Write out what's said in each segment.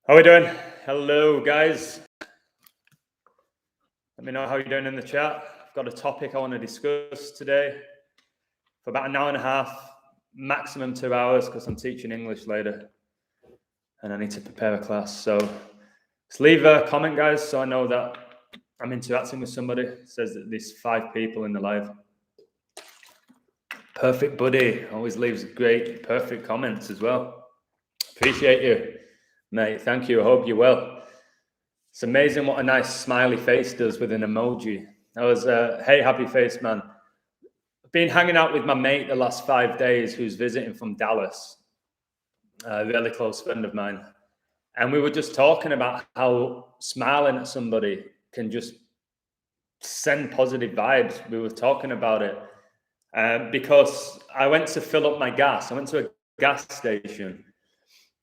How are we doing? Hello, guys. Let me know how you're doing in the chat. I've got a topic I want to discuss today for about an hour and a half, maximum 2 hours, because I'm teaching English later and I need to prepare a class. So just leave a comment, guys, so I know that I'm interacting with somebody. It says that there's 5 people in the live. Perfect buddy always leaves great, perfect comments as well. Appreciate you, mate. Thank you. I hope you're well. It's amazing what a nice smiley face does with an emoji. I was, hey, happy face, man. I've been hanging out with my mate the last 5 days who's visiting from Dallas, a really close friend of mine. And we were just talking about how smiling at somebody can just send positive vibes. We were talking about it because I went to fill up my gas. I went to a gas station.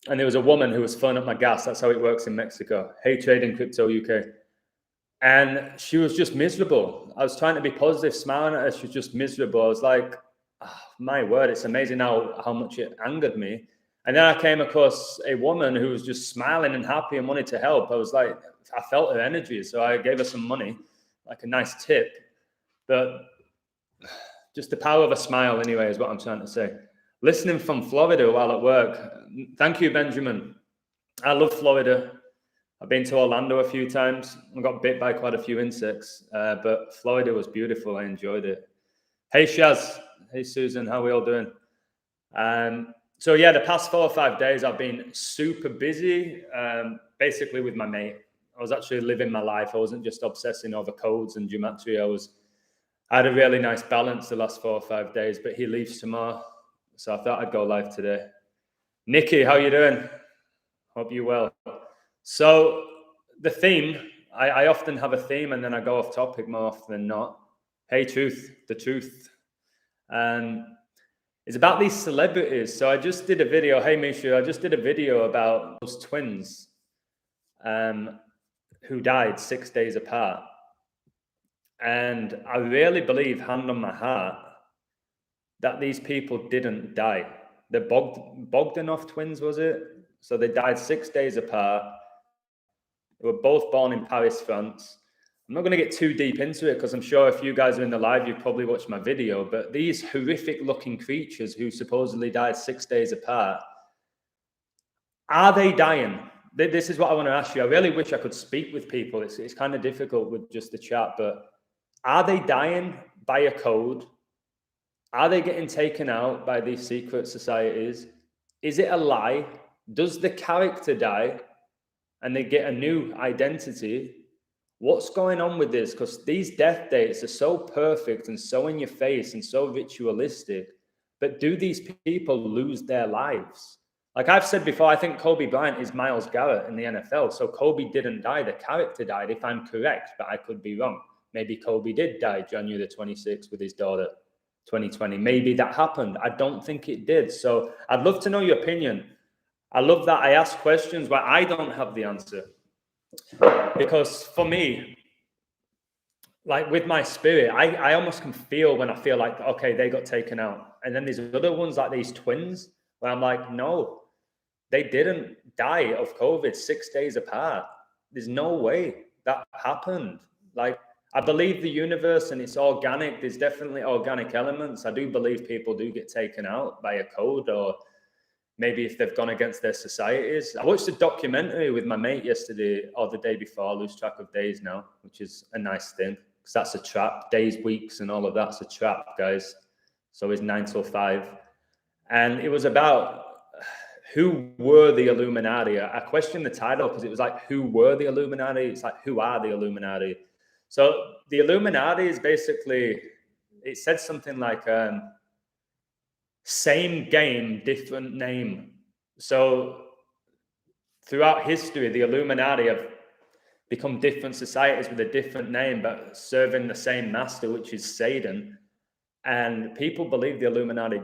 And there was a woman who was filling up my gas. That's how it works in Mexico. Hey, Trading Crypto UK. And she was just miserable. I was trying to be positive, smiling at her. She was just miserable. I was like, oh, my word, it's amazing how much it angered me. And then I came across a woman who was just smiling and happy and wanted to help. I was like, I felt her energy. So I gave her some money, like a nice tip. But just the power of a smile anyway is what I'm trying to say. Listening from Florida while at work. Thank you, Benjamin. I love Florida. I've been to Orlando a few times. I got bit by quite a few insects, but Florida was beautiful. I enjoyed it. Hey, Shaz. Hey, Susan. How are we all doing? So yeah, the past 4 or 5 days, I've been super busy, basically with my mate. I was actually living my life. I wasn't just obsessing over codes and geometry. I had a really nice balance the last 4 or 5 days, but he leaves tomorrow. So I thought I'd go live today. Nikki, how you doing? Hope you're well. So the theme, I often have a theme and then I go off topic more often than not. Hey, the truth. It's about these celebrities. So I just did a video. Hey, Misha, I just did a video about those twins who died 6 days apart. And I really believe, hand on my heart, that these people didn't die. The Bogdanov twins, was it? So they died 6 days apart. They were both born in Paris, France. I'm not going to get too deep into it because I'm sure if you guys are in the live, you've probably watched my video. But these horrific looking creatures who supposedly died 6 days apart, are they dying? This is what I want to ask you. I really wish I could speak with people. It's kind of difficult with just the chat, but are they dying by a code? Are they getting taken out by these secret societies? Is it a lie? Does the character die and they get a new identity? What's going on with this? Because these death dates are so perfect and so in your face and so ritualistic. But do these people lose their lives? Like I've said before, I think Kobe Bryant is Myles Garrett in the NFL. So Kobe didn't die. The character died, if I'm correct, but I could be wrong. Maybe Kobe did die January the 26th with his daughter. 2020. Maybe that happened. I don't think it did. So I'd love to know your opinion. I love that I ask questions where I don't have the answer. Because for me, like with my spirit, I almost can feel when I feel like, okay, they got taken out. And then there's other ones like these twins where I'm like, no, they didn't die of COVID 6 days apart. There's no way that happened. Like, I believe the universe and it's organic. There's definitely organic elements. I do believe people do get taken out by a code or maybe if they've gone against their societies. I watched a documentary with my mate yesterday or the day before. I lose track of days now, which is a nice thing because that's a trap. Days, weeks and all of that's a trap, guys. So it's 9 till 5. And it was about who were the Illuminati. I questioned the title because it was like, who were the Illuminati? It's like, who are the Illuminati? So the Illuminati is basically, it said something like same game, different name. So throughout history, the Illuminati have become different societies with a different name, but serving the same master, which is Satan. And people believe the Illuminati,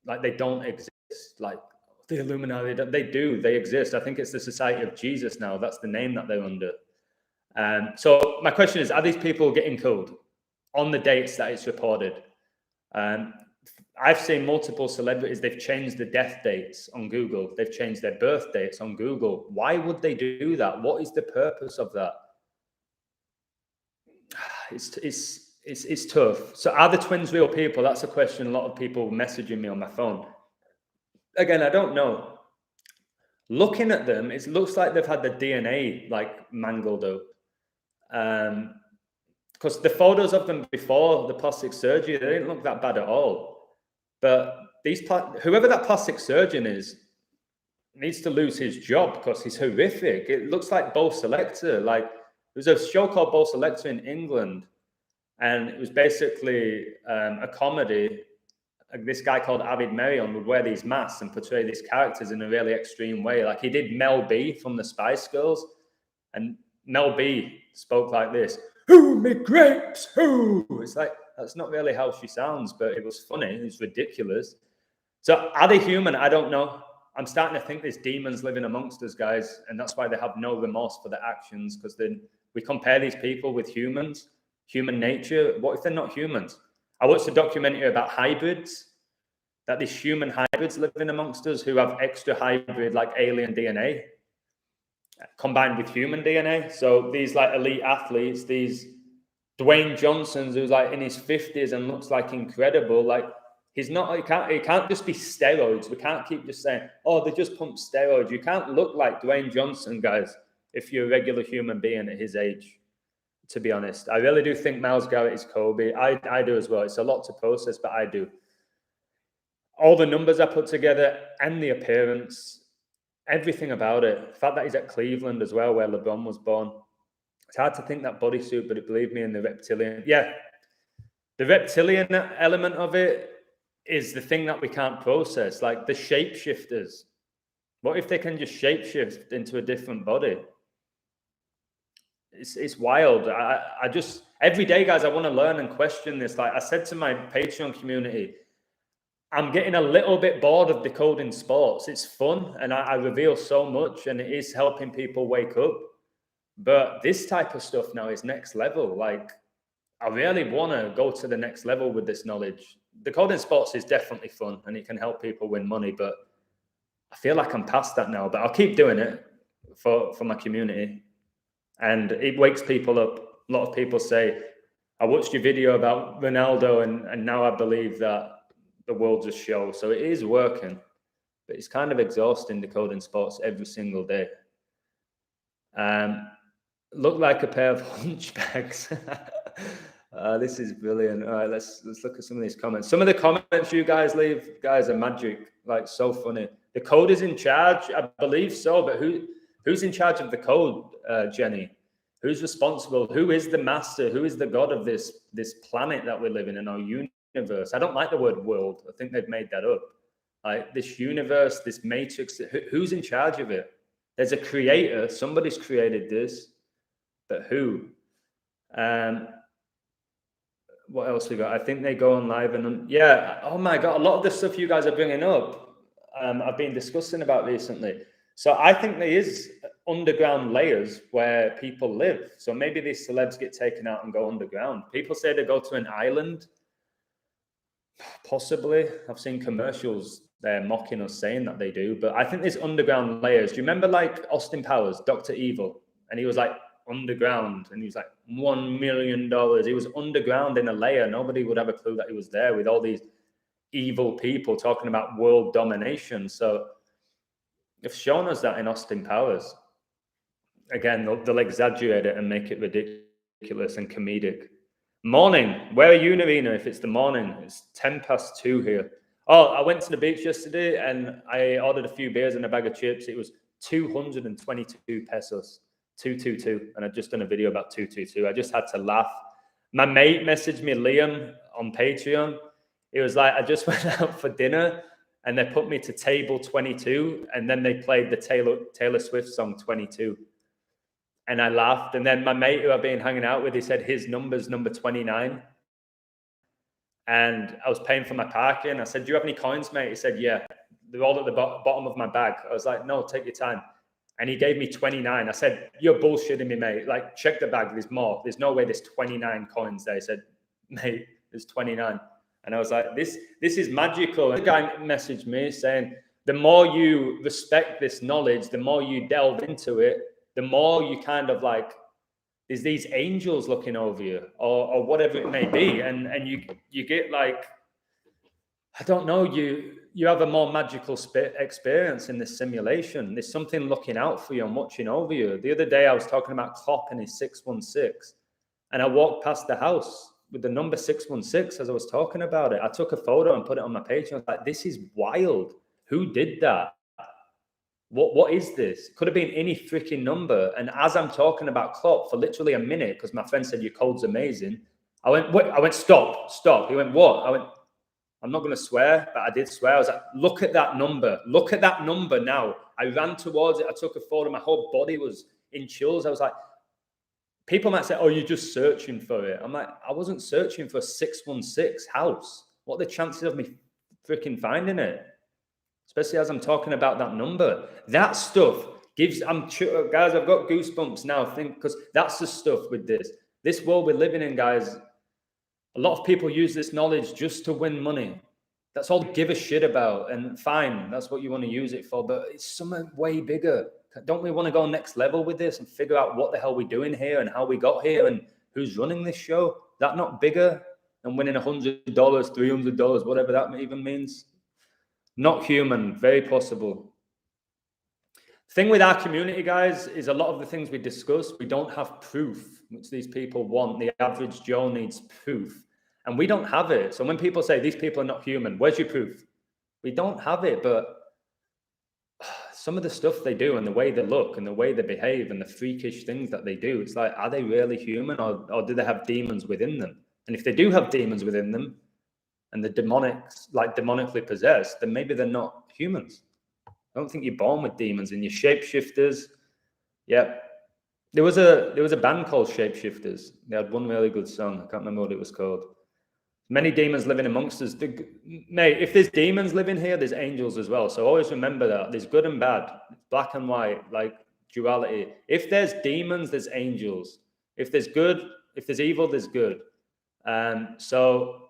like they don't exist. Like the Illuminati, they exist. I think it's the Society of Jesus now. That's the name that they're under. So my question is, are these people getting killed on the dates that it's reported? I've seen multiple celebrities, they've changed the death dates on Google. They've changed their birth dates on Google. Why would they do that? What is the purpose of that? It's tough. So are the twins real people? That's a question a lot of people messaging me on my phone. Again, I don't know. Looking at them, it looks like they've had the DNA like mangled up. Because the photos of them before the plastic surgery, they didn't look that bad at all. But whoever that plastic surgeon is needs to lose his job because he's horrific. It looks like Bo Selector. Like there's a show called Bo Selector in England, and it was basically a comedy. This guy called Avid Merion would wear these masks and portray these characters in a really extreme way. Like he did Mel B from the Spice Girls, and Mel B spoke like this. Who me grapes? Who? It's like, that's not really how she sounds, but it was funny. It's ridiculous. So are they human? I don't know. I'm starting to think there's demons living amongst us, guys. And that's why they have no remorse for their actions. Because then we compare these people with humans, human nature. What if they're not humans? I watched a documentary about hybrids, that these human hybrids living amongst us who have extra hybrid, like alien DNA, combined with human DNA. So these like elite athletes, these Dwayne Johnson's who's like in his 50s and looks like incredible. Like he's not, it can't just be steroids. We can't keep just saying, oh, they just pump steroids. You can't look like Dwayne Johnson, guys, if you're a regular human being at his age, to be honest. I really do think Myles Garrett is Kobe. I do as well. It's a lot to process, but I do. All the numbers I put together and the appearance, everything about it. The fact that he's at Cleveland as well, where LeBron was born. It's hard to think that bodysuit, but believe me, in the reptilian. Yeah, the reptilian element of it is the thing that we can't process. Like the shapeshifters. What if they can just shapeshift into a different body? It's wild. I just, every day, guys, I want to learn and question this. Like I said to my Patreon community, I'm getting a little bit bored of decoding sports. It's fun and I reveal so much and it is helping people wake up. But this type of stuff now is next level. Like I really want to go to the next level with this knowledge. Decoding sports is definitely fun and it can help people win money, but I feel like I'm past that now, but I'll keep doing it for my community. And it wakes people up. A lot of people say, I watched your video about Ronaldo and now I believe that the world's a show. So it is working, but it's kind of exhausting decoding sports every single day. Look like a pair of hunchbacks. This is brilliant. All right, let's look at some of these comments. Some of the comments you guys leave, guys, are magic. Like so funny. The code is in charge, I believe so. But who's in charge of the code, Jenny? Who's responsible? Who is the master? Who is the god of this planet that we live in our universe? I don't like the word world. I think they've made that up. Like this universe, this matrix. Who's in charge of it? There's a creator. Somebody's created this, but who? What else we got? I think they go on live and yeah. Oh my god! A lot of the stuff you guys are bringing up, I've been discussing about recently. So I think there is underground layers where people live. So maybe these celebs get taken out and go underground. People say they go to an island. Possibly. I've seen commercials there mocking us saying that they do, but I think there's underground layers. Do you remember like Austin Powers, Dr. Evil? And he was like underground and he was like $1 million. He was underground in a layer. Nobody would have a clue that he was there with all these evil people talking about world domination. So they've shown us that in Austin Powers. Again, they'll exaggerate it and make it ridiculous and comedic. Morning. Where are you, Narina, if it's the morning? It's 2:10 here. Oh, I went to the beach yesterday and I ordered a few beers and a bag of chips. It was 222 pesos. 222. And I've just done a video about 222. I just had to laugh. My mate messaged me, Liam, on Patreon. It was like, I just went out for dinner and they put me to table 22 and then they played the Taylor Swift song 22. And I laughed. And then my mate who I've been hanging out with, he said his number's number 29. And I was paying for my parking. I said, do you have any coins, mate? He said, yeah. They're all at the bottom of my bag. I was like, no, take your time. And he gave me 29. I said, you're bullshitting me, mate. Like, check the bag. There's more. There's no way there's 29 coins there. He said, mate, there's 29. And I was like, this is magical. And the guy messaged me saying, the more you respect this knowledge, the more you delve into it, the more you kind of like, there's these angels looking over you, or whatever it may be. And you get like, I don't know, you have a more magical experience in this simulation. There's something looking out for you and watching over you. The other day I was talking about Klopp and his 616, and I walked past the house with the number 616 as I was talking about it. I took a photo and put it on my page, and I was like, this is wild. Who did that? What is this? Could have been any freaking number. And as I'm talking about Klopp for literally a minute, because my friend said your code's amazing, I went, stop. He went, what? I went, I'm not going to swear, but I did swear. I was like, look at that number. Look at that number now. I ran towards it. I took a photo. My whole body was in chills. I was like, people might say, oh, you're just searching for it. I'm like, I wasn't searching for 616 house. What are the chances of me freaking finding it? Especially as I'm talking about that number. That stuff gives, guys, I've got goosebumps now. Because that's the stuff with this world we're living in, guys. A lot of people use this knowledge just to win money. That's all they give a shit about. And fine, that's what you want to use it for. But it's something way bigger. Don't we want to go next level with this and figure out what the hell we're doing here and how we got here and who's running this show? Is that not bigger than winning $100, $300, whatever that even means? Not human, very possible. Thing with our community, guys, is a lot of the things we discuss, we don't have proof, which these people want. The average Joe needs proof, and we don't have it. So when people say these people are not human, where's your proof? We don't have it, but some of the stuff they do and the way they look and the way they behave and the freakish things that they do, it's like, are they really human, or do they have demons within them? And if they do have demons within them and they're demonically possessed, then maybe they're not humans. I don't think you're born with demons. And your shapeshifters, yeah. There was a band called Shapeshifters. They had one really good song. I can't remember what it was called. Many demons living amongst us. Mate, if there's demons living here, there's angels as well. So always remember that. There's good and bad, black and white, like duality. If there's demons, there's angels. If there's evil, there's good. So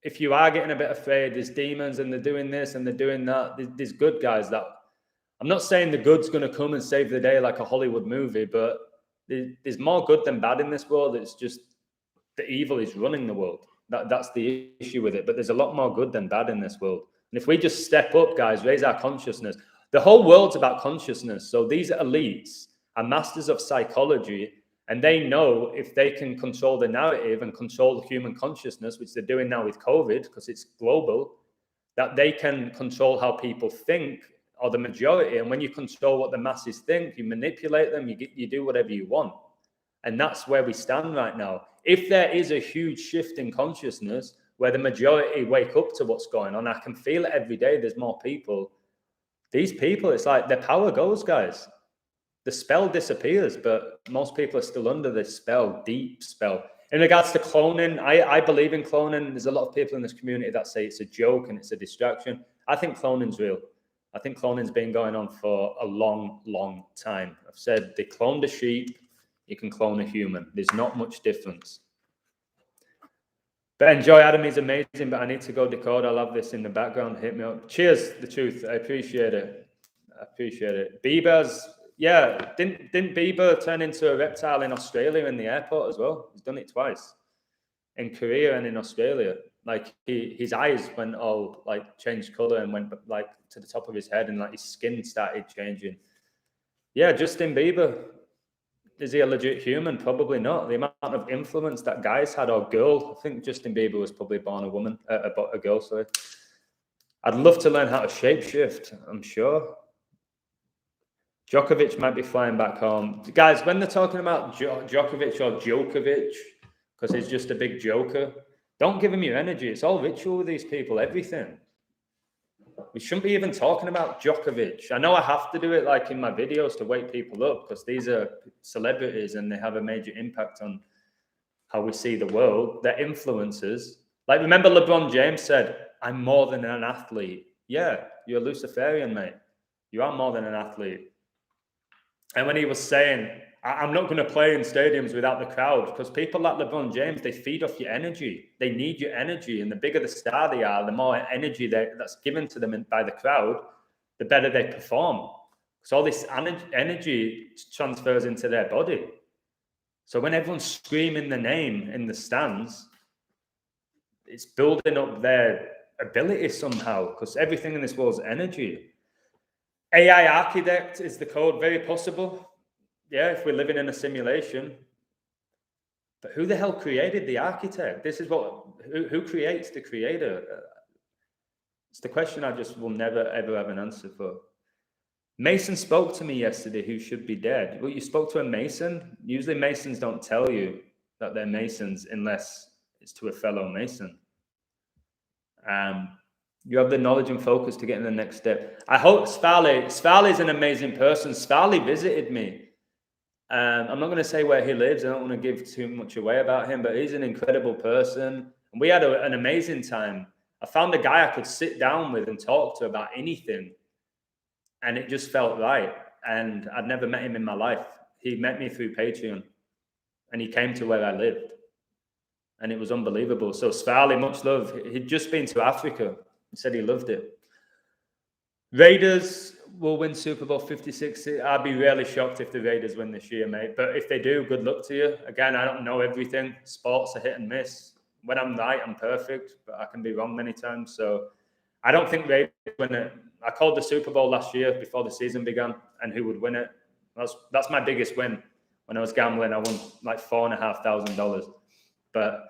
if you are getting a bit afraid, there's demons and they're doing this and they're doing that. There's good guys that, I'm not saying the good's going to come and save the day like a Hollywood movie, but there's more good than bad in this world. It's just the evil is running the world. That's the issue with it. But there's a lot more good than bad in this world. And if we just step up, guys, raise our consciousness. The whole world's about consciousness. So these elites are masters of psychology, and they know if they can control the narrative and control the human consciousness, which they're doing now with COVID, because it's global, that they can control how people think, or the majority. And when you control what the masses think, you manipulate them, you do whatever you want. And that's where we stand right now. If there is a huge shift in consciousness where the majority wake up to what's going on, I can feel it every day. There's more people. These people, it's like their power goes, guys. The spell disappears, but most people are still under this spell, deep spell. In regards to cloning, I believe in cloning. There's a lot of people in this community that say it's a joke and it's a distraction. I think cloning's real. I think cloning's been going on for a long, long time. I've said they cloned a sheep, you can clone a human. There's not much difference. But Enjoy Adam is amazing, but I need to go decode. I'll have this in the background. Hit me up. Cheers, the truth. I appreciate it. Bieber's, yeah, didn't Bieber turn into a reptile in Australia in the airport as well? He's done it twice. In Korea and in Australia. Like his eyes went all like changed color and went like to the top of his head, and like his skin started changing. Yeah, Justin Bieber. Is he a legit human? Probably not. The amount of influence that guy's had, or girl. I think Justin Bieber was probably born a girl, sorry. I'd love to learn how to shapeshift, I'm sure. Djokovic might be flying back home. Guys, when they're talking about Djokovic or Djokovic, because he's just a big joker, don't give him your energy. It's all ritual with these people, everything. We shouldn't be even talking about Djokovic. I know I have to do it like in my videos to wake people up, because these are celebrities and they have a major impact on how we see the world. They're influencers. Like, remember LeBron James said, I'm more than an athlete. Yeah, you're a Luciferian, mate. You are more than an athlete. And when he was saying, I'm not going to play in stadiums without the crowd, because people like LeBron James, they feed off your energy. They need your energy. And the bigger the star they are, the more energy that's given to them by the crowd, the better they perform. So all this energy transfers into their body. So when everyone's screaming the name in the stands, it's building up their ability somehow, because everything in this world is energy. AI architect is the code, very possible. Yeah, if we're living in a simulation. But who the hell created the architect? This is who creates the creator? It's the question I just will never, ever have an answer for. Mason spoke to me yesterday, who should be dead. Well, you spoke to a Mason? Usually Masons don't tell you that they're Masons unless it's to a fellow Mason. You have the knowledge and focus to get in the next step. I hope Svarly's an amazing person. Svarly visited me. I'm not going to say where he lives. I don't want to give too much away about him, but he's an incredible person. And we had an amazing time. I found a guy I could sit down with and talk to about anything. And it just felt right. And I'd never met him in my life. He met me through Patreon. And he came to where I lived. And it was unbelievable. So Svarly, much love. He'd just been to Africa. He said he loved it. Raiders will win Super Bowl 56. I'd be really shocked if the Raiders win this year, mate. But if they do, good luck to you. Again, I don't know everything. Sports are hit and miss. When I'm right, I'm perfect. But I can be wrong many times. So I don't think Raiders win it. I called the Super Bowl last year before the season began, and who would win it. That's my biggest win. When I was gambling, I won like $4,500. But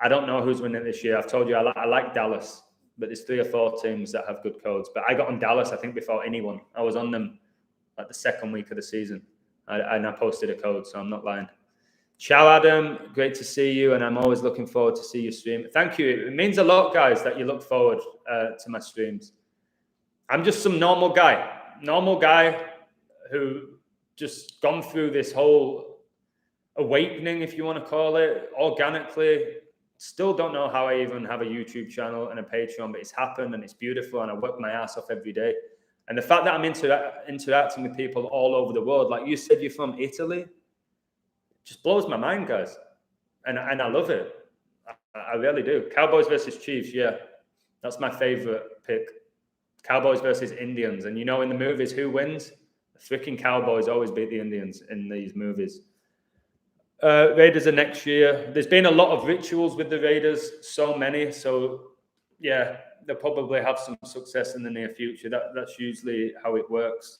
I don't know who's winning this year. I've told you I like Dallas, but there's 3 or 4 teams that have good codes. But I got on Dallas, I think, before anyone. I was on them like the second week of the season. And I posted a code, so I'm not lying. Ciao, Adam. Great to see you, and I'm always looking forward to see you stream. Thank you. It means a lot, guys, that you look forward to my streams. I'm just some normal guy who just gone through this whole awakening, if you want to call it, organically. Still don't know how I even have a YouTube channel and a Patreon, but it's happened and it's beautiful, and I work my ass off every day. And the fact that I'm interacting with people all over the world, like you said, you're from Italy, just blows my mind, guys. And I love it. I really do. Cowboys versus Chiefs, yeah. That's my favorite pick. Cowboys versus Indians. And you know, in the movies, who wins? The freaking Cowboys always beat the Indians in these movies. Raiders are next year. There's been a lot of rituals with the Raiders, so many. So, yeah, they'll probably have some success in the near future. That's usually how it works.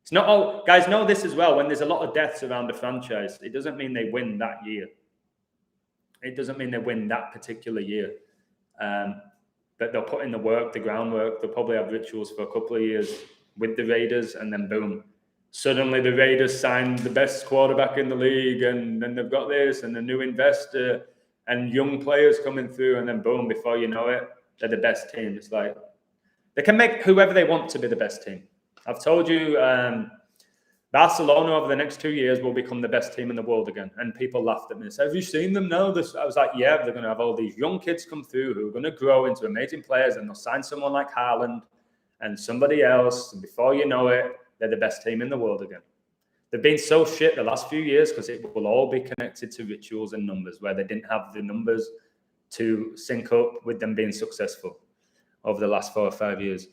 It's not all guys know this as well. When there's a lot of deaths around a franchise, it doesn't mean they win that year. It doesn't mean they win that particular year. But they'll put in the work, the groundwork. They'll probably have rituals for a couple of years with the Raiders, and then boom. Suddenly the Raiders signed the best quarterback in the league, and then they've got this and a new investor and young players coming through, and then boom, before you know it, they're the best team. It's like they can make whoever they want to be the best team. I've told you Barcelona over the next 2 years will become the best team in the world again. And people laughed at me and said, have you seen them now? I was like, yeah, they're going to have all these young kids come through who are going to grow into amazing players, and they'll sign someone like Haaland and somebody else. And before you know it, they're the best team in the world again. They've been so shit the last few years because it will all be connected to rituals and numbers, where they didn't have the numbers to sync up with them being successful over the last 4 or 5 years.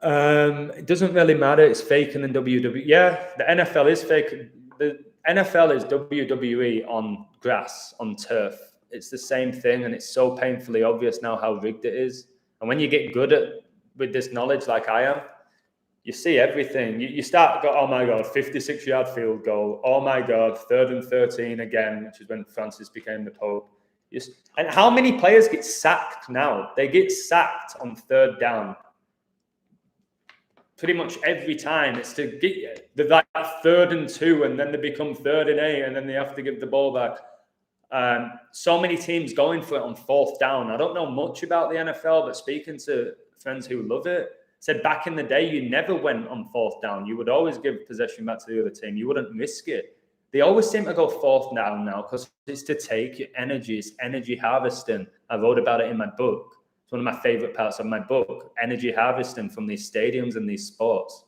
It doesn't really matter. It's faker than WWE. Yeah, the NFL is fake. The NFL is WWE on grass, on turf. It's the same thing, and it's so painfully obvious now how rigged it is. And when you get good with this knowledge like I am, you see everything. You start go, oh my God, 56-yard field goal. Oh my God, 3rd and 13 again, which is when Francis became the Pope. And how many players get sacked now? They get sacked on 3rd down. Pretty much every time. It's to get the like 3rd and 2, and then they become 3rd and 8, and then they have to give the ball back. So many teams going for it on 4th down. I don't know much about the NFL, but speaking to friends who love it, said back in the day, you never went on 4th down. You would always give possession back to the other team. You wouldn't risk it. They always seem to go 4th down now because it's to take your energy. It's energy harvesting. I wrote about it in my book. It's one of my favorite parts of my book, energy harvesting from these stadiums and these sports.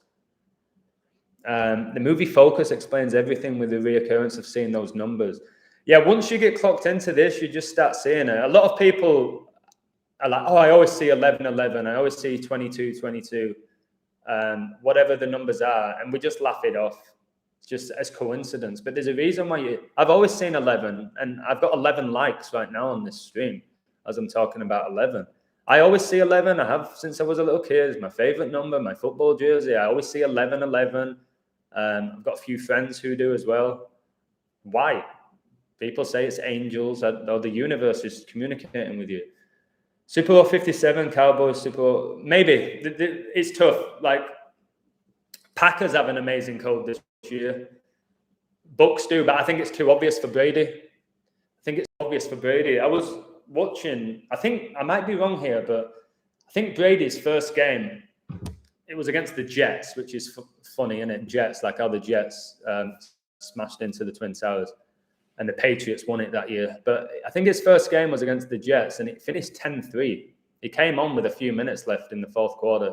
The movie Focus explains everything with the reoccurrence of seeing those numbers. Yeah, once you get clocked into this, you just start seeing it. A lot of people are like, oh, I always see 11, 11. I always see 22, 22, whatever the numbers are. And we just laugh it off. It's just as coincidence. But there's a reason why I've always seen 11. And I've got 11 likes right now on this stream as I'm talking about 11. I always see 11. I have since I was a little kid. It's my favorite number, my football jersey. I always see 11, 11. I've got a few friends who do as well. Why? People say it's angels, or the universe is communicating with you. Super Bowl 57, Cowboys, Super Bowl. Maybe. It's tough. Like, Packers have an amazing code this year. Bucks do, but I think it's too obvious for Brady. I think it's obvious for Brady. I was watching, I think, I might be wrong here, but I think Brady's first game, it was against the Jets, which is funny, isn't it? Jets, like how the Jets smashed into the Twin Towers. And the Patriots won it that year. But I think his first game was against the Jets, and it finished 10-3. He came on with a few minutes left in the fourth quarter.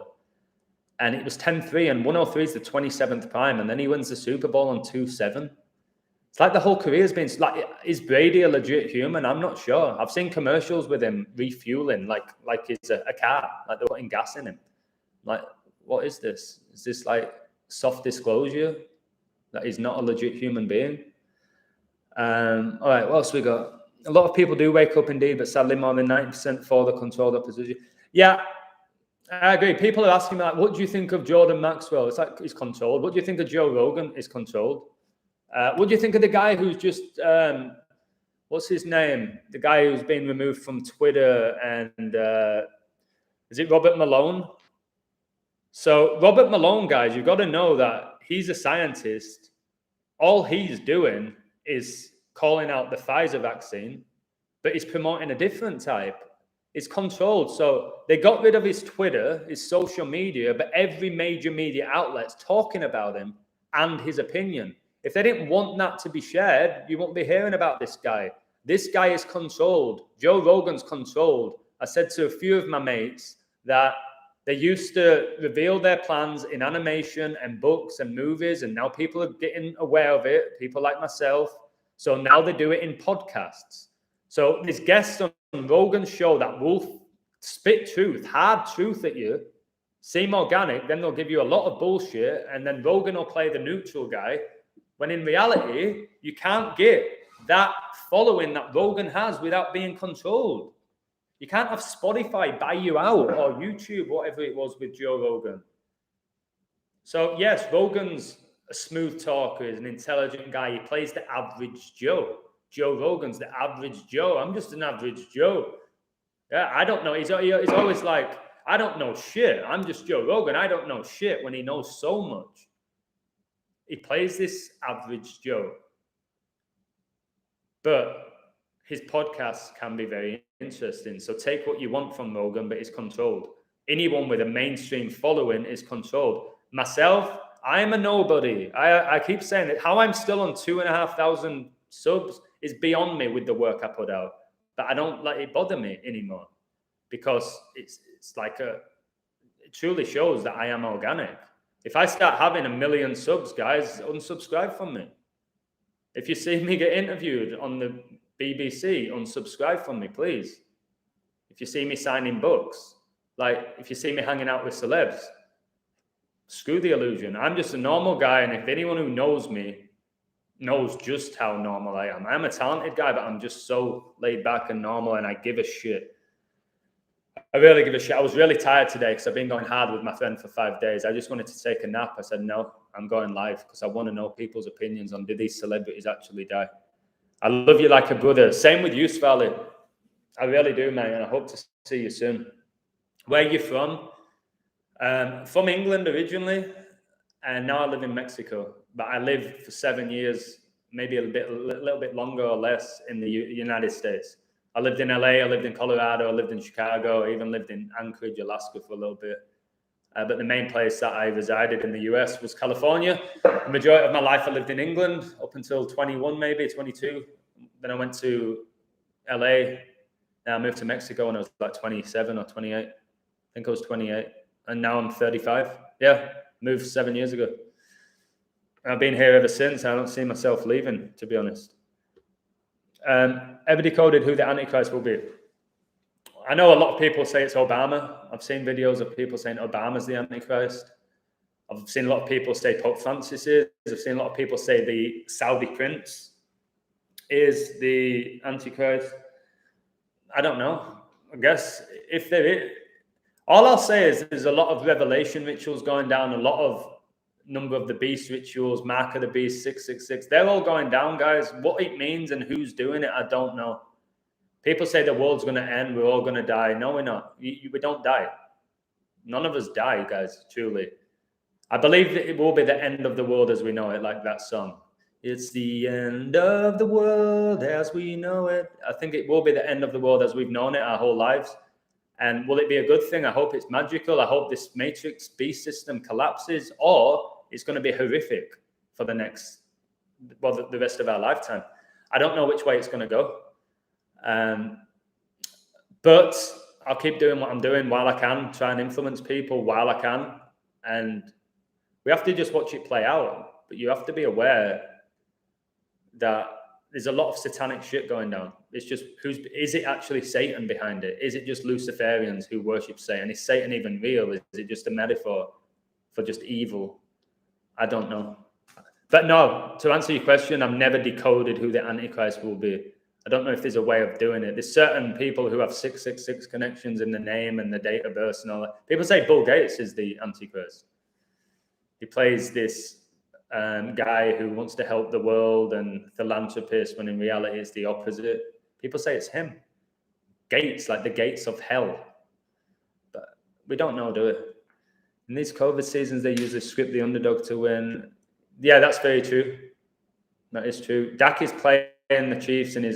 And it was 10-3, and 103 is the 27th prime. And then he wins the Super Bowl on 2-7. It's like the whole career has been like, is Brady a legit human? I'm not sure. I've seen commercials with him refueling, like it's a car, like they're putting gas in him. Like, what is this? Is this like soft disclosure that he's not a legit human being? All right, what else we got? A lot of people do wake up indeed, but sadly more than 90% for the controlled opposition. Yeah, I agree. People are asking me, like, what do you think of Jordan Maxwell? It's like he's controlled. What do you think of Joe Rogan? Is controlled. What do you think of the guy who's just, what's his name? The guy who's been removed from Twitter, and is it Robert Malone? So Robert Malone, guys, you've got to know that he's a scientist. All he's doing is calling out the Pfizer vaccine, but he's promoting a different type. It's controlled. So they got rid of his Twitter, his social media, but every major media outlet's talking about him and his opinion. If they didn't want that to be shared, you won't be hearing about this guy. This guy is controlled. Joe Rogan's controlled. I said to a few of my mates that they used to reveal their plans in animation and books and movies, and now people are getting aware of it, people like myself. So now they do it in podcasts. So there's guests on Rogan's show that will spit truth, hard truth at you, seem organic, then they'll give you a lot of bullshit, and then Rogan will play the neutral guy, when in reality, you can't get that following that Rogan has without being controlled. You can't have Spotify buy you out, or YouTube, whatever it was with Joe Rogan. So yes, Rogan's a smooth talker, he's an intelligent guy. He plays the average Joe. Joe Rogan's the average Joe. I'm just an average Joe. Yeah, I don't know. He's always like, I don't know shit. I'm just Joe Rogan. I don't know shit, when he knows so much. He plays this average Joe. But his podcasts can be very interesting. So take what you want from Rogan, but it's controlled. Anyone with a mainstream following is controlled. Myself, I am a nobody. I keep saying it. How I'm still on 2,500 subs is beyond me with the work I put out. But I don't let it bother me anymore, because it's like it truly shows that I am organic. If I start having 1 million subs, guys, unsubscribe from me. If you see me get interviewed on the BBC, unsubscribe from me, please. If you see me signing books, like if you see me hanging out with celebs, screw the illusion. I'm just a normal guy, and if anyone who knows me knows just how normal I am. I'm a talented guy, but I'm just so laid back and normal, and I give a shit. I really give a shit. I was really tired today because I've been going hard with my friend for 5 days. I just wanted to take a nap. I said, no, I'm going live because I want to know people's opinions on, did these celebrities actually die? I love you like a brother. Same with you, Svali. I really do, man, and I hope to see you soon. Where are you from? From England originally, and now I live in Mexico. But I lived for 7 years, maybe a little bit longer or less, in the United States. I lived in LA, I lived in Colorado, I lived in Chicago, I even lived in Anchorage, Alaska for a little bit. But the main place that I resided in the US was California. The majority of my life I lived in England up until 21, maybe 22. Then I went to LA. Now I moved to Mexico when I was like 27 or 28. I think I was 28. And now I'm 35. Yeah, moved 7 years ago. I've been here ever since. I don't see myself leaving, to be honest. Ever decoded who the Antichrist will be? I know a lot of people say it's Obama. I've seen videos of people saying Obama's the Antichrist. I've seen a lot of people say Pope Francis is. I've seen a lot of people say the Saudi prince is the Antichrist. I don't know. I guess if there is, all I'll say is there's a lot of revelation rituals going down, a lot of number of the beast rituals, mark of the beast, 666. They're all going down, guys. What it means and who's doing it, I don't know. People say the world's going to end. We're all going to die. No, we're not. We don't die. None of us die, guys, truly. I believe that it will be the end of the world as we know it, like that song. It's the end of the world as we know it. I think it will be the end of the world as we've known it our whole lives. And will it be a good thing? I hope it's magical. I hope this matrix beast system collapses, or it's going to be horrific for the next, well, the rest of our lifetime. I don't know which way it's going to go. But I'll keep doing what I'm doing while I can, try and influence people while I can. And we have to just watch it play out. But you have to be aware that there's a lot of satanic shit going down. It's just, is it actually Satan behind it? Is it just Luciferians who worship Satan? Is Satan even real? Is it just a metaphor for just evil? I don't know. But no, to answer your question, I've never decoded who the Antichrist will be. I don't know if there's a way of doing it. There's certain people who have 666 connections in the name and the date of birth and all that. People say Bill Gates is the Antichrist. He plays this guy who wants to help the world and philanthropist, when in reality it's the opposite. People say it's him. Gates, like the gates of hell. But we don't know, do we? In these COVID seasons, they usually script the underdog to win. Yeah, that's very true. That is true. Dak is playing the Chiefs and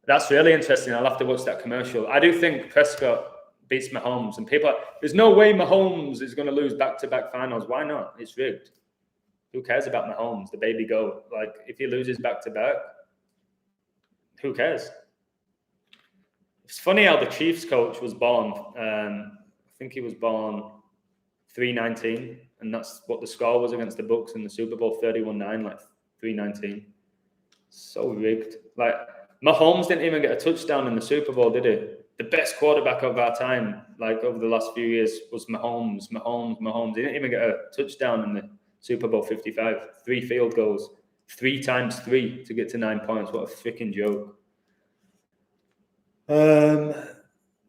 that's really interesting. I'll have to watch that commercial. I do think Prescott beats Mahomes, and people are, there's no way Mahomes is going to lose back-to-back finals. Why not? It's rigged. Who cares about Mahomes, the baby goat? Like, if he loses back-to-back, who cares? It's funny how the Chiefs coach was born. I think he was born 319, and that's what the score was against the Bucs in the Super Bowl, 31-9, like 319. So rigged. Like, Mahomes didn't even get a touchdown in the Super Bowl, did he? The best quarterback of our time, like over the last few years, was Mahomes. He didn't even get a touchdown in the Super Bowl 55. 3 field goals. 3 times 3 to get to 9 points. What a freaking joke.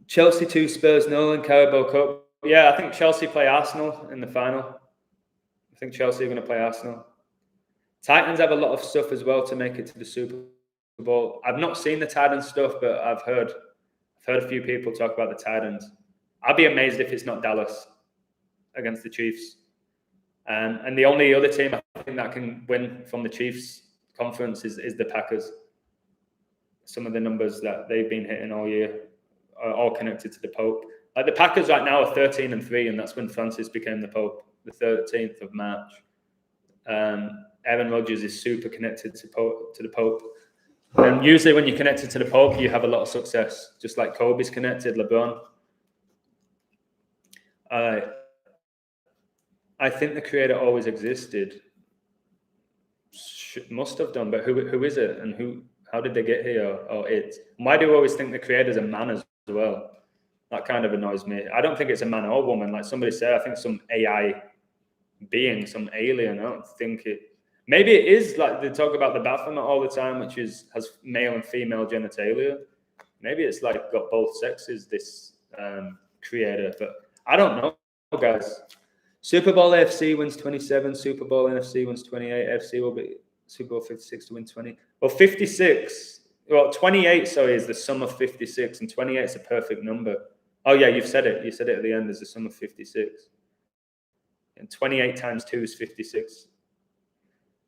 Chelsea 2, Spurs 0 in Carabao Cup. Yeah, I think Chelsea play Arsenal in the final. I think Chelsea are going to play Arsenal. Titans have a lot of stuff as well to make it to the Super Bowl. I've not seen the Titans stuff, but I've heard a few people talk about the Titans. I'd be amazed if it's not Dallas against the Chiefs. And the only other team I think that can win from the Chiefs conference is the Packers. Some of the numbers that they've been hitting all year are all connected to the Pope. Like the Packers right now are 13-3, and that's when Francis became the Pope, the 13th of March. Aaron Rodgers is super connected to the Pope. And usually when you're connected to the Pope, you have a lot of success, just like Kobe's connected, LeBron. I think the Creator always existed. Must have done, but who is it, and how did they get here, or it? Why do we always think the Creator's a man as well? That kind of annoys me. I don't think it's a man or woman. Like somebody said, I think some AI being, some alien. I don't think it. Maybe it is, like they talk about the Baphomet all the time, which has male and female genitalia. Maybe it's like got both sexes, this Creator. But I don't know, guys. Super Bowl AFC wins 27. Super Bowl NFC wins 28. AFC will be Super Bowl 56 to win 20. Well, 56. Well, 28, sorry, is the sum of 56, and 28 is a perfect number. Oh, yeah, you've said it. You said it at the end, is the sum of 56. And 28 times 2 is 56.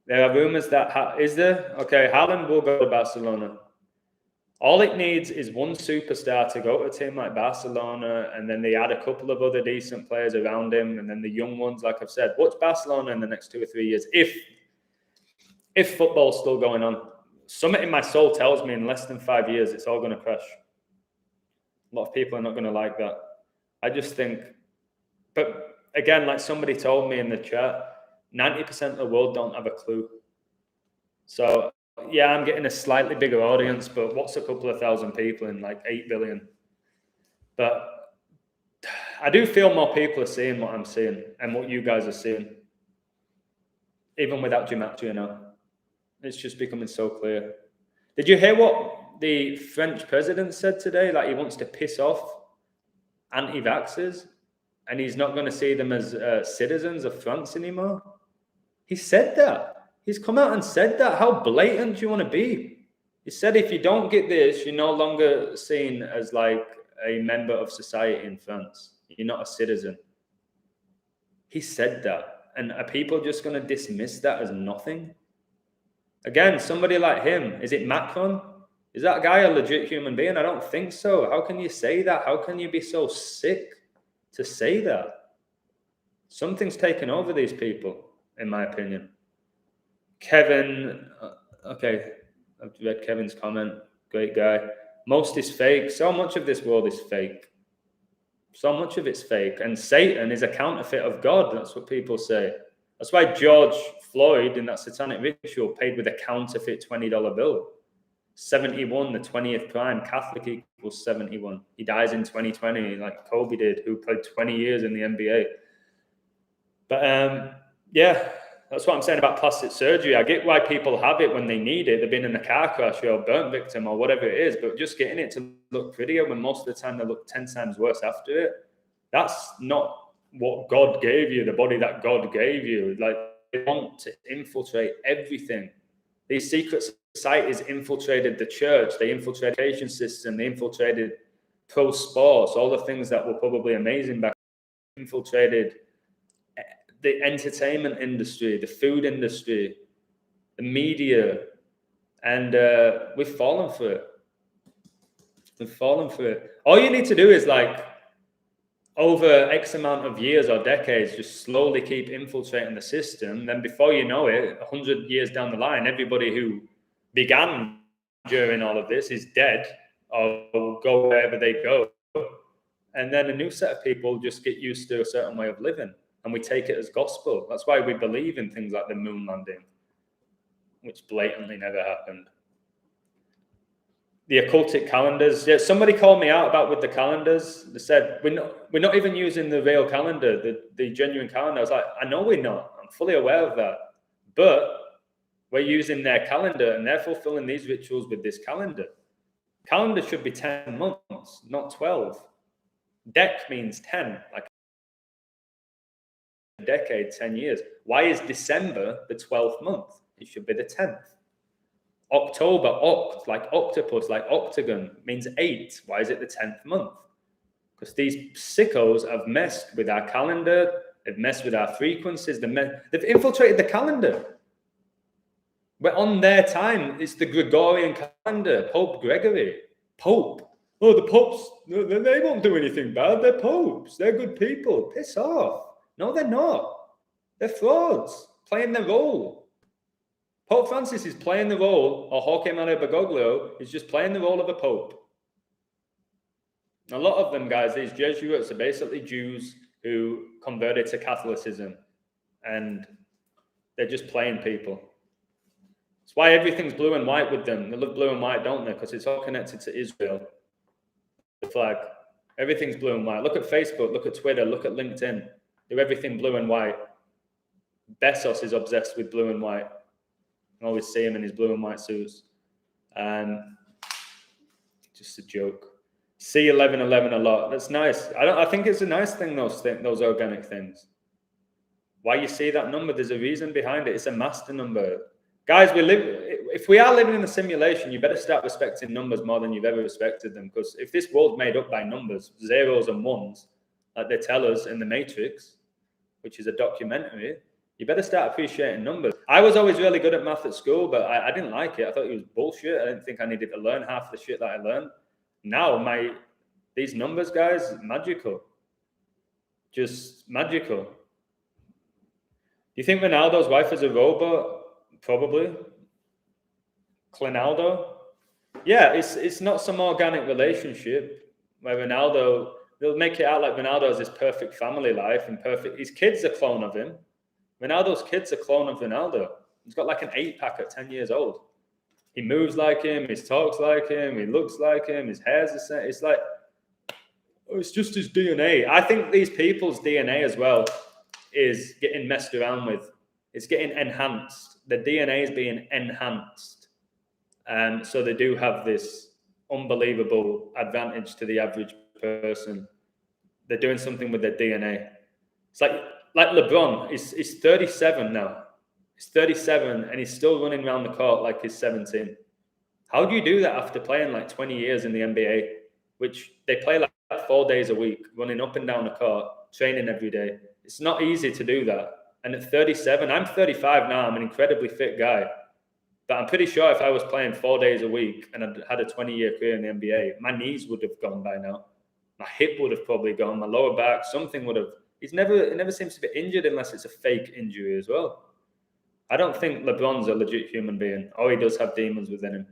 There are rumors that, is there? Okay, Haaland will go to Barcelona. All it needs is one superstar to go to a team like Barcelona, and then they add a couple of other decent players around him, and then the young ones, like I've said. Watch Barcelona in the next 2 or 3 years, if football's still going on. Something in my soul tells me in less than 5 years, it's all going to crash. A lot of people are not going to like that. I just think, but again, like somebody told me in the chat, 90% of the world don't have a clue. So yeah, I'm getting a slightly bigger audience, but what's a couple of thousand people in like 8 billion? But I do feel more people are seeing what I'm seeing and what you guys are seeing. Even without geometry, it's just becoming so clear. Did you hear what the French president said today? Like, he wants to piss off anti-vaxxers and he's not going to see them as citizens of France anymore. He said that. He's come out and said that. How blatant do you want to be? He said, if you don't get this, you're no longer seen as like a member of society in France. You're not a citizen. He said that. And are people just going to dismiss that as nothing? Again, somebody like him, is it Macron? Is that guy a legit human being? I don't think so. How can you say that? How can you be so sick to say that? Something's taken over these people, in my opinion. Kevin, okay, I've read Kevin's comment. Great guy. Most is fake. So much of this world is fake. So much of it's fake. And Satan is a counterfeit of God. That's what people say. That's why George Floyd in that satanic ritual paid with a counterfeit $20 bill. 71, the 20th prime. Catholic equals 71. He dies in 2020, like Kobe did, who played 20 years in the NBA. But yeah, that's what I'm saying about plastic surgery. I get why people have it when they need it. They've been in a car crash or a burnt victim or whatever it is, but just getting it to look prettier when most of the time they look 10 times worse after it, that's not what God gave you, the body that God gave you. Like, they want to infiltrate everything. These secret societies infiltrated the church, they infiltrated the education system, they infiltrated pro sports, all the things that were probably amazing back then, infiltrated the entertainment industry, the food industry, the media, and we've fallen for it. We've fallen for it. All you need to do is, like, over X amount of years or decades, just slowly keep infiltrating the system. Then before you know it, 100 years down the line, everybody who began during all of this is dead or will go wherever they go. And then a new set of people just get used to a certain way of living. And we take it as gospel. That's why we believe in things like the moon landing, which blatantly never happened. The occultic calendars. Yeah, somebody called me out about with the calendars. They said, we're not even using the real calendar, the genuine calendar. I was like, I know we're not. I'm fully aware of that. But we're using their calendar and they're fulfilling these rituals with this calendar. Calendar should be 10 months, not 12. Dec means 10, like a decade, 10 years. Why is December the 12th month? It should be the 10th. October, oct, like octopus, like octagon, means 8. Why is it the 10th month? Because these sickos have messed with our calendar, they've messed with our frequencies, they've infiltrated the calendar. We're on their time. It's the Gregorian calendar, Pope Gregory. Pope. Oh, the popes, they won't do anything bad. They're popes. They're good people. Piss off. No, they're not. They're frauds, playing their role. Pope Francis is playing the role, or Jorge Mario Bergoglio is just playing the role of a pope. A lot of them, guys, these Jesuits are basically Jews who converted to Catholicism, and they're just playing people. That's why everything's blue and white with them. They look blue and white, don't they? Because it's all connected to Israel. The flag. Everything's blue and white. Look at Facebook, look at Twitter, look at LinkedIn. They're everything blue and white. Bezos is obsessed with blue and white. I always see him in his blue and white suits. Just a joke. See 1111 a lot. That's nice. I think it's a nice thing, those organic things. Why you see that number, there's a reason behind it. It's a master number. Guys, if we are living in a simulation, you better start respecting numbers more than you've ever respected them. Because if this world's made up by numbers, zeros and ones, like they tell us in The Matrix, which is a documentary, you better start appreciating numbers. I was always really good at math at school, but I didn't like it. I thought it was bullshit. I didn't think I needed to learn half the shit that I learned. Now, these numbers, guys, magical. Just magical. Do you think Ronaldo's wife is a robot? Probably. Clinaldo? Yeah, it's not some organic relationship where Ronaldo, they'll make it out like Ronaldo has this perfect family life and perfect. His kid's a clone of him. Ronaldo's kid's a clone of Ronaldo. He's got like an 8-pack at 10 years old. He moves like him, he talks like him, he looks like him, his hair's the same. It's like, oh, it's just his DNA. I think these people's DNA as well is getting messed around with. It's getting enhanced. The DNA is being enhanced. So they do have this unbelievable advantage to the average person. They're doing something with their DNA. It's like LeBron, he's 37 now. He's 37 and he's still running around the court like he's 17. How do you do that after playing like 20 years in the NBA, which they play like 4 days a week, running up and down the court, training every day? It's not easy to do that. And at 37, I'm 35 now, I'm an incredibly fit guy. But I'm pretty sure if I was playing 4 days a week and I'd had a 20-year career in the NBA, my knees would have gone by now. My hip would have probably gone, my lower back, something would have. It never seems to be injured unless it's a fake injury as well. I don't think LeBron's a legit human being. Oh, he does have demons within him.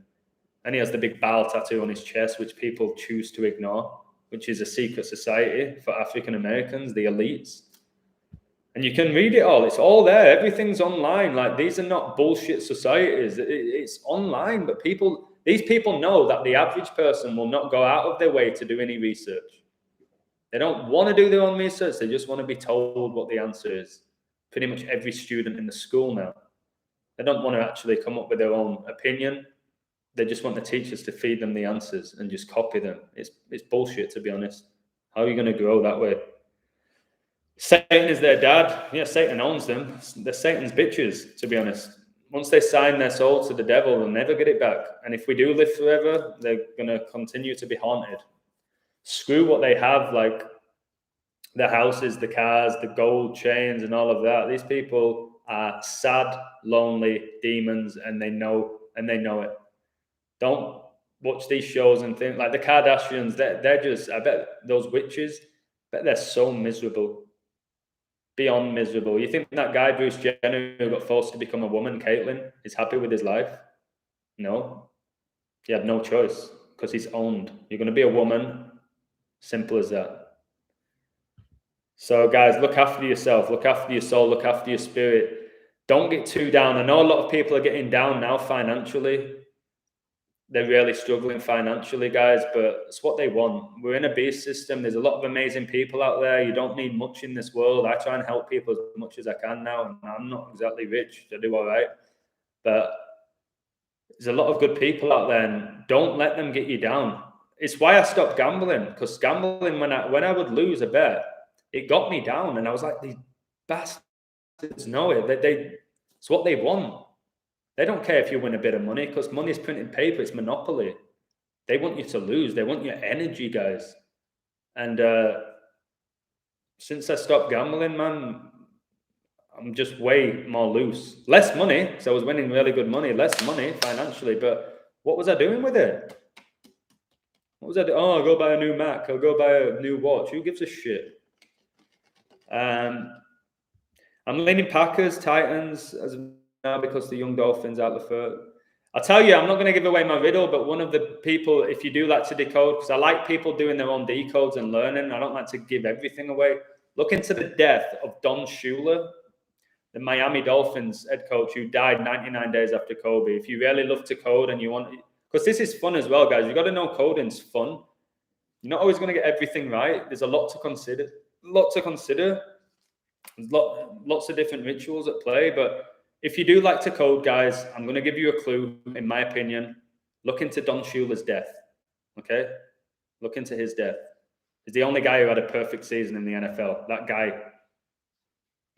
And he has the big Baal tattoo on his chest, which people choose to ignore, which is a secret society for African Americans, the elites. And you can read it all. It's all there. Everything's online. Like, these are not bullshit societies. It's online. But these people know that the average person will not go out of their way to do any research. They don't want to do their own research. They just want to be told what the answer is. Pretty much every student in the school now. They don't want to actually come up with their own opinion. They just want the teachers to feed them the answers and just copy them. It's bullshit, to be honest. How are you going to grow that way? Satan is their dad. Yeah, Satan owns them. They're Satan's bitches, to be honest. Once they sign their soul to the devil, they'll never get it back. And if we do live forever, they're going to continue to be haunted. Screw what they have, like the houses, the cars, the gold chains, and all of that. These people are sad, lonely demons, and they know it. Don't watch these shows and think like the Kardashians. They're just. I bet those witches. They're so miserable, beyond miserable. You think that guy Bruce Jenner who got forced to become a woman, Caitlyn, is happy with his life? No, he had no choice because he's owned. You're going to be a woman. Simple as that. So, guys, look after yourself. Look after your soul. Look after your spirit. Don't get too down. I know a lot of people are getting down now financially. They're really struggling financially, guys, but it's what they want. We're in a beast system. There's a lot of amazing people out there. You don't need much in this world. I try and help people as much as I can now, and I'm not exactly rich. I do all right. But there's a lot of good people out there, and don't let them get you down. It's why I stopped gambling, because gambling, when I would lose a bet, it got me down, and I was like, these bastards know it. It's what they want. They don't care if you win a bit of money, because money is printed paper. It's monopoly. They want you to lose. They want your energy, guys. And since I stopped gambling, man, I'm just way more loose. Less money, because I was winning really good money. Less money financially, but what was I doing with it? What was I doing? Oh, I'll go buy a new Mac. I'll go buy a new watch. Who gives a shit? I'm leaning Packers, Titans as now because the young Dolphins out the third. I'll tell you, I'm not going to give away my riddle, but one of the people, if you do like to decode, because I like people doing their own decodes and learning, I don't like to give everything away. Look into the death of Don Shula, the Miami Dolphins head coach who died 99 days after Kobe. If you really love to code and you want, because this is fun as well, guys. You got to know coding's fun. You're not always going to get everything right. There's a lot to consider. There's lots of different rituals at play, but if you do like to code, guys, I'm going to give you a clue, in my opinion. Look into Don Shula's death, okay? Look into his death. He's the only guy who had a perfect season in the NFL. That guy,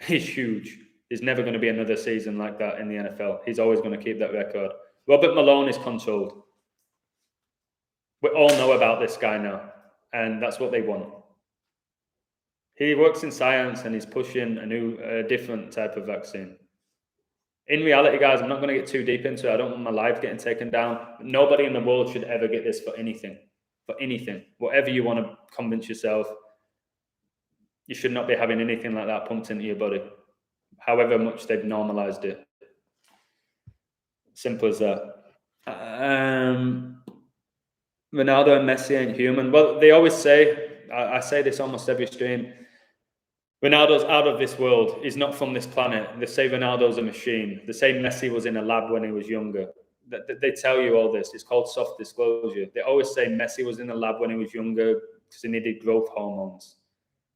he's huge. There's never going to be another season like that in the NFL. He's always going to keep that record. Robert Malone is controlled. We all know about this guy now, and that's what they want. He works in science, and he's pushing a different type of vaccine. In reality, guys, I'm not going to get too deep into it. I don't want my life getting taken down. Nobody in the world should ever get this for anything. For anything. Whatever you want to convince yourself, you should not be having anything like that pumped into your body. However much they've normalized it. Simple as that. Ronaldo and Messi ain't human. Well, they always say, I say this almost every stream, Ronaldo's out of this world. He's not from this planet. They say Ronaldo's a machine. They say Messi was in a lab when he was younger. They tell you all this. It's called soft disclosure. They always say Messi was in a lab when he was younger because he needed growth hormones.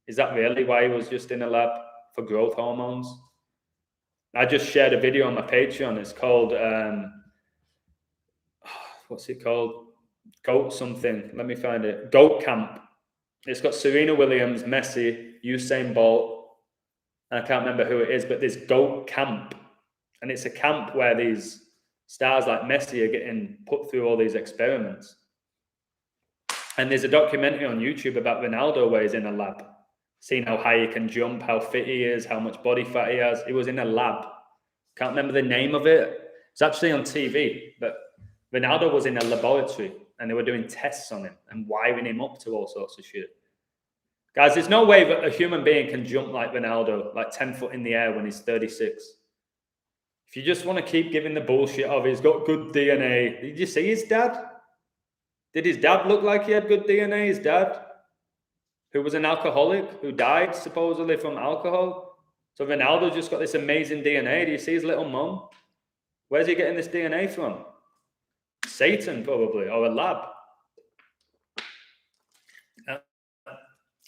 Is that really why he was just in a lab, for growth hormones? I just shared a video on my Patreon. It's called, what's it called? Goat something. Let me find it. Goat Camp. It's got Serena Williams, Messi, Usain Bolt, and I can't remember who it is, but there's Goat Camp. And it's a camp where these stars like Messi are getting put through all these experiments. And there's a documentary on YouTube about Ronaldo where he's in a lab, seeing how high he can jump, how fit he is, how much body fat he has. He was in a lab. Can't remember the name of it. It's actually on TV, but Ronaldo was in a laboratory and they were doing tests on him and wiring him up to all sorts of shit. Guys, there's no way that a human being can jump like Ronaldo, like 10 foot in the air when he's 36. If you just want to keep giving the bullshit of he's got good DNA, did you see his dad? Did his dad look like he had good DNA? His dad, who was an alcoholic, who died supposedly from alcohol. So Ronaldo just got this amazing DNA. Do you see his little mum? Where's he getting this DNA from? Satan, probably, or a lab.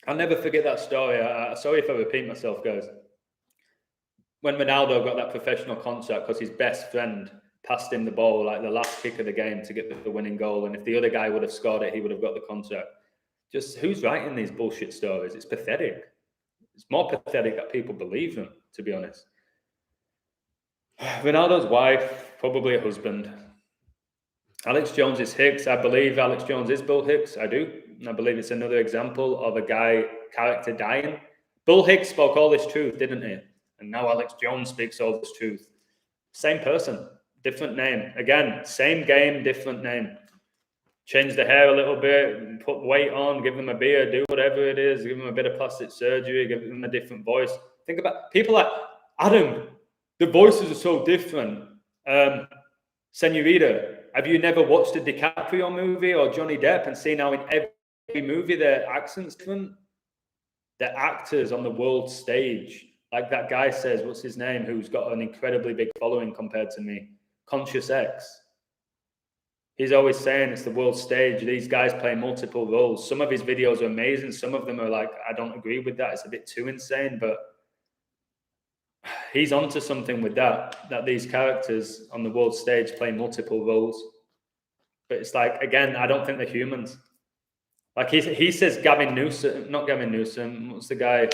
I'll never forget that story. Sorry if I repeat myself, guys. When Ronaldo got that professional contract because his best friend passed him the ball like the last kick of the game to get the winning goal, and if the other guy would have scored it, he would have got the contract. Just who's writing these bullshit stories? It's pathetic. It's more pathetic that people believe them, to be honest. Ronaldo's wife, probably a husband. Alex Jones is Hicks. I believe Alex Jones is Bill Hicks. I do. I believe it's another example of a guy character dying. Bill Hicks spoke all this truth, didn't he? And now Alex Jones speaks all this truth. Same person, different name. Again, same game, different name. Change the hair a little bit, put weight on, give them a beard, do whatever it is, give them a bit of plastic surgery, give them a different voice. Think about people like Adam. The voices are so different. Senorita, have you never watched a DiCaprio movie or Johnny Depp and seen how in every movie their accent's different? They're actors on the world stage. Like that guy says, what's his name, who's got an incredibly big following compared to me, Conscious X. He's always saying it's the world stage. These guys play multiple roles. Some of his videos are amazing. Some of them are like, I don't agree with that. It's a bit too insane, but he's onto something with that these characters on the world stage play multiple roles. But it's like, again, I don't think they're humans. Like he says Gavin Newsom, not Gavin Newsom, what's the guy?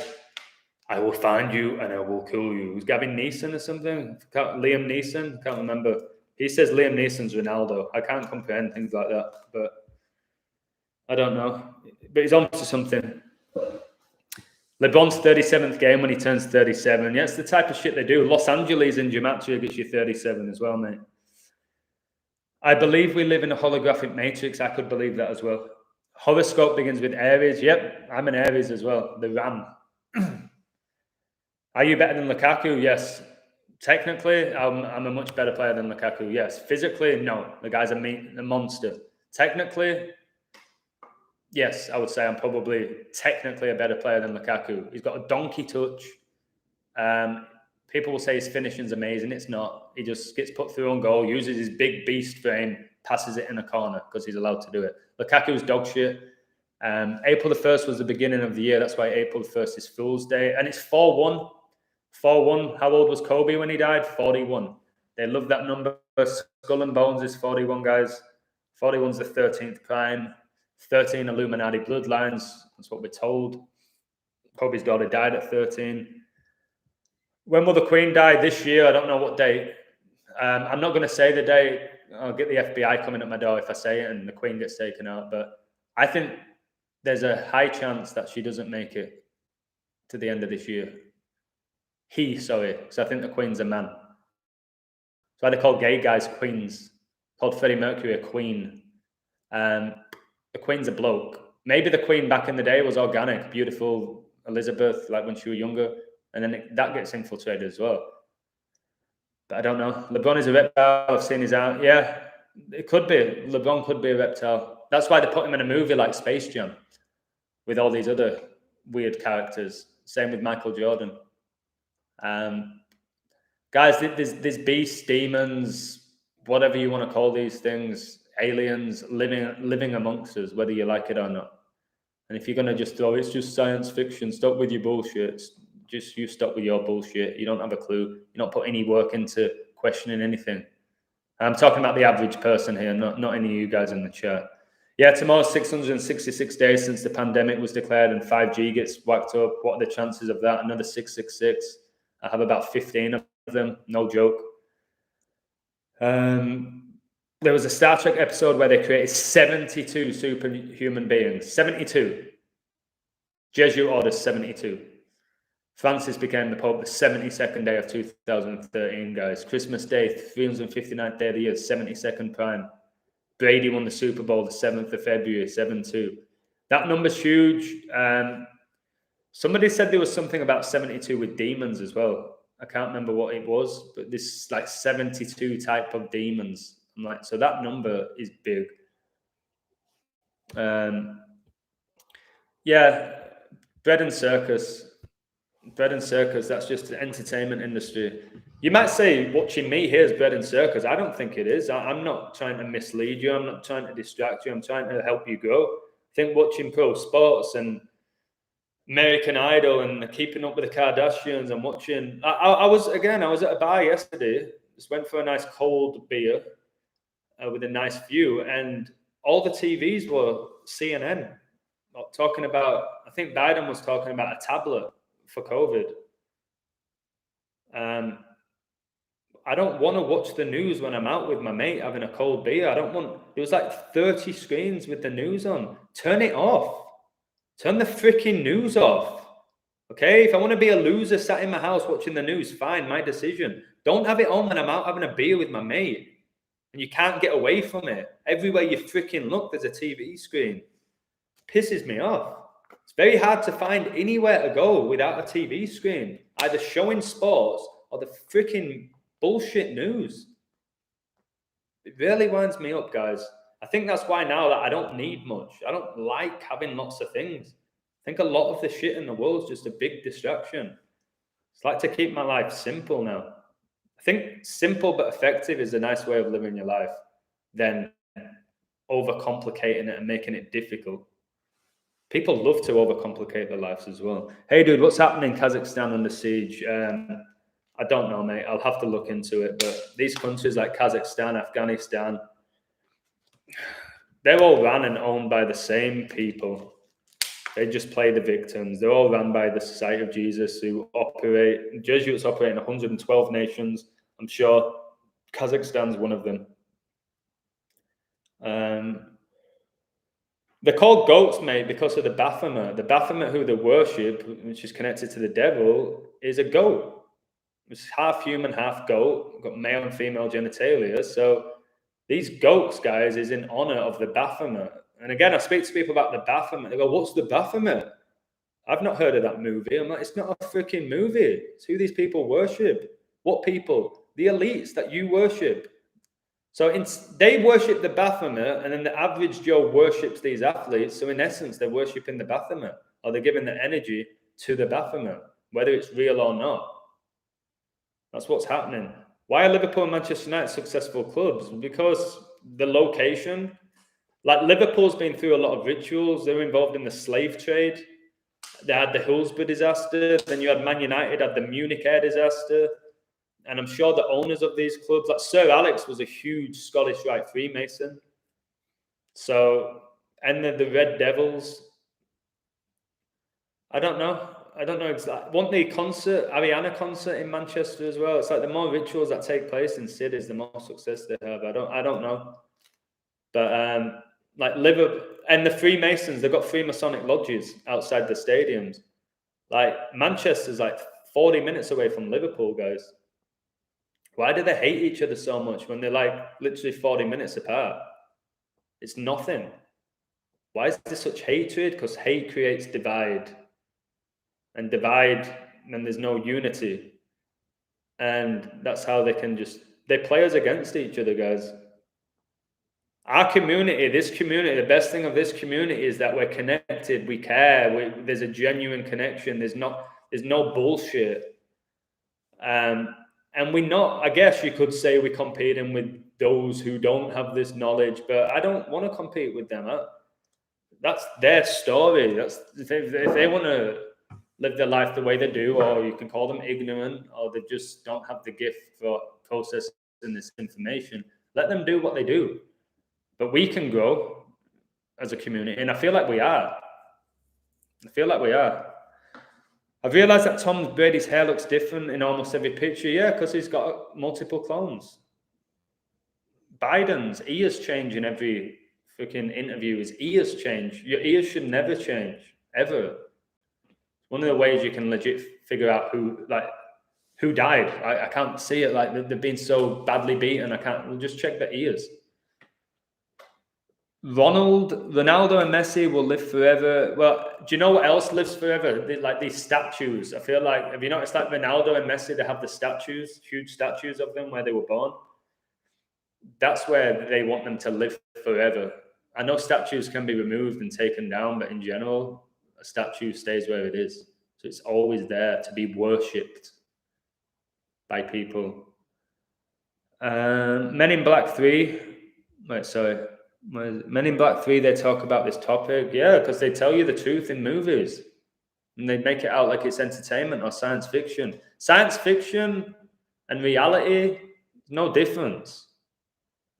I will find you and I will kill you. It was Gavin Neeson or something? Liam Neeson? Can't remember. He says Liam Neeson's Ronaldo. I can't comprehend things like that, but I don't know. But he's on to something. LeBron's 37th game when he turns 37. Yeah, it's the type of shit they do. Los Angeles in Gematria gets you 37 as well, mate. I believe we live in a holographic matrix. I could believe that as well. Horoscope begins with Aries. Yep, I'm an Aries as well. The Ram. Are you better than Lukaku? Yes. Technically, I'm a much better player than Lukaku. Yes. Physically, no. The guy's a monster. Technically, yes, I would say I'm probably technically a better player than Lukaku. He's got a donkey touch. People will say his finishing's amazing. It's not. He just gets put through on goal, uses his big beast frame, passes it in a corner because he's allowed to do it. Lukaku's dog shit. April the 1st was the beginning of the year. That's why April the 1st is Fool's Day. And it's 4-1. 4-1. How old was Kobe when he died? 41. They love that number. Skull and Bones is 41, guys. 41's the 13th prime. 13 Illuminati bloodlines. That's what we're told. Kobe's daughter died at 13. When will the Queen die? This year. I don't know what date. I'm not going to say the date. I'll get the FBI coming at my door if I say it and the Queen gets taken out. But I think there's a high chance that she doesn't make it to the end of this year. Because I think the Queen's a man. That's why they call gay guys queens. Called Freddie Mercury a queen. The Queen's a bloke. Maybe the Queen back in the day was organic, beautiful Elizabeth, like when she was younger. And then that gets infiltrated as well. But I don't know. LeBron is a reptile. I've seen his out. Yeah, it could be. LeBron could be a reptile. That's why they put him in a movie like Space Jam with all these other weird characters. Same with Michael Jordan. Guys, there's beasts, demons, whatever you want to call these things, aliens living amongst us, whether you like it or not. And if you're going to just throw, it's just science fiction, stop with your bullshit. Just you stop with your bullshit. You don't have a clue. You don't put any work into questioning anything. I'm talking about the average person here, not any of you guys in the chat. Yeah, tomorrow's 666 days since the pandemic was declared and 5G gets whacked up. What are the chances of that? Another 666. I have about 15 of them, no joke. There was a Star Trek episode where they created 72 superhuman beings. 72. Jesuit order 72. Francis became the Pope the 72nd day of 2013, guys. Christmas Day, 359th day of the year, 72nd prime. Brady won the Super Bowl the 7th of February, 7-2. That number's huge. Somebody said there was something about 72 with demons as well. I can't remember what it was, but this like 72 type of demons. I'm like, so that number is big. Yeah, bread and circus, that's just the entertainment industry. You might say watching me here is bread and circus. I don't think it is. I'm not trying to mislead you. I'm not trying to distract you. I'm trying to help you grow. I think watching pro sports and American Idol and keeping up with the Kardashians and watching. I was at a bar yesterday. Just went for a nice cold beer with a nice view, and all the TVs were CNN talking about. I think Biden was talking about a tablet for COVID. I don't want to watch the news when I'm out with my mate having a cold beer. It was like 30 screens with the news on. Turn it off. Turn the freaking news off. Okay? If I want to be a loser sat in my house watching the news, fine, my decision. Don't have it on when I'm out having a beer with my mate. And you can't get away from it. Everywhere you freaking look, there's a TV screen. Pisses me off. It's very hard to find anywhere to go without a TV screen, either showing sports or the freaking bullshit news. It really winds me up, guys. I think that's why now that I don't need much. I don't like having lots of things. I think a lot of the shit in the world is just a big distraction. It's like to keep my life simple now. I think simple but effective is a nice way of living your life than overcomplicating it and making it difficult. People love to overcomplicate their lives as well. Hey, dude, what's happening in Kazakhstan under siege? I don't know, mate. I'll have to look into it. But these countries like Kazakhstan, Afghanistan, they're all run and owned by the same people. They just play the victims. They're all run by the Society of Jesus, who operate. Jesuits operate in 112 nations. I'm sure Kazakhstan's one of them. They're called goats, mate, because of the Baphomet. The Baphomet who they worship, which is connected to the devil, is a goat. It's half human, half goat. Got male and female genitalia. So these goats, guys, is in honor of the Baphomet. And again, I speak to people about the Baphomet. They go, what's the Baphomet? I've not heard of that movie. I'm like, it's not a freaking movie. It's who these people worship. What people? The elites that you worship. So they worship the Baphomet, and then the average Joe worships these athletes. So in essence, they're worshiping the Baphomet, or they're giving the energy to the Baphomet, whether it's real or not. That's what's happening. Why are Liverpool and Manchester United successful clubs? Because the location. Like Liverpool's been through a lot of rituals. They were involved in the slave trade. They had the Hillsborough disaster. Then you had Man United, had the Munich air disaster. And I'm sure the owners of these clubs, like Sir Alex was a huge Scottish Rite Freemason. So, and the Red Devils. I don't know exactly. Want the concert, Ariana concert in Manchester as well. It's like the more rituals that take place in cities, the more success they have. I don't know. But like Liverpool and the Freemasons, they've got Freemasonic lodges outside the stadiums. Like Manchester's like 40 minutes away from Liverpool, guys. Why do they hate each other so much when they're like literally 40 minutes apart? It's nothing. Why is there such hatred? Because hate creates divide. And divide, then there's no unity. And that's how they play us against each other, guys. Our community, the best thing of this community is that we're connected, we care, there's a genuine connection. There's no bullshit. And we not, I guess you could say we're competing with those who don't have this knowledge, but I don't want to compete with them. That's their story. That's if they want to live their life the way they do, or you can call them ignorant, or they just don't have the gift for processing this information. Let them do what they do. But we can grow as a community, and I feel like we are. I've realized that Tom Brady's hair looks different in almost every picture. Yeah, because he's got multiple clones. Biden's ears change in every freaking interview. His ears change. Your ears should never change, ever. One of the ways you can legit figure out who died. I can't see it. Like they've been so badly beaten. We'll just check the ears. Ronaldo and Messi will live forever. Well, do you know what else lives forever? Like these statues. I feel like, have you noticed like Ronaldo and Messi, they have the statues, huge statues of them where they were born? That's where they want them to live forever. I know statues can be removed and taken down, but in general, a statue stays where it is. So it's always there to be worshipped by people. Men in Black 3. Men in Black 3, they talk about this topic. Yeah, because they tell you the truth in movies. And they make it out like it's entertainment or science fiction. Science fiction and reality, no difference.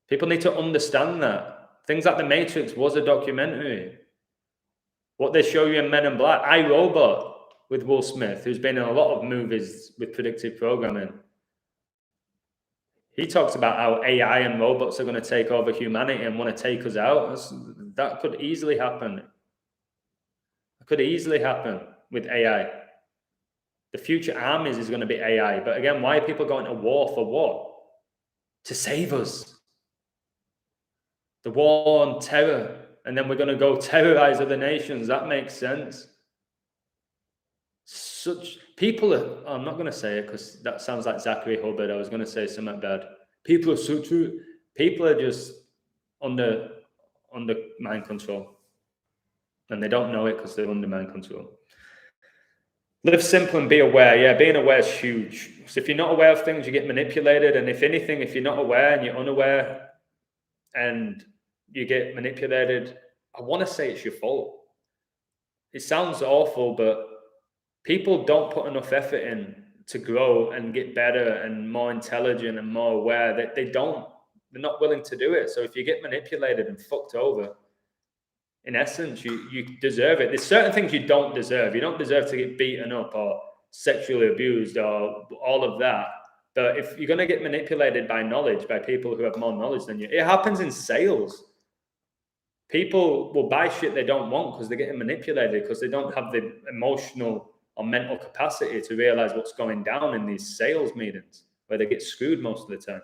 People need to understand that. Things like The Matrix was a documentary. What they show you in Men in Black, I, Robot with Will Smith, who's been in a lot of movies with predictive programming. He talks about how AI and robots are going to take over humanity and want to take us out. That could easily happen. It could easily happen with AI. The future armies is going to be AI. But again, why are people going to war for what? To save us. The war on terror. And then we're going to go terrorize other nations. That makes sense. Such people are, I'm not going to say it because that sounds like Zachary Hubbard. I was going to say something bad. People are so true. People are just under mind control. And they don't know it because they're under mind control. Live simple and be aware. Yeah, being aware is huge. So if you're not aware of things, you get manipulated. And if anything, if you're not aware and you're unaware and you get manipulated, I want to say it's your fault. It sounds awful, but people don't put enough effort in to grow and get better and more intelligent and more aware. That they're not willing to do it. So if you get manipulated and fucked over, in essence, you deserve it. There's certain things you don't deserve. You don't deserve to get beaten up or sexually abused or all of that. But if you're going to get manipulated by knowledge, by people who have more knowledge than you, it happens in sales. People will buy shit they don't want because they're getting manipulated because they don't have the emotional or mental capacity to realize what's going down in these sales meetings where they get screwed most of the time.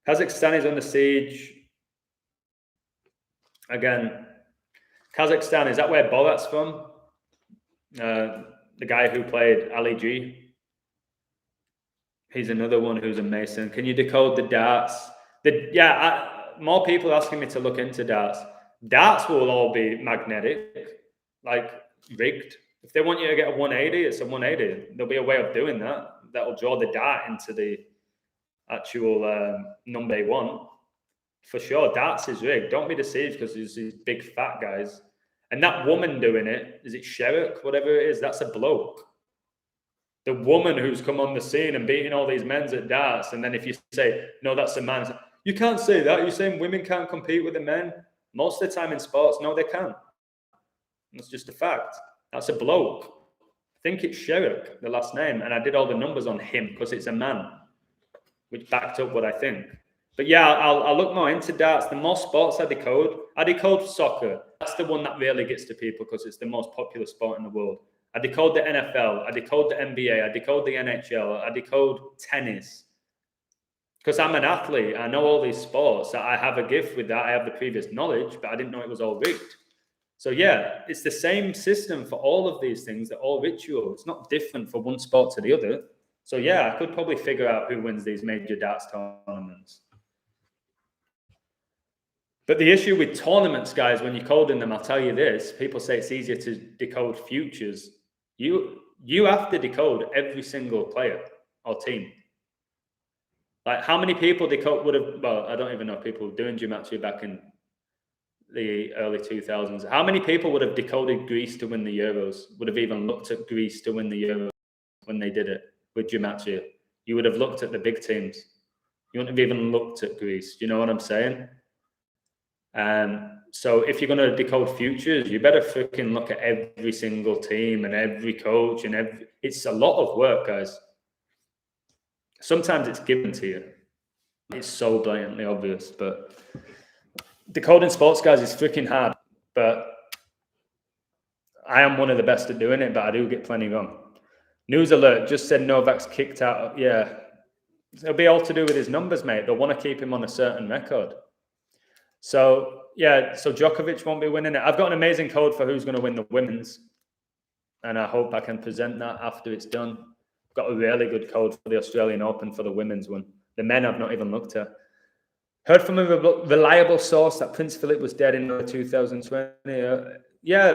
Kazakhstan is under siege. Again, Kazakhstan, is that where Borat's from? The guy who played Ali G. He's another one who's a Mason. Can you decode the darts? More people asking me to look into darts. Darts will all be magnetic, like rigged. If they want you to get a 180, it's a 180. There'll be a way of doing that. That'll draw the dart into the actual number they want. For sure, darts is rigged. Don't be deceived because there's these big fat guys. And that woman doing it, is it Sherrick, whatever it is, that's a bloke. The woman who's come on the scene and beating all these men at darts. And then if you say, no, that's a man. You can't say that. You're saying women can't compete with the men. Most of the time in sports, no, they can't. That's just a fact. That's a bloke. I think it's Sherrick, the last name. And I did all the numbers on him because it's a man, which backed up what I think. But yeah, I'll look more into darts. The more sports I decode soccer. That's the one that really gets to people because it's the most popular sport in the world. I decode the NFL. I decode the NBA. I decode the NHL. I decode tennis. Because I'm an athlete. I know all these sports. I have a gift with that. I have the previous knowledge, but I didn't know it was all rigged. So yeah, it's the same system for all of these things. They're all ritual. It's not different for one sport to the other. So yeah, I could probably figure out who wins these major darts tournaments. But the issue with tournaments, guys, when you're coding them, I'll tell you this, people say it's easier to decode futures. you have to decode every single player or team. Like, how many people would have? Well, I don't even know if people were doing Jiu-Jitsu back in the early 2000s. How many people would have decoded Greece to win the Euros? Would have even looked at Greece to win the Euros when they did it with Jiu-Jitsu? You would have looked at the big teams. You wouldn't have even looked at Greece. Do you know what I'm saying? So if you're going to decode futures, you better freaking look at every single team and every coach and it's a lot of work, guys. Sometimes it's given to you. It's so blatantly obvious, but decoding sports, guys, is freaking hard. But I am one of the best at doing it, but I do get plenty wrong. News alert, just said Novak's kicked out. Yeah. It'll be all to do with his numbers, mate. They'll want to keep him on a certain record. So, yeah, so Djokovic won't be winning it. I've got an amazing code for who's going to win the women's, and I hope I can present that after it's done. I've got a really good code for the Australian Open for the women's one. The men I've not even looked at. Heard from a reliable source that Prince Philip was dead in 2020. Yeah,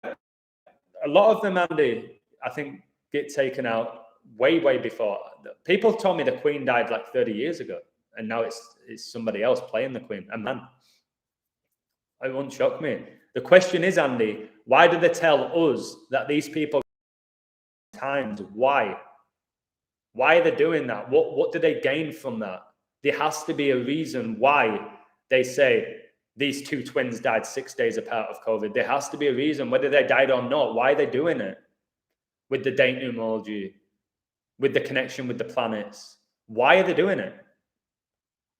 a lot of them, Andy, I think get taken out way before. People told me the Queen died like 30 years ago, and now it's somebody else playing the Queen. A man. It won't shock me. The question is, Andy, why do they tell us that these people times? Why? Why are they doing that? What do they gain from that? There has to be a reason why they say these two twins died 6 days apart of COVID. There has to be a reason, whether they died or not. Why are they doing it? With the date numerology, with the connection with the planets. Why are they doing it?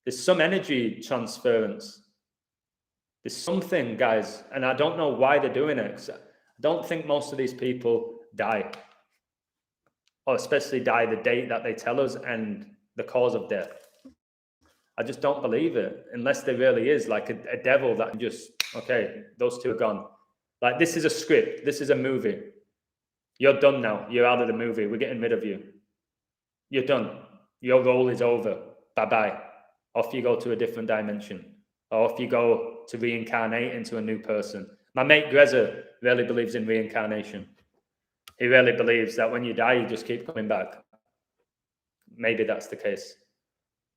There's some energy transference. There's something, guys, and I don't know why they're doing it. 'Cause I don't think most of these people die, or especially die the date that they tell us and the cause of death. I just don't believe it, unless there really is like a devil that can just, okay, those two are gone. Like, this is a script. This is a movie. You're done now. You're out of the movie. We're getting rid of you. You're done. Your role is over. Bye-bye. Off you go to a different dimension. Or if you go to reincarnate into a new person. My mate Greza really believes in reincarnation. He really believes that when you die, you just keep coming back. Maybe that's the case.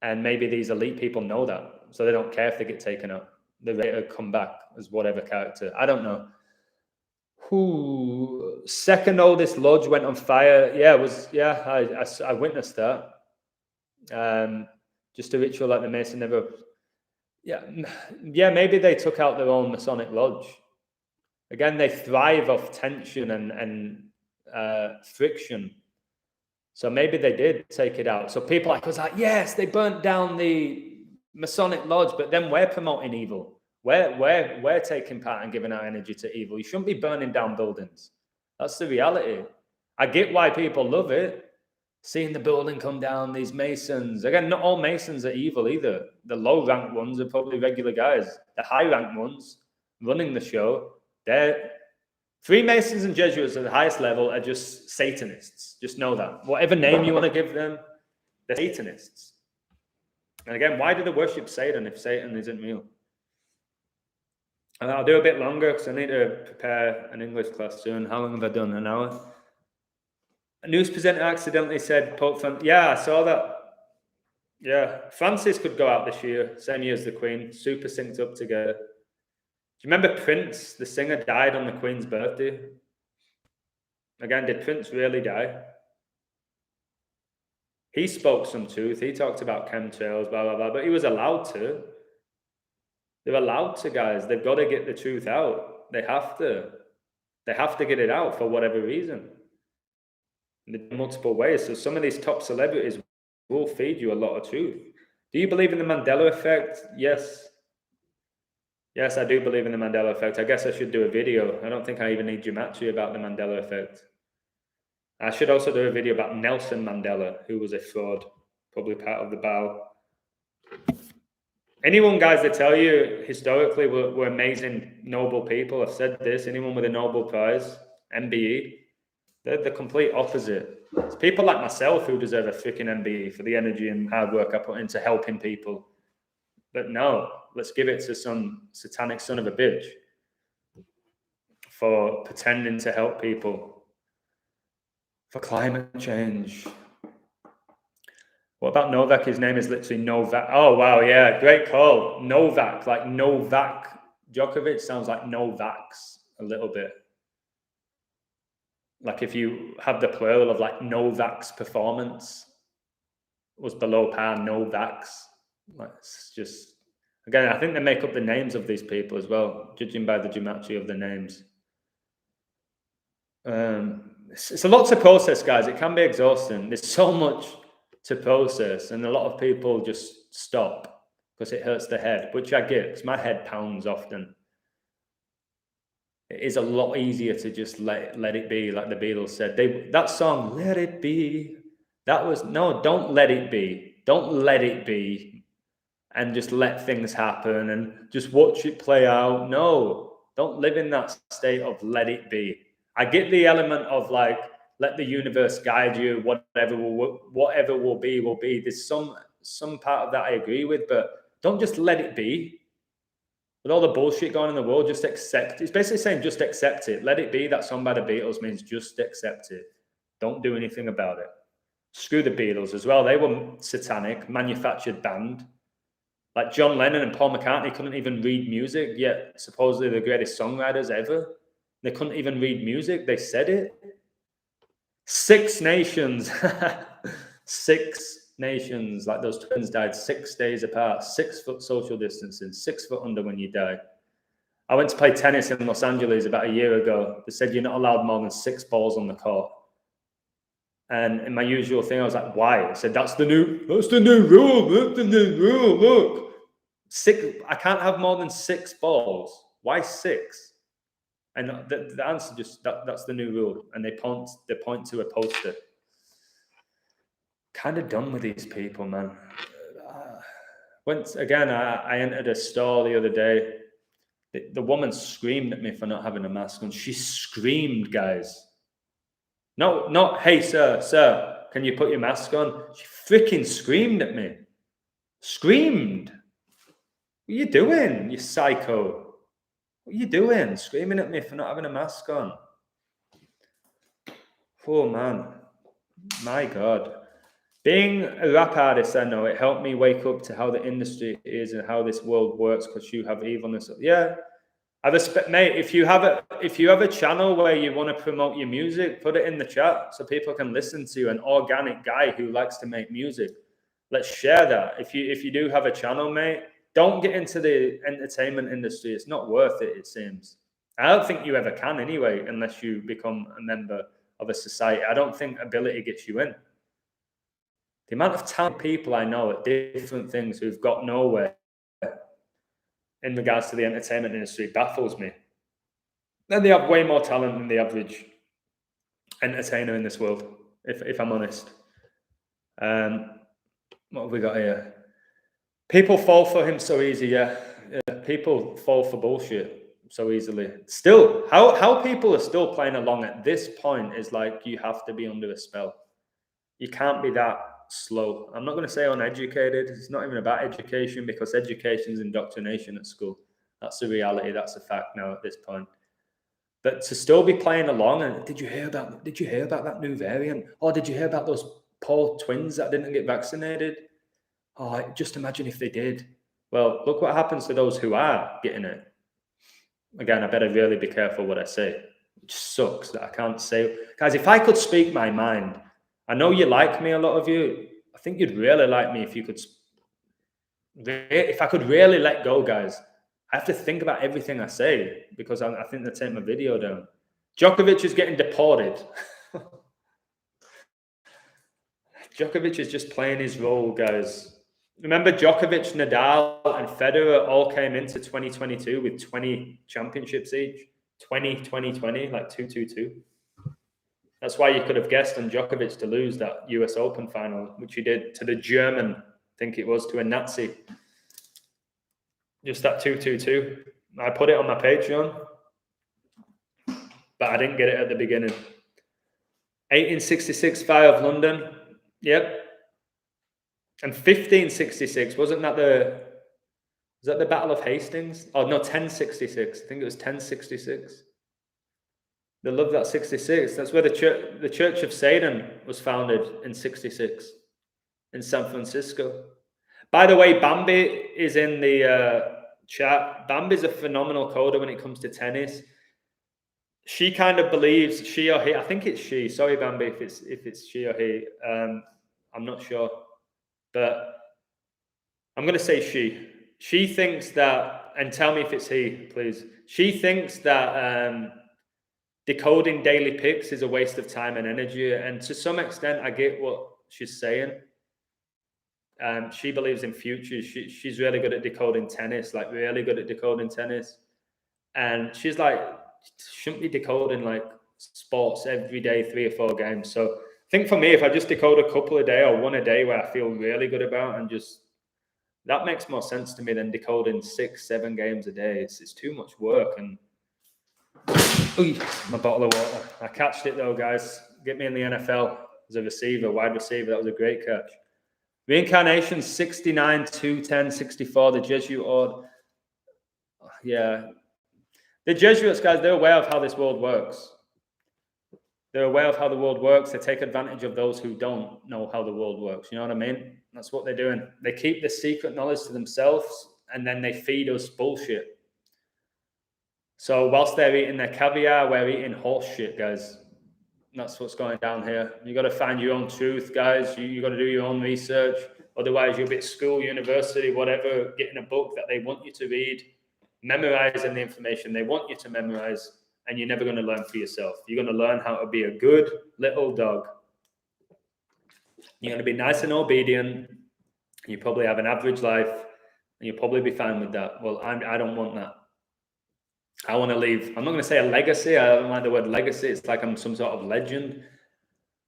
And maybe these elite people know that. So they don't care if they get taken out. They're ready to come back as whatever character. I don't know. Who second oldest lodge went on fire? I witnessed that. Just a ritual like the Mason never. Yeah, maybe they took out their own Masonic lodge. Again, they thrive off tension and friction. So maybe they did take it out. So people like us, yes, they burnt down the Masonic lodge, but then we're promoting evil. We're taking part and giving our energy to evil. You shouldn't be burning down buildings. That's the reality. I get why people love it. Seeing the building come down, these Masons. Again, not all Masons are evil either. The low-ranked ones are probably regular guys. The high-ranked ones running the show, they're Freemasons and Jesuits at the highest level are just Satanists. Just know that. Whatever name you want to give them, they're Satanists. And again, why do they worship Satan if Satan isn't real? And I'll do a bit longer because I need to prepare an English class soon. How long have I done? An hour? A news presenter accidentally said Pope Francis. Yeah, I saw that. Yeah, Francis could go out this year, same year as the Queen, super synced up together. Do you remember Prince, the singer, died on the Queen's birthday? Again, did Prince really die? He spoke some truth. He talked about chemtrails, blah, blah, blah, but he was allowed to. They're allowed to, guys. They've got to get the truth out. They have to. They have to get it out for whatever reason. In multiple ways. So some of these top celebrities will feed you a lot of truth. Do you believe in the Mandela effect? Yes. Yes, I do believe in the Mandela effect. I guess I should do a video. I don't think I even need Gematria about the Mandela effect. I should also do a video about Nelson Mandela, who was a fraud, probably part of the Bao. Anyone, guys, that tell you historically we're amazing, noble people, I've said this, anyone with a Nobel Prize, MBE, they're the complete opposite. It's people like myself who deserve a freaking MBE for the energy and hard work I put into helping people. But no, let's give it to some satanic son of a bitch for pretending to help people. for climate change. What about Novak? His name is literally Novak. Oh, wow, yeah, great call. Novak, like Novak Djokovic sounds like Novaks a little bit. Like if you have the plural of like Novak's performance was below par, Novaks. Like it's just, again, I think they make up the names of these people as well, judging by the geometry of the names. It's a lot to process, guys. It can be exhausting. There's so much to process, and a lot of people just stop because it hurts the head, which I get because my head pounds often. It is a lot easier to just let it be, like the Beatles said. That song, Let It Be, that was, no, don't let it be. Don't let it be and just let things happen and just watch it play out. No, don't live in that state of let it be. I get the element of like, let the universe guide you, whatever will be, will be. There's some part of that I agree with, but don't just let it be. With all the bullshit going on in the world, just accept. It's basically saying just accept it. Let it be. That song by the Beatles means just accept it. Don't do anything about it. Screw the Beatles as well. They were satanic, manufactured band. Like John Lennon and Paul McCartney couldn't even read music, yet supposedly the greatest songwriters ever. They couldn't even read music. They said it. 6 nations. 6 nations. Like those twins died 6 days apart. 6 foot social distancing. 6 foot under when you die. I went to play tennis in Los Angeles about a year ago. They said you're not allowed more than 6 balls on the court. And in my usual thing, I was like, why? I said, that's the new rule. That's the new rule. Look. 6. I can't have more than 6 balls. Why 6? And the answer just that's the new rule. And they point to a poster. Kind of done with these people, man. Once again, I entered a store the other day. The woman screamed at me for not having a mask on. She screamed, guys. No, not, hey, sir, can you put your mask on? She freaking screamed at me. Screamed. What are you doing, you psycho? What are you doing? Screaming at me for not having a mask on. Oh, man. My God. Being a rap artist, I know, it helped me wake up to how the industry is and how this world works because you have evilness. Yeah. I respect, mate, if you have a channel where you want to promote your music, put it in the chat so people can listen to you, an organic guy who likes to make music. Let's share that. If you do have a channel, mate, don't get into the entertainment industry. It's not worth it, it seems. I don't think you ever can anyway, unless you become a member of a society. I don't think ability gets you in. The amount of talented people I know at different things who've got nowhere in regards to the entertainment industry baffles me. And they have way more talent than the average entertainer in this world, if I'm honest. What have we got here? People fall for him so easy, yeah. People fall for bullshit so easily. Still, how people are still playing along at this point is like you have to be under a spell. You can't be that slow. I'm not going to say uneducated. It's not even about education because education is indoctrination at school. That's the reality. That's a fact now at this point. But to still be playing along and did you hear about that new variant? Or did you hear about those poor twins that didn't get vaccinated? Oh, just imagine if they did. Well, look what happens to those who are getting it. Again, I better really be careful what I say. It just sucks that I can't say. Guys, if I could speak my mind, I know you like me, a lot of you. I think you'd really like me if you could. If I could really let go, guys. I have to think about everything I say because I think they take my video down. Djokovic is getting deported. Djokovic is just playing his role, guys. Remember, Djokovic, Nadal, and Federer all came into 2022 with 20 championships each. 20, like 2-2-2. That's why you could have guessed on Djokovic to lose that US Open final, which he did to the German, I think it was, to a Nazi. Just that 2-2-2. I put it on my Patreon, but I didn't get it at the beginning. 1866 Fire of London. Yep. And 1566, wasn't that the Battle of Hastings? Oh, no, 1066. I think it was 1066. They love that 66. That's where the Church of Satan was founded in 66 in San Francisco. By the way, Bambi is in the chat. Bambi's a phenomenal coder when it comes to tennis. She kind of believes, she or he, I think it's she. Sorry, Bambi, if it's she or he. I'm not sure, but I'm going to say she. She thinks that, and tell me if it's he, please. She thinks that decoding daily picks is a waste of time and energy, and to some extent, I get what she's saying. She believes in futures. She's really good at decoding tennis, like really good at decoding tennis, and she's like, shouldn't be decoding like sports every day, 3 or 4 games. So I think for me, if I just decode a couple a day or one a day where I feel really good about, and just that makes more sense to me than decoding 6, 7 games a day. It's too much work. And my bottle of water. I catched it though, guys. Get me in the NFL as a receiver, wide receiver. That was a great catch. Reincarnation 69, 210, 64. The Jesuit order. Yeah. The Jesuits, guys, they're aware of how this world works. They're aware of how the world works. They take advantage of those who don't know how the world works. You know what I mean? That's what they're doing. They keep the secret knowledge to themselves, and then they feed us bullshit. So whilst they're eating their caviar, we're eating horse shit, guys. That's what's going down here. You got to find your own truth, guys. You got to do your own research. Otherwise, you'll be at school, university, whatever, getting a book that they want you to read, memorizing the information they want you to memorize, and you're never going to learn for yourself. You're going to learn how to be a good little dog. You're going to be nice and obedient. You probably have an average life, and you'll probably be fine with that. Well, I don't want that. I want to leave. I'm not going to say a legacy. I don't like the word legacy. It's like I'm some sort of legend.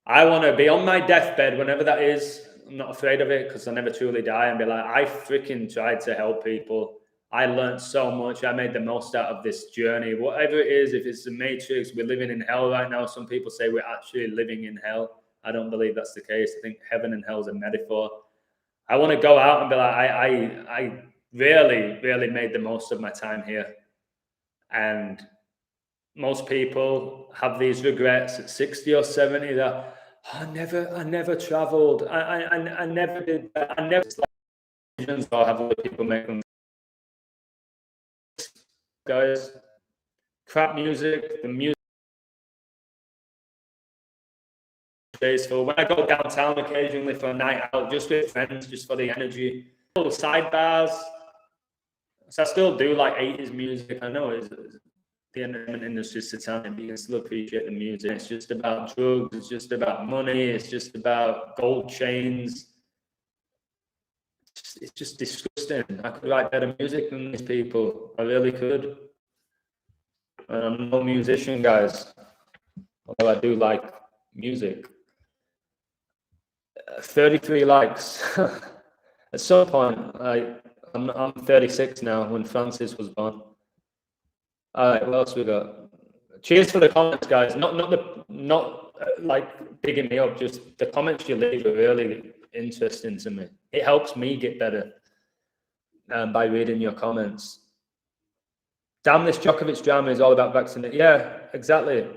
I want to be on my deathbed, whenever that is. I'm not afraid of it because I never truly die, and be like, I freaking tried to help people. I learned so much. I made the most out of this journey. Whatever it is, if it's the Matrix, we're living in hell right now. Some people say we're actually living in hell. I don't believe that's the case. I think heaven and hell is a metaphor. I want to go out and be like, I really made the most of my time here. And most people have these regrets at 60 or 70 that I never traveled. I never did that. I never decisions or have other people make them. Guys, crap music, the music is for when I go downtown occasionally for a night out, just with friends, just for the energy. Little sidebars. So I still do like 80s music. I know it's the entertainment industry is satanic, but you can still appreciate the music. It's just about drugs, it's just about money, it's just about gold chains. It's just disgusting. I could write better music than these people. I really could. And I'm no musician, guys. Although I do like music. 33 likes. At some point, I'm 36 now when Francis was born. All right, what else we got? Cheers for the comments, guys. Not like bigging me up. Just the comments you leave are really interesting to me. It helps me get better by reading your comments. Damn, this Djokovic drama is all about vaccination. Yeah, exactly.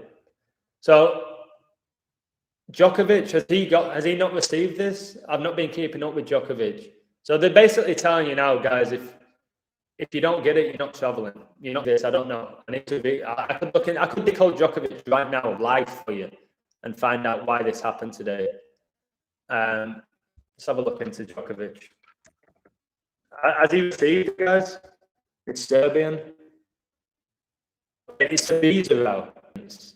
So Djokovic, has he not received this? I've not been keeping up with Djokovic. So they're basically telling you now, guys, if you don't get it, you're not traveling. You're not this. I don't know. I need to be. I could decode Djokovic right now live for you and find out why this happened today. Let's have a look into Djokovic. Has he received it, guys? It's Serbian. It's a visa out.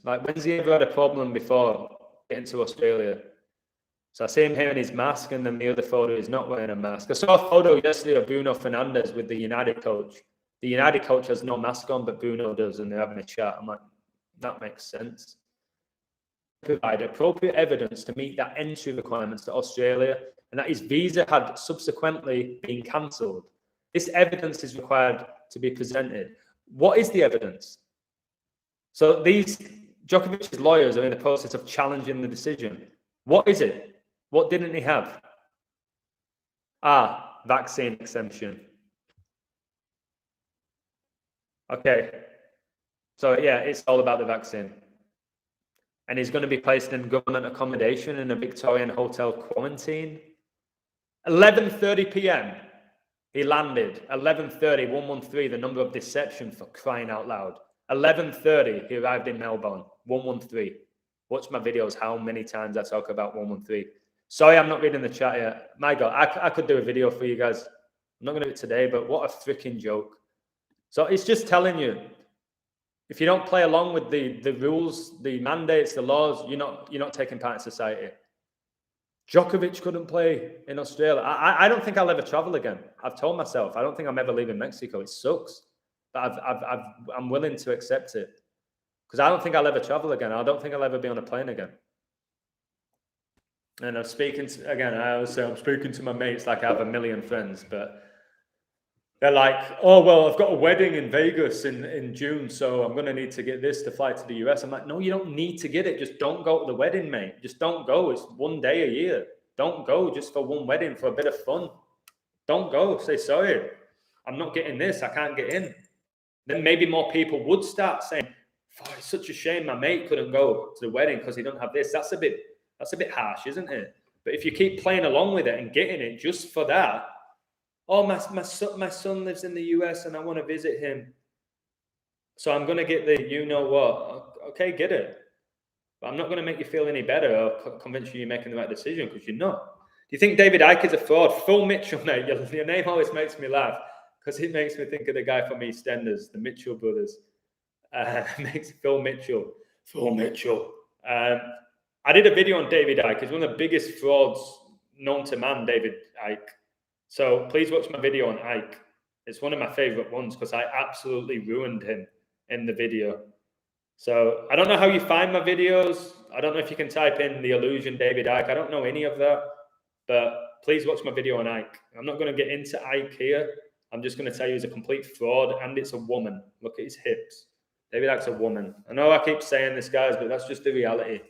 Like, when's he ever had a problem before getting to Australia? So I see him here in his mask, and then the other photo is not wearing a mask. I saw a photo yesterday of Bruno Fernandes with the United coach. The United coach has no mask on, but Bruno does, and they're having a chat. I'm like, that makes sense. Provide appropriate evidence to meet that entry requirements to Australia, and that his visa had subsequently been cancelled. This evidence is required to be presented. What is the evidence? So these Djokovic's lawyers are in the process of challenging the decision. What is it? What didn't he have? Vaccine exemption. Okay. So yeah, it's all about the vaccine. and he's going to be placed in government accommodation in a Victorian hotel quarantine. 11:30 p.m. he landed. 11:30, 113, the number of deception, for crying out loud. 11:30 he arrived in Melbourne. 113. Watch my videos how many times I talk about 113. Sorry, I'm not reading the chat yet. My God, I could do a video for you guys. I'm not going to do it today, but what a freaking joke. So it's just telling you, if you don't play along with the rules, the mandates, the laws, you're not taking part in society. Djokovic couldn't play in Australia. I don't think I'll ever travel again. I've told myself I don't think I'm ever leaving Mexico. It sucks, but I'm willing to accept it because I don't think I'll ever travel again. I don't think I'll ever be on a plane again. And I'm speaking to, again, I always say I'm speaking to my mates like I have a million friends, but they're like, oh, well, I've got a wedding in Vegas in June, so I'm going to need to get this to fly to the US. I'm like, no, you don't need to get it. Just don't go to the wedding, mate. Just don't go. It's one day a year. Don't go just for one wedding for a bit of fun. Don't go. Say, sorry, I'm not getting this. I can't get in. Then maybe more people would start saying, oh, it's such a shame my mate couldn't go to the wedding because he don't have this. That's a bit harsh, isn't it? But if you keep playing along with it and getting it just for that, oh, my son lives in the US and I want to visit him, so I'm going to get the you-know-what. Okay, get it. But I'm not going to make you feel any better or convince you you're making the right decision because you're not. Do you think David Icke is a fraud? Phil Mitchell, mate. Your name always makes me laugh because it makes me think of the guy from EastEnders, the Mitchell brothers. Makes Phil Mitchell. Phil Mitchell. I did a video on David Icke. He's one of the biggest frauds known to man, David Icke. So please watch my video on Icke. It's one of my favorite ones because I absolutely ruined him in the video. So I don't know how you find my videos. I don't know if you can type in The Illusion David Icke. I don't know any of that. But please watch my video on Icke. I'm not going to get into Icke here. I'm just going to tell you he's a complete fraud and it's a woman. Look at his hips. David Icke's a woman. I know I keep saying this, guys, but that's just the reality,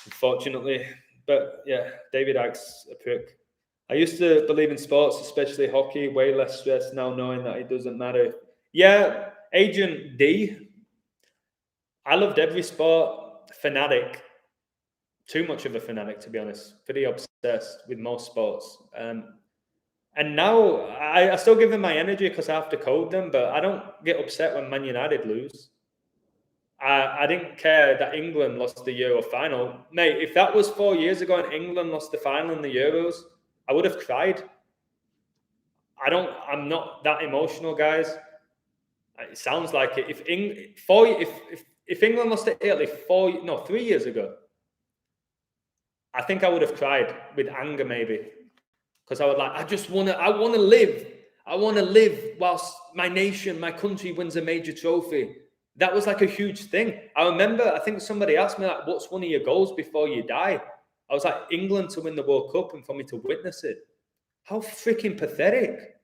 unfortunately. But yeah, David Icke's a prick. I used to believe in sports, especially hockey, way less stress now knowing that it doesn't matter. Yeah, Agent D. I loved every sport. Fanatic. Too much of a fanatic, to be honest. Pretty obsessed with most sports. And now I still give them my energy because I have to code them, but I don't get upset when Man United lose. I didn't care that England lost the Euro final. Mate, if that was 4 years ago and England lost the final in the Euros, I would have cried. I'm not that emotional, guys. It sounds like it. If England lost to Italy 3 years ago, I think I would have cried with anger, maybe, because I would I want to live. I want to live whilst my nation, my country wins a major trophy. That was like a huge thing. I remember, I think somebody asked me, like, what's one of your goals before you die? I was like, England to win the World Cup and for me to witness it. How freaking pathetic.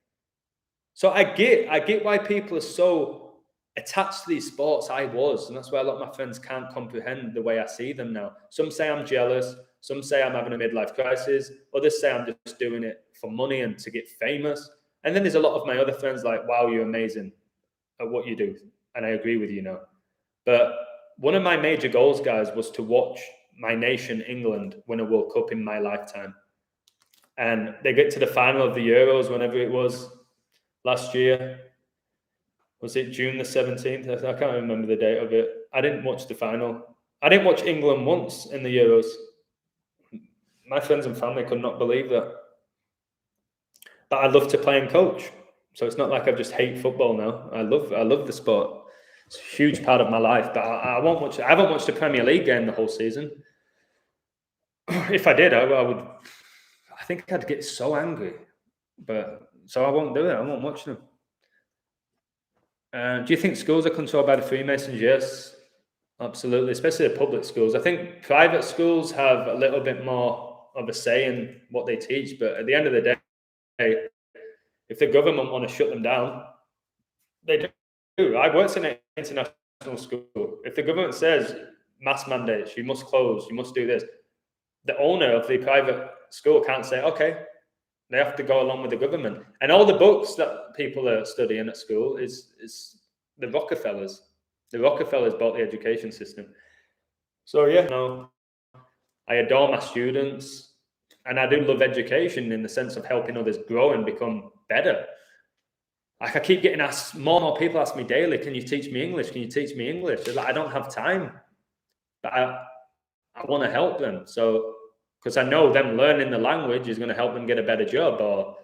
So I get why people are so attached to these sports. I was, and that's why a lot of my friends can't comprehend the way I see them now. Some say I'm jealous. Some say I'm having a midlife crisis. Others say I'm just doing it for money and to get famous. And then there's a lot of my other friends like, wow, you're amazing at what you do. And I agree with you now. But one of my major goals, guys, was to watch my nation, England, win a World Cup in my lifetime. And they get to the final of the Euros, whenever it was last year. Was it June the 17th? I can't remember the date of it. I didn't watch the final. I didn't watch England once in the Euros. My friends and family could not believe that. But I love to play and coach. So it's not like I just hate football now. I love the sport. It's a huge part of my life. But I haven't watched the Premier League game the whole season. If I did, I would. I think I'd get so angry. But so I won't do it. I won't watch them. Do you think schools are controlled by the Freemasons? Yes, absolutely. Especially the public schools. I think private schools have a little bit more of a say in what they teach. But at the end of the day, if the government want to shut them down, they do. I worked in an international school. If the government says mask mandates, you must close, you must do this, the owner of the private school can't say, okay. They have to go along with the government. And all the books that people are studying at school is the Rockefellers. The Rockefellers bought the education system. So yeah, no, I adore my students, and I do love education in the sense of helping others grow and become better. Like I keep getting asked, more and more people ask me daily, can you teach me English? Can you teach me English? Like, I don't have time, but I want to help them. So, because I know them learning the language is going to help them get a better job, or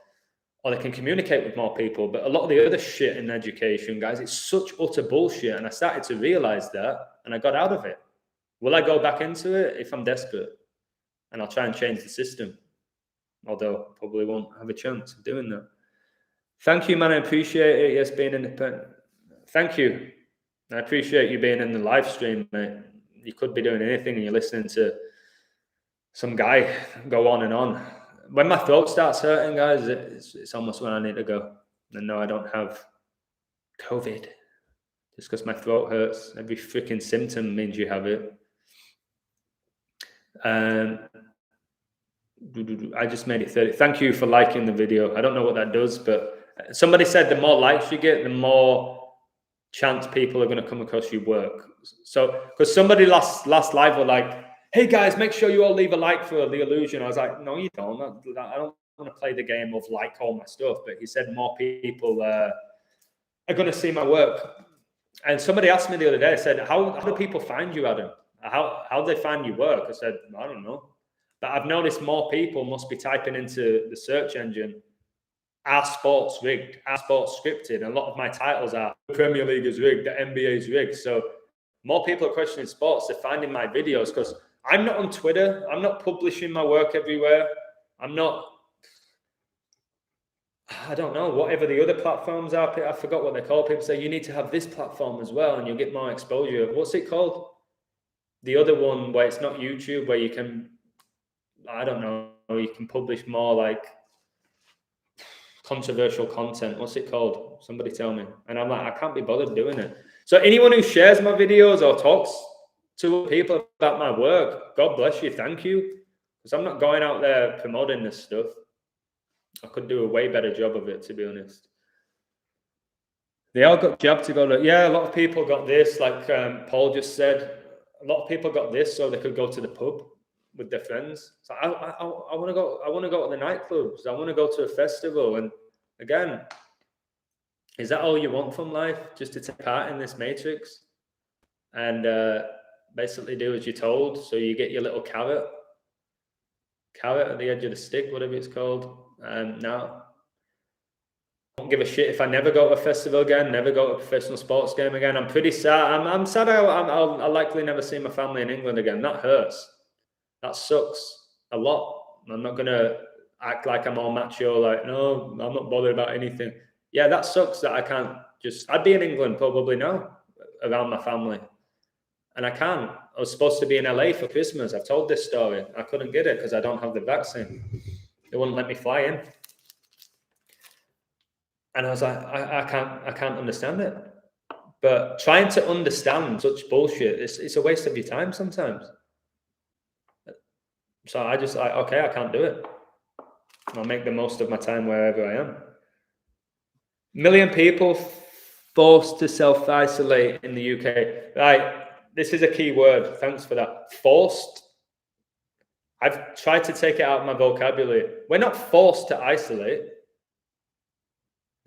they can communicate with more people. But a lot of the other shit in education, guys, it's such utter bullshit. And I started to realize that, and I got out of it. Will I go back into it if I'm desperate? And I'll try and change the system. Although probably won't have a chance of doing that. Thank you, man. I appreciate it. Yes, being independent. Thank you. I appreciate you being in the live stream, mate. You could be doing anything and you're listening to some guy go on and on. When my throat starts hurting, guys, it's almost when I need to go. And no, I don't have COVID. Just because my throat hurts. Every freaking symptom means you have it. I just made it 30. Thank you for liking the video. I don't know what that does, but somebody said the more likes you get, the more chance people are going to come across your work. So, because somebody last live were like, hey guys, make sure you all leave a like for The Illusion. I was like, no, you don't. I don't want to play the game of like all my stuff. But he said more people are going to see my work. And somebody asked me the other day, I said, how do people find you, Adam? How do they find your work? I said, I don't know. But I've noticed more people must be typing into the search engine, "Are sports rigged? Are sports scripted?" And a lot of my titles are "The Premier League is rigged, the NBA is rigged." So more people are questioning sports. They're finding my videos because I'm not on Twitter. I'm not publishing my work everywhere. I'm not, I don't know, whatever the other platforms are. I forgot what they call. People say you need to have this platform as well and you'll get more exposure. What's it called? The other one where it's not YouTube, where you can, I don't know, you can publish more like controversial content. What's it called? Somebody tell me. And I'm like, I can't be bothered doing it. So anyone who shares my videos or talks to people about my work, God bless you. Thank you. Because I'm not going out there promoting this stuff. I could do a way better job of it, to be honest. They all got jobs to go to. Yeah, a lot of people got this, like Paul just said. A lot of people got this so they could go to the pub with their friends. So I want to go. I want to go to the nightclubs. I want to go to a festival. And again, is that all you want from life? Just to take part in this matrix and basically do as you're told. So you get your little carrot at the edge of the stick, whatever it's called. No, I don't give a shit if I never go to a festival again, never go to a professional sports game again. I'm pretty sad. I'm sad I'll likely never see my family in England again. That hurts. That sucks a lot. I'm not going to act like I'm all macho, like, no, I'm not bothered about anything. Yeah, that sucks that I can't just, I'd be in England probably now around my family. And I can't. I was supposed to be in LA for Christmas. I've told this story. I couldn't get it because I don't have the vaccine. They wouldn't let me fly in. And I was like, I can't understand it. But trying to understand such bullshit, it's a waste of your time sometimes. So I just like, okay, I can't do it. I'll make the most of my time wherever I am. 1 million people forced to self-isolate in the UK. Right, this is a key word. Thanks for that. Forced. I've tried to take it out of my vocabulary. We're not forced to isolate.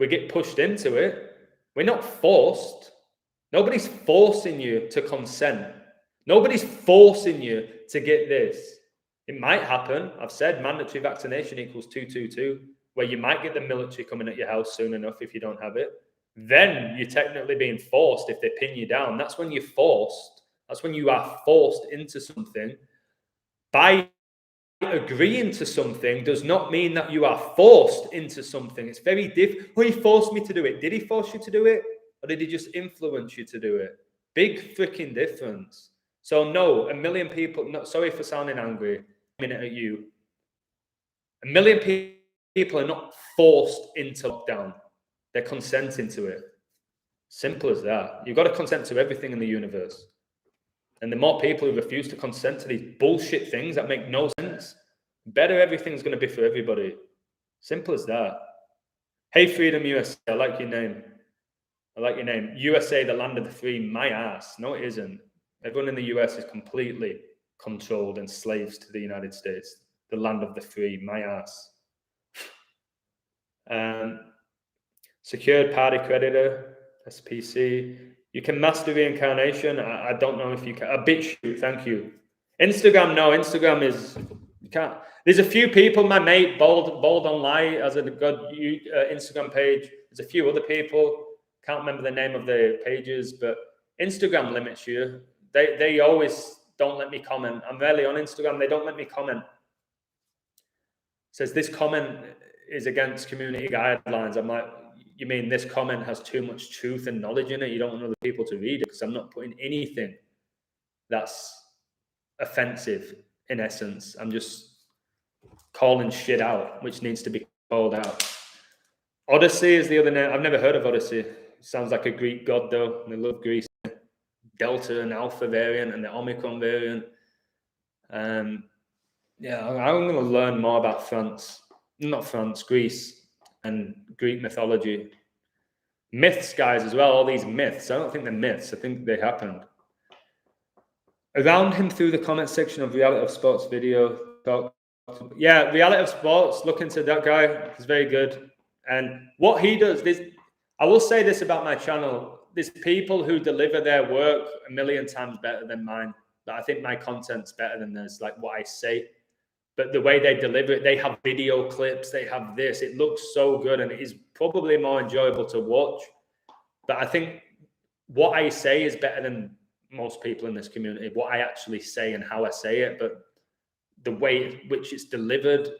We get pushed into it. We're not forced. Nobody's forcing you to consent. Nobody's forcing you to get this. It might happen. I've said mandatory vaccination equals 222, where you might get the military coming at your house soon enough if you don't have it. Then you're technically being forced if they pin you down. That's when you're forced. That's when you are forced into something. By agreeing to something does not mean that you are forced into something. It's very different. Oh, he forced me to do it. Did he force you to do it? Or did he just influence you to do it? Big freaking difference. So no, 1 million people, no, sorry for sounding angry, a minute at you. 1 million people are not forced into lockdown. They're consenting to it. Simple as that. You've got to consent to everything in the universe. And the more people who refuse to consent to these bullshit things that make no sense, better everything's going to be for everybody. Simple as that. Hey, Freedom USA, I like your name. I like your name. USA, the land of the free, my ass. No, it isn't. Everyone in the US is completely controlled and slaves to the United States, the land of the free, my ass. Secured party creditor, SPC. You can master reincarnation. I don't know if you can. A BitChute, thank you. Instagram, no. Instagram is, you can't. There's a few people, my mate, Bold on Light, has a good Instagram page. There's a few other people. Can't remember the name of the pages, but Instagram limits you. They always don't let me comment. I'm rarely on Instagram. They don't let me comment. Says this comment is against community guidelines. I'm like, you mean this comment has too much truth and knowledge in it? You don't want other people to read it? Because I'm not putting anything that's offensive in essence. I'm just calling shit out, which needs to be called out. Odyssey is the other name. I've never heard of Odyssey. Sounds like a Greek god though. They love Greece. Delta and Alpha variant and the Omicron variant. Yeah, I'm going to learn more about Greece and Greek mythology. Myths, guys, as well. All these myths. I don't think they're myths. I think they happened. Around him through the comment section of Reality of Sports video. Yeah, Reality of Sports. Look into that guy. He's very good. And what he does, I will say this about my channel. There's people who deliver their work a million times better than mine. But I think my content's better than theirs, like what I say. But the way they deliver it, they have video clips, they have this. It looks so good and it is probably more enjoyable to watch. But I think what I say is better than most people in this community, what I actually say and how I say it. But the way in which it's delivered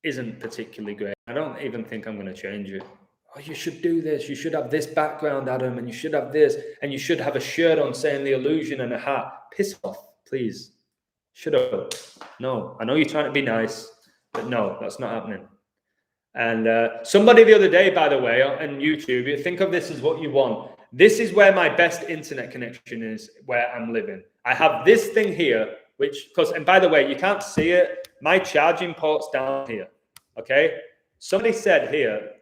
isn't particularly great. I don't even think I'm going to change it. Oh, you should do this. You should have this background, Adam, and you should have this. And you should have a shirt on saying the illusion and a hat. Piss off, please. Shut up. No, I know you're trying to be nice, but no, that's not happening. And somebody the other day, by the way, on YouTube, you think of this as what you want. This is where my best internet connection is, where I'm living. I have this thing here, and by the way, you can't see it. My charging port's down here, okay? Somebody said here,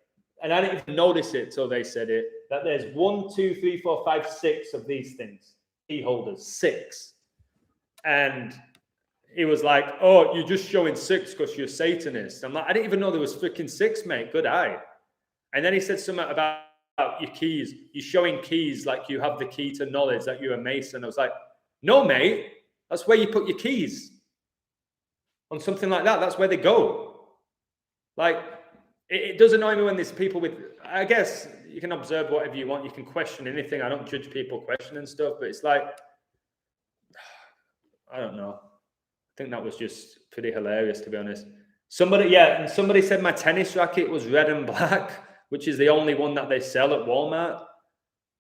and I didn't even notice it till they said it, that there's 1, 2, 3, 4, 5, 6 of these things, key holders, 6. And he was like, oh, you're just showing 6 because you're a Satanist. I'm like, I didn't even know there was freaking 6, mate. Good eye. And then he said something about your keys. You're showing keys like you have the key to knowledge, that you're a Mason. I was like, no, mate. That's where you put your keys. On something like that, that's where they go. Like, it does annoy me when there's people with, I guess you can observe whatever you want. You can question anything. I don't judge people questioning stuff, but it's like, I don't know. I think that was just pretty hilarious, to be honest. Somebody said my tennis racket was red and black, which is the only one that they sell at Walmart.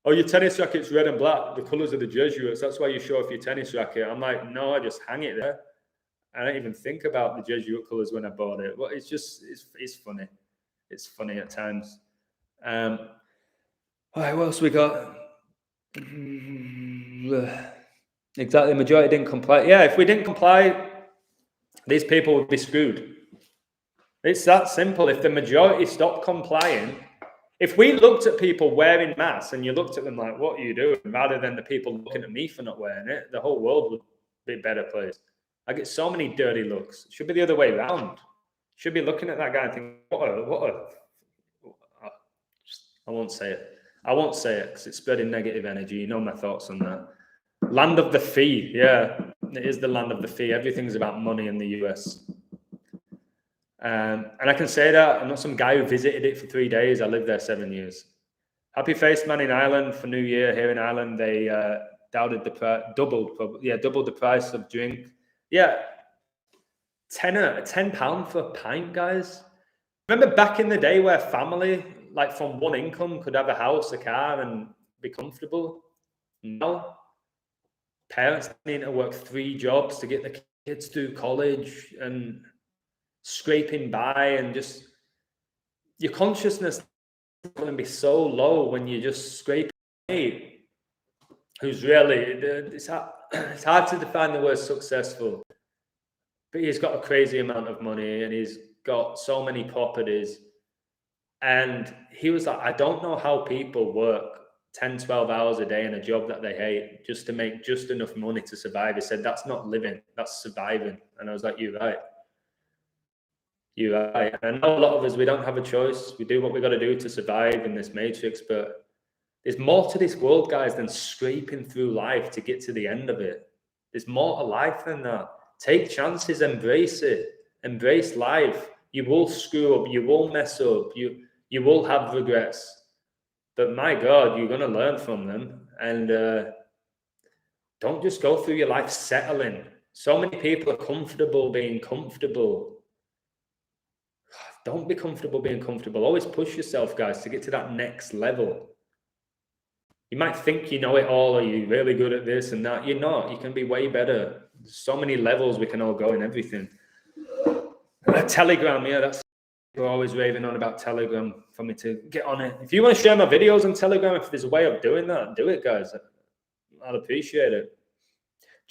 Oh, your tennis racket's red and black, the colors of the Jesuits. That's why you show off your tennis racket. I'm like, no, I just hang it there. I don't even think about the Jesuit colors when I bought it. Well, it's just, it's funny. It's funny at times. All right, what else we got? Exactly, the majority didn't comply. Yeah, if we didn't comply, these people would be screwed. It's that simple. If the majority stopped complying, if we looked at people wearing masks and you looked at them like, what are you doing? Rather than the people looking at me for not wearing it, the whole world would be a better place. I get so many dirty looks. It should be the other way around. Should be looking at that guy and thinking, I won't say it. I won't say it because it's spreading negative energy. You know my thoughts on that. Land of the fee. Yeah, it is the land of the fee. Everything's about money in the US. And I can say that I'm not some guy who visited it for 3 days. I lived there 7 years. Happy Face Man in Ireland for New Year. Here in Ireland, they doubled the price of drink. Yeah, £10 for a pint, guys. Remember back in the day where family, like from one income, could have a house, a car, and be comfortable? Now, parents need to work 3 jobs to get the kids through college and scraping by, and just your consciousness is going to be so low when you just scrape who's really, it's hard to define the word successful, but he's got a crazy amount of money and he's got so many properties. And he was like, I don't know how people work 10, 12 hours a day in a job that they hate just to make just enough money to survive. He said, that's not living, that's surviving. And I was like, you're right. You're right. And I know a lot of us, we don't have a choice. We do what we got to do to survive in this matrix, but there's more to this world, guys, than scraping through life to get to the end of it. There's more to life than that. Take chances, embrace it, embrace life. You will screw up, you will mess up, you will have regrets. But my God, you're going to learn from them. And don't just go through your life settling. So many people are comfortable being comfortable. Don't be comfortable being comfortable. Always push yourself, guys, to get to that next level. You might think you know it all, or you're really good at this and that. You're not. You can be way better. There's so many levels we can all go in everything. Telegram, yeah, that's... We're always raving on about Telegram for me to get on it. If you want to share my videos on Telegram, if there's a way of doing that, do it, guys. I'd appreciate it.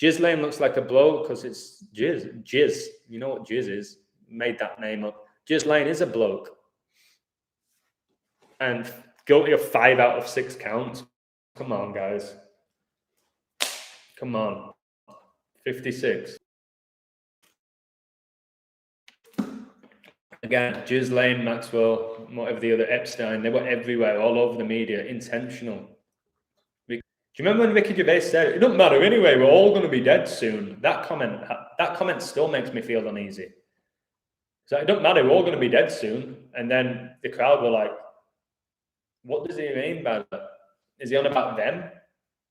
Jizz Lane looks like a bloke because it's Jizz. Jizz. You know what Jizz is? Made that name up. Jizz Lane is a bloke. And guilty of 5 out of 6 counts. Come on, guys. Come on. 56. Again, Ghislaine, Maxwell, whatever the other, Epstein, they were everywhere, all over the media, intentional. Do you remember when Ricky Gervais said, it doesn't matter anyway, we're all going to be dead soon? That comment still makes me feel uneasy. So it doesn't matter, we're all going to be dead soon. And then the crowd were like, what does he mean by that? Is he on about them?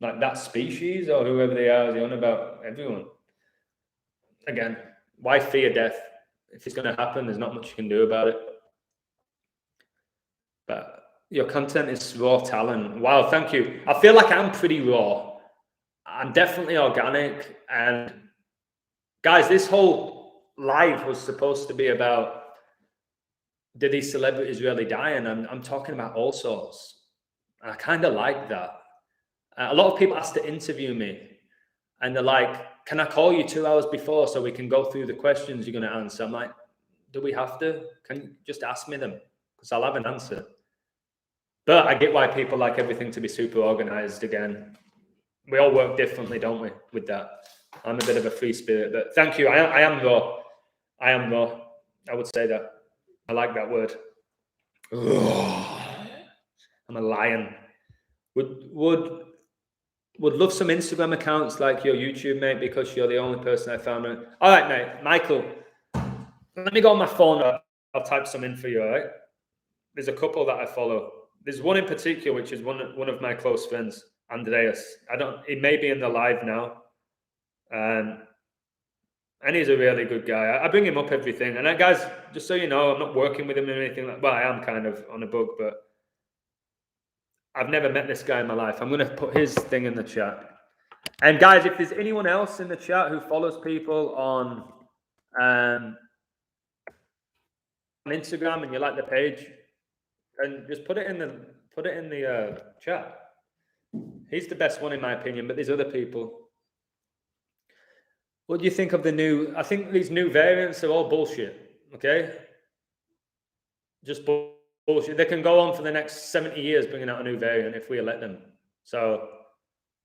Like that species or whoever they are? Is he on about everyone? Again, why fear death? If it's going to happen, there's not much you can do about it. But your content is raw talent. Wow, thank you. I feel like I'm pretty raw. I'm definitely organic. And guys, this whole live was supposed to be about, did these celebrities really die? And I'm talking about all sorts. And I kind of like that. A lot of people ask to interview me. And they're like, can I call you 2 hours before so we can go through the questions you're going to answer? I'm like, do we have to? Can you just ask me them? Because I'll have an answer. But I get why people like everything to be super organized again. We all work differently, don't we, with that? I'm a bit of a free spirit. But thank you. I am raw. I am raw. I would say that. I like that word. I'm a lion. Would love some Instagram accounts like your YouTube, mate, because you're the only person I found. All right, mate. Michael, let me go on my phone. I'll type some in for you, all right? There's a couple that I follow. There's one in particular, which is one of my close friends, Andreas. He may be in the live now. And he's a really good guy. I bring him up everything. And guys, just so you know, I'm not working with him or anything like that. Well, I am kind of on a bug, but I've never met this guy in my life. I'm going to put his thing in the chat. And guys, if there's anyone else in the chat who follows people on Instagram and you like the page, and just put it in the chat. He's the best one in my opinion, but there's other people. What do you think of the new? I think these new variants are all bullshit. Okay, just bullshit. They can go on for the next 70 years bringing out a new variant if we let them. So,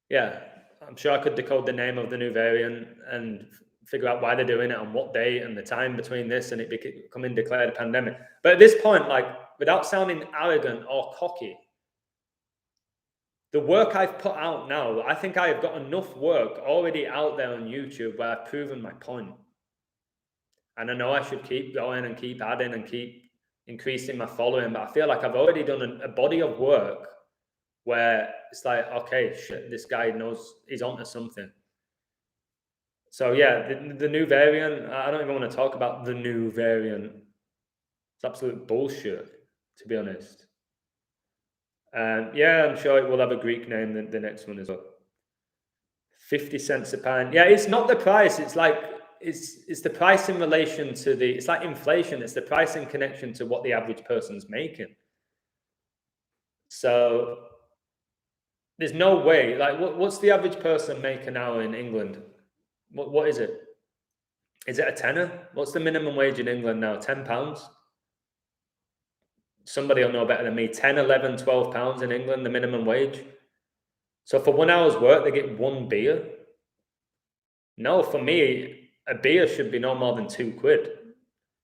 yeah, I'm sure I could decode the name of the new variant and figure out why they're doing it on what date and the time between this and it becoming declared a pandemic. But at this point, like, without sounding arrogant or cocky, the work I've put out now, I think I have got enough work already out there on YouTube where I've proven my point. And I know I should keep going and keep adding and keep increasing my following, but I feel like I've already done a body of work where it's like, okay, shit, this guy knows he's onto something. So yeah, the new variant, I don't even want to talk about the new variant. It's absolute bullshit, to be honest. Yeah, I'm sure it will have a Greek name, the next one as well. 50 cents a pound. Yeah, it's not the price. It's like, it's the price in relation to it's like inflation. It's the price in connection to what the average person's making. So there's no way, like, what's the average person make an hour in England? What is it? Is it a tenner? What's the minimum wage in England now? £10? Somebody will know better than me. 10, 11, 12 pounds in England, the minimum wage. So for 1 hour's work, they get 1 beer. No, for me, a beer should be no more than £2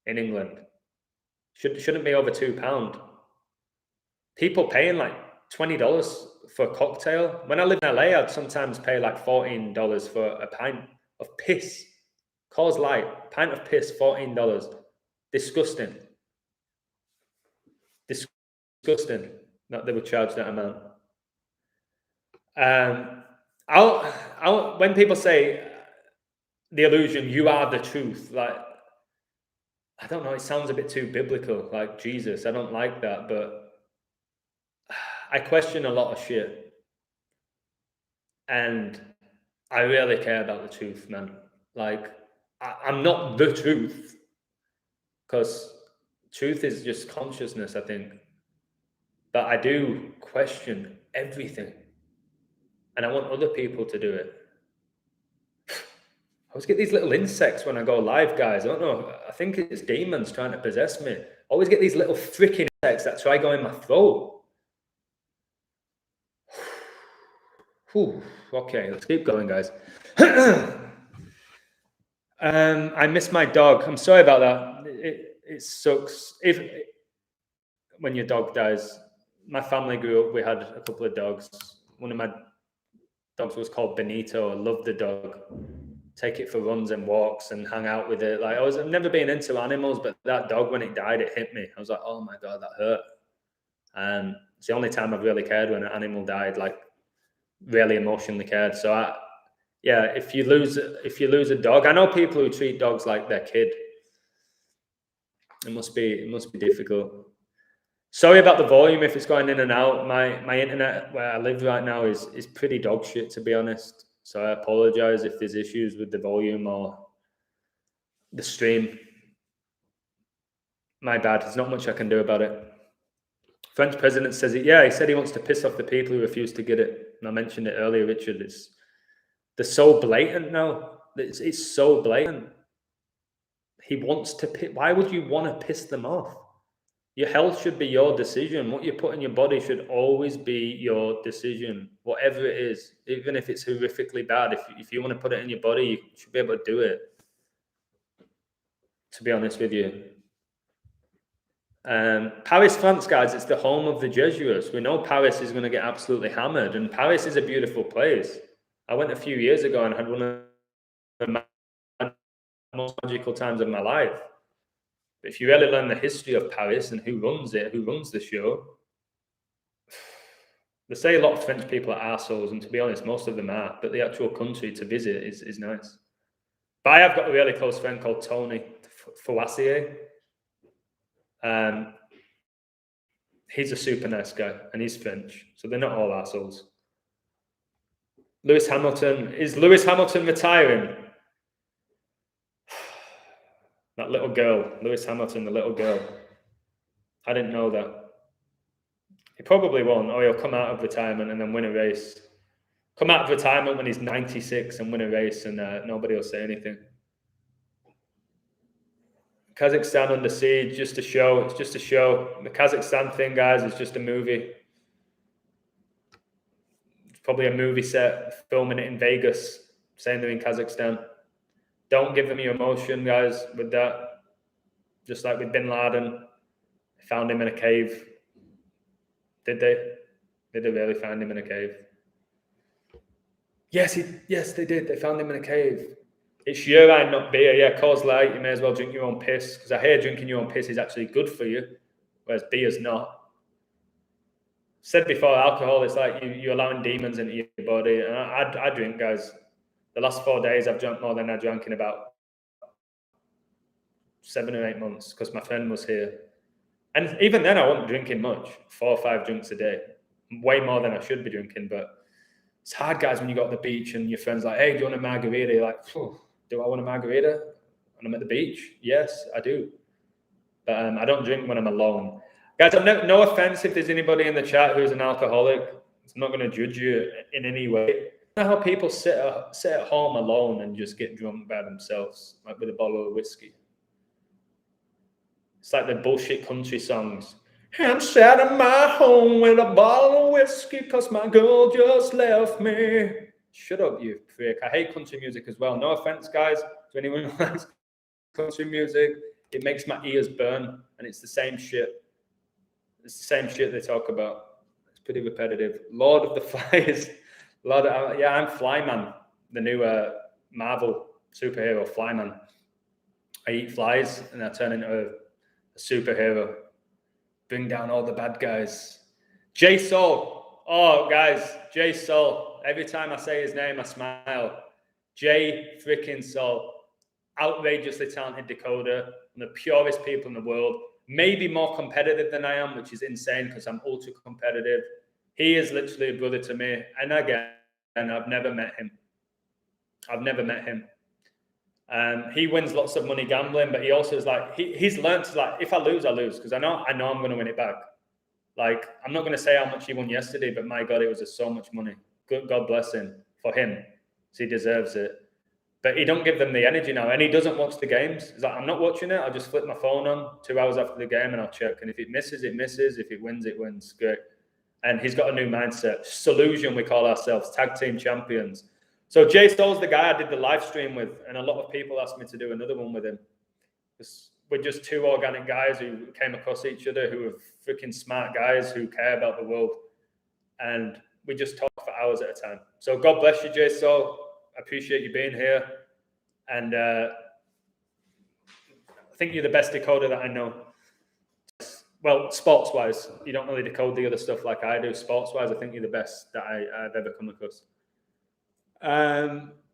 in England. Shouldn't be over £2. People paying like $20 for a cocktail. When I lived in LA, I'd sometimes pay like $14 for a pint of piss. Coors Light, pint of piss, $14. Disgusting. Disgusting that they would charge that amount. When people say the illusion, you are the truth, like, I don't know, it sounds a bit too biblical, like Jesus. I don't like that, but I question a lot of shit. And I really care about the truth, man. Like, I'm not the truth, because truth is just consciousness, I think. But I do question everything. And I want other people to do it. I always get these little insects when I go live, guys. I don't know. I think it's demons trying to possess me. I always get these little freaking insects that try going in my throat. Whew. Okay, let's keep going, guys. I miss my dog. I'm sorry about that. It sucks. When your dog dies. My family grew up, we had a couple of dogs. One of my dogs was called Benito. I loved the dog. Take it for runs and walks and hang out with it. Like, I've never been into animals, but that dog, when it died, it hit me. I was like, oh my God, that hurt. And it's the only time I've really cared when an animal died, like really emotionally cared. So if you lose a dog, I know people who treat dogs like their kid. It must be difficult. Sorry about the volume if it's going in and out. My internet where I live right now is pretty dog shit, to be honest. So I apologize if there's issues with the volume or the stream. My bad. There's not much I can do about it. French president says it. Yeah, he said he wants to piss off the people who refuse to get it. And I mentioned it earlier, Richard. They're so blatant now. It's so blatant. He wants to piss. Why would you want to piss them off? Your health should be your decision. What you put in your body should always be your decision, whatever it is, even if it's horrifically bad. If you want to put it in your body, you should be able to do it, to be honest with you. Paris, France, guys, it's the home of the Jesuits. We know Paris is going to get absolutely hammered, and Paris is a beautiful place. I went a few years ago and had one of the most magical times of my life. If you really learn the history of Paris and who runs the show, they say a lot of French people are assholes, and to be honest, most of them are, but the actual country to visit is nice. But I have got a really close friend called Tony Fouassier. He's a super nice guy, and he's French, so they're not all assholes. Lewis Hamilton. Is Lewis Hamilton retiring? That little girl, Lewis Hamilton, the little girl. I didn't know that. He probably won't, or he'll come out of retirement and then win a race. Come out of retirement when he's 96 and win a race, and nobody will say anything. Kazakhstan under siege, just a show. It's just a show. The Kazakhstan thing, guys, is just a movie. It's probably a movie set, filming it in Vegas, saying they're in Kazakhstan. Don't give them your emotion, guys, with that. Just like with Bin Laden, they found him in a cave. Did they? Did they really find him in a cave? Yes, they did. They found him in a cave. It's urine, not beer. Yeah, Coors Light, you may as well drink your own piss, because I hear drinking your own piss is actually good for you, whereas beer's not. Said before, alcohol is like you're allowing demons into your body. And I drink, guys. The last 4 days, I've drunk more than I drank in about 7 or 8 months, because my friend was here. And even then, I wasn't drinking much, 4 or 5 drinks a day. Way more than I should be drinking, but it's hard, guys, when you go to the beach and your friend's like, hey, do you want a margarita? You're like, do I want a margarita? And I'm at the beach? Yes, I do. But I don't drink when I'm alone. Guys, no offense if there's anybody in the chat who's an alcoholic. I'm not going to judge you in any way. You know how people sit at home alone and just get drunk by themselves, like with a bottle of whiskey. It's like the bullshit country songs. I'm sat in my home with a bottle of whiskey because my girl just left me. Shut up, you prick. I hate country music as well. No offense, guys, to anyone who likes country music. It makes my ears burn, and it's the same shit. It's the same shit they talk about. It's pretty repetitive. Lord of the Flies. I'm Flyman, the new Marvel superhero Flyman. I eat flies and I turn into a superhero. Bring down all the bad guys. J Soul. Oh, guys, J Soul. Every time I say his name, I smile. J freaking Soul. Outrageously talented decoder. One of the purest people in the world. Maybe more competitive than I am, which is insane because I'm ultra competitive. He is literally a brother to me. And again, I've never met him. He wins lots of money gambling, but he also is like, he's learned to like, if I lose, I lose because I know I'm going to win it back. Like, I'm not going to say how much he won yesterday, but my God, it was just so much money. God bless him for him. So he deserves it. But he don't give them the energy now, and he doesn't watch the games. He's like, I'm not watching it. I'll just flip my phone on 2 hours after the game and I'll check. And if it misses, it misses. If it wins, it wins. Great. And he's got a new mindset. Solution, we call ourselves, tag team champions. So Jay Soul's the guy I did the live stream with, and a lot of people asked me to do another one with him. We're just two organic guys who came across each other, who are freaking smart guys who care about the world. And we just talk for hours at a time. So God bless you, Jay Soul. I appreciate you being here. And I think you're the best decoder that I know. Well, sports-wise, you don't really decode the other stuff like I do. Sports-wise, I think you're the best that I've ever come across.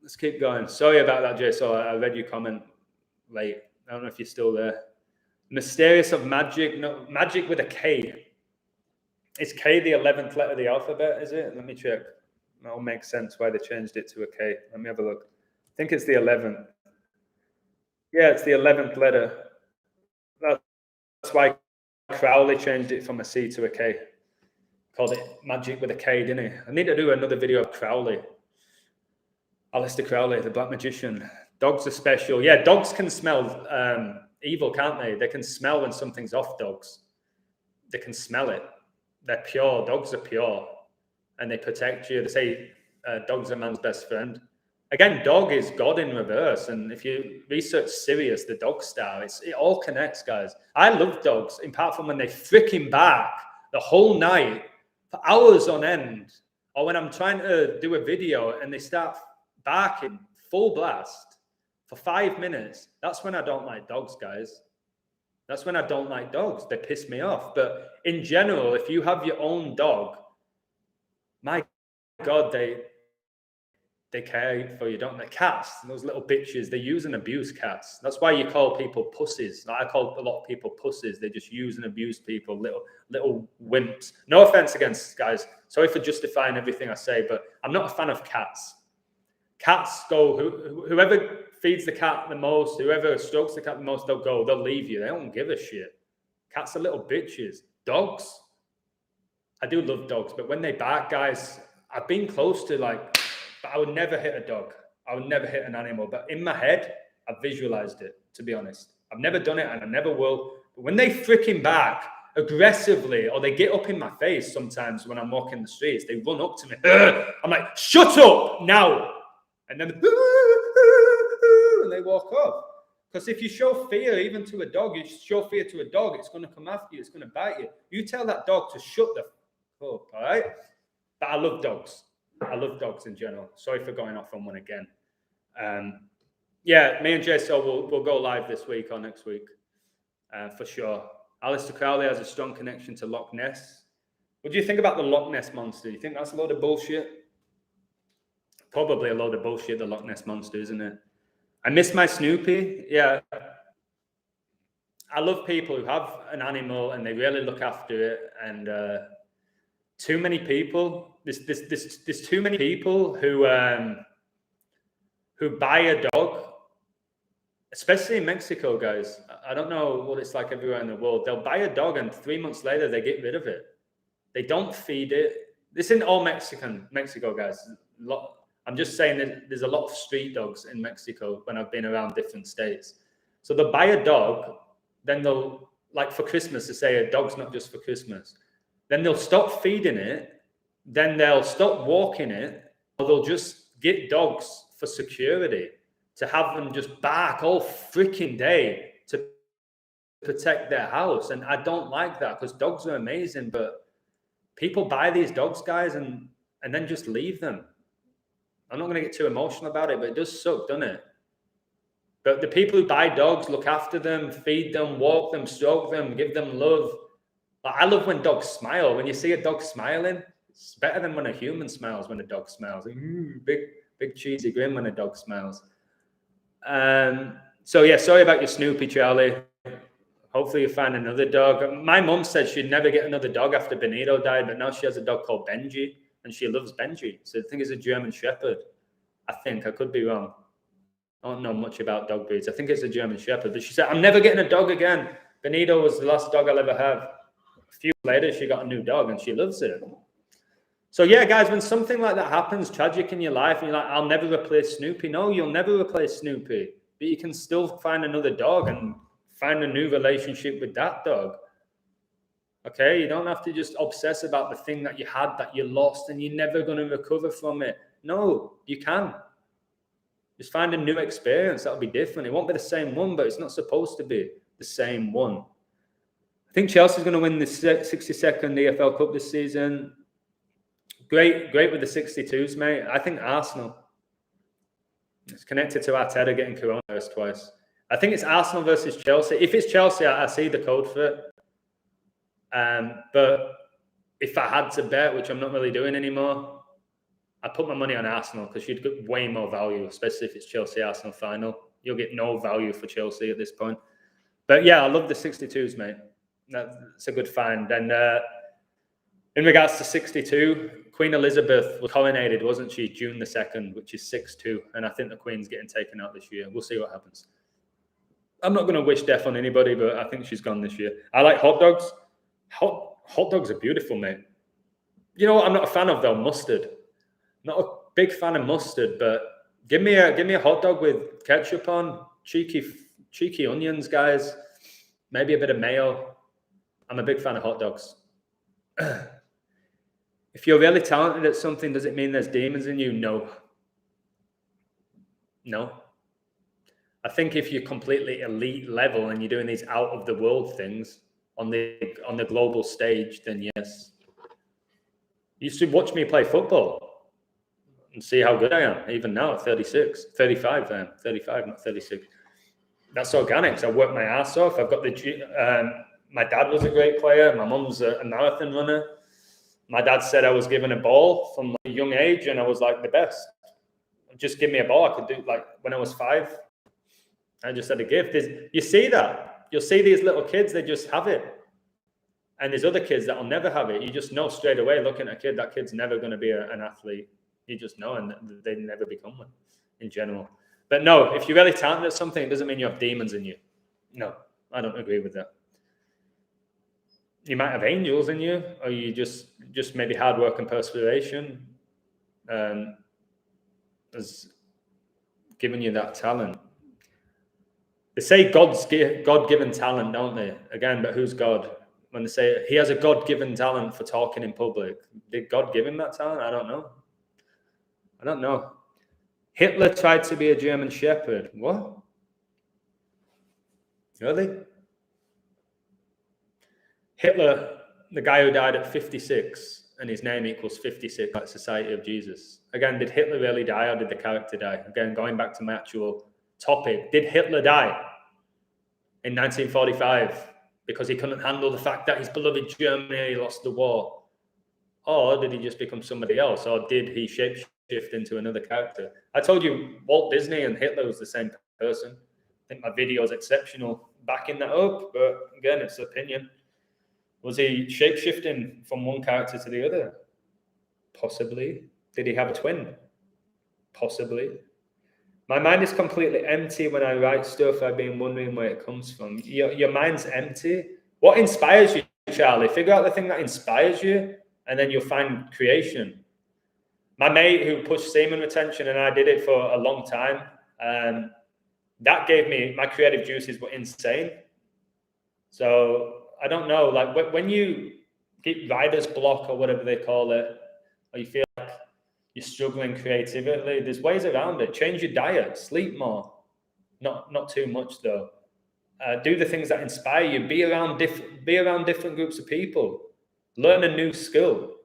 Let's keep going. Sorry about that, Jay. So I read your comment late. I don't know if you're still there. Mysterious of Magic. No, Magic with a K. Is K the 11th letter of the alphabet, is it? Let me check. That'll make sense why they changed it to a K. Let me have a look. I think it's the 11th. Yeah, it's the 11th letter. That's why Crowley changed it from a C to a K. Called it Magic with a K, didn't he? I need to do another video of Crowley. Aleister Crowley, the Black Magician. Dogs are special. Yeah, dogs can smell evil, can't they? They can smell when something's off, dogs. They can smell it. They're pure. Dogs are pure. And they protect you. They say dogs are man's best friend. Again, dog is God in reverse. And if you research Sirius, the dog star, it all connects, guys. I love dogs, apart from when they freaking bark the whole night for hours on end. Or when I'm trying to do a video and they start barking full blast for 5 minutes. That's when I don't like dogs, guys. That's when I don't like dogs. They piss me off. But in general, if you have your own dog, my God, they care for you, don't they? Cats, those little bitches, they use and abuse cats. That's why you call people pussies. I call a lot of people pussies. They just use and abuse people, little wimps. No offense against guys. Sorry for justifying everything I say, but I'm not a fan of cats. Cats go, whoever feeds the cat the most, whoever strokes the cat the most, they'll leave you. They don't give a shit. Cats are little bitches. Dogs, I do love dogs, but when they bark, guys, I've been close to but I would never hit a dog. I would never hit an animal. But in my head, I visualized it, to be honest. I've never done it and I never will. But when they freaking bark aggressively, or they get up in my face sometimes when I'm walking the streets, they run up to me. I'm like, shut up now. And then and they walk off. Because if you show fear even to a dog, you show fear to a dog, it's going to come after you. It's going to bite you. You tell that dog to shut the up, all right? But I love dogs. I love dogs in general. Sorry for going off on one again. Yeah, me and Jay Soul will go live this week or next week for sure. Aleister Crowley has a strong connection to Loch Ness. What do you think about the Loch Ness Monster? Do you think that's a load of bullshit? Probably a load of bullshit, the Loch Ness Monster, isn't it? I miss my Snoopy. Yeah. I love people who have an animal and they really look after it. And too many people, there's too many people who buy a dog, especially in Mexico, guys. I don't know what it's like everywhere in the world. They'll buy a dog and 3 months later they get rid of it. They don't feed it. This isn't all Mexico, guys. I'm just saying that there's a lot of street dogs in Mexico when I've been around different states. So they'll buy a dog, then they'll like for Christmas, to say a dog's not just for Christmas. Then they'll stop feeding it. Then they'll stop walking it. Or they'll just get dogs for security, to have them just bark all freaking day to protect their house. And I don't like that, because dogs are amazing, but people buy these dogs, guys, and then just leave them. I'm not going to get too emotional about it, but it does suck, doesn't it? But the people who buy dogs, look after them, feed them, walk them, stroke them, give them love. Like, I love when dogs smile. When you see a dog smiling, it's better than when a human smiles. When a dog smiles, big cheesy grin when a dog smiles. So yeah, sorry about your Snoopy, Charlie. Hopefully you find another dog. My mum said she'd never get another dog after Benito died, but now she has a dog called Benji, and she loves Benji. So I think it's a German Shepherd. I could be wrong. I don't know much about dog breeds. I think it's a German Shepherd. But she said, I'm never getting a dog again. Benito was the last dog I'll ever have. A few later, she got a new dog, and she loves it. So yeah, guys, when something like that happens, tragic in your life, and you're like, I'll never replace Snoopy. No, you'll never replace Snoopy. But you can still find another dog and find a new relationship with that dog. Okay, you don't have to just obsess about the thing that you had that you lost and you're never going to recover from it. No, you can. Just find a new experience. That'll be different. It won't be the same one, but it's not supposed to be the same one. I think Chelsea's going to win the 62nd EFL Cup this season. Great with the 62s, mate. I think Arsenal. It's connected to Arteta getting coronavirus twice. I think it's Arsenal versus Chelsea. If it's Chelsea, I see the code for it. But if I had to bet, which I'm not really doing anymore, I put my money on Arsenal, because you'd get way more value, especially if it's Chelsea-Arsenal final. You'll get no value for Chelsea at this point. But yeah, I love the 62s, mate. That's a good find. And in regards to 62, Queen Elizabeth was coronated, wasn't she, June the 2nd, which is 6-2. And I think the Queen's getting taken out this year. We'll see what happens. I'm not going to wish death on anybody, but I think she's gone this year. I like hot dogs. Hot dogs are beautiful, mate. You know what I'm not a fan of, though? Mustard. Not a big fan of mustard, but give me a hot dog with ketchup on, cheeky onions, guys. Maybe a bit of mayo. I'm a big fan of hot dogs. If you're really talented at something, does it mean there's demons in you? No. I think if you're completely elite level and you're doing these out of the world things on the global stage, then yes. You should watch me play football and see how good I am, even now at 35 I am. 35, not 36. That's organic. So I work my ass off. I've got my dad was a great player. My mum's a marathon runner. My dad said I was given a ball from a young age, and I was like the best. Just give me a ball. I could do, like, when I was 5, I just had a gift. You see that? You'll see these little kids, they just have it. And there's other kids that will never have it. You just know straight away, looking at a kid, that kid's never going to be an athlete. You just know, and they never become one in general. But no, if you're really talented at something, it doesn't mean you have demons in you. No, I don't agree with that. You might have angels in you, or you just maybe hard work and perseveration has given you that talent. They say God's God-given talent, don't they? Again, but who's God? When they say he has a God-given talent for talking in public, did God give him that talent? I don't know. Hitler tried to be a German Shepherd. What? Really? Hitler, the guy who died at 56, and his name equals 56, like Society of Jesus. Again, did Hitler really die, or did the character die? Again, going back to my actual topic, did Hitler die in 1945 because he couldn't handle the fact that his beloved Germany lost the war? Or did he just become somebody else? Or did he shapeshift into another character? I told you Walt Disney and Hitler was the same person. I think my video is exceptional backing that up, but again, it's opinion. Was he shape-shifting from one character to the other? Possibly. Did he have a twin? Possibly. My mind is completely empty when I write stuff. I've been wondering where it comes from. Your mind's empty. What inspires you, Charlie? Figure out the thing that inspires you, and then you'll find creation. My mate who pushed semen retention, and I did it for a long time, that gave me, my creative juices were insane. So I don't know, like when you get writer's block or whatever they call it, or you feel like you're struggling creatively, there's ways around it. Change your diet, sleep more, not too much though. Do the things that inspire you. Be around different groups of people. Learn a new skill.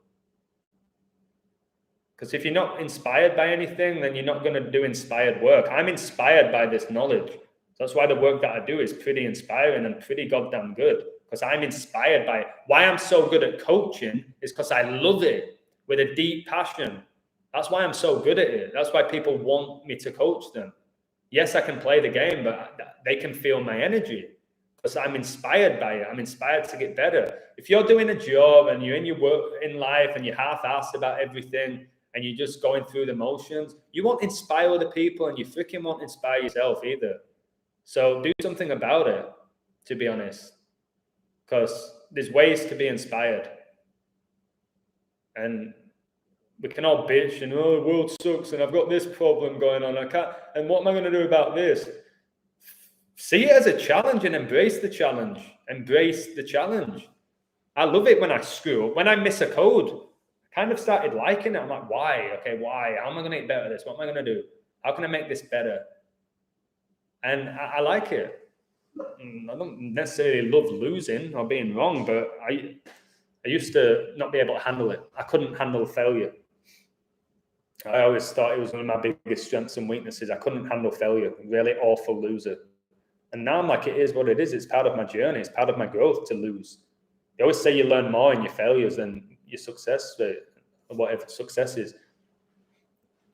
Because if you're not inspired by anything, then you're not going to do inspired work. I'm inspired by this knowledge. So that's why the work that I do is pretty inspiring and pretty goddamn good. Because I'm inspired by it. Why I'm so good at coaching is because I love it with a deep passion. That's why I'm so good at it. That's why people want me to coach them. Yes, I can play the game, but they can feel my energy because I'm inspired by it. I'm inspired to get better. If you're doing a job and you're in your work in life and you're half-assed about everything and you're just going through the motions, you won't inspire other people and you freaking won't inspire yourself either. So do something about it, to be honest, because there's ways to be inspired. And we can all bitch and, oh, the world sucks and I've got this problem going on. I can't, and what am I going to do about this? See it as a challenge and embrace the challenge. Embrace the challenge. I love it when I screw up. When I miss a code, I kind of started liking it. I'm like, why? Okay, why? How am I going to get better at this? What am I going to do? How can I make this better? And I like it. I don't necessarily love losing or being wrong, but I used to not be able to handle it. I couldn't handle failure. I always thought it was one of my biggest strengths and weaknesses. I couldn't handle failure. Really awful loser. And now I'm like, it is what it is. It's part of my journey. It's part of my growth to lose. They always say you learn more in your failures than your success rate, or whatever success is.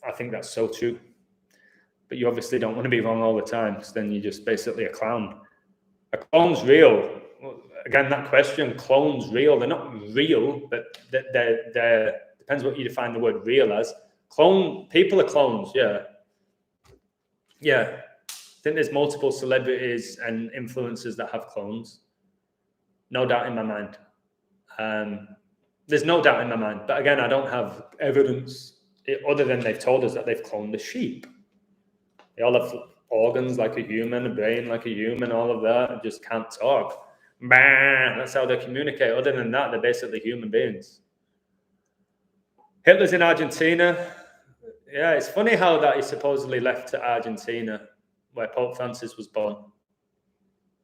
I think that's so true. But you obviously don't want to be wrong all the time, because then you're just basically a clown. A clone's real. Again, that question, clones real. They're not real, but they're depends what you define the word real as. People are clones, yeah. Yeah. I think there's multiple celebrities and influencers that have clones. No doubt in my mind. There's no doubt in my mind. But again, I don't have evidence other than they've told us that they've cloned a sheep. They all have organs like a human, a brain like a human, all of that, and just can't talk. That's how they communicate. Other than that, they're basically human beings. Hitler's in Argentina. Yeah, it's funny how that he supposedly left to Argentina, where Pope Francis was born,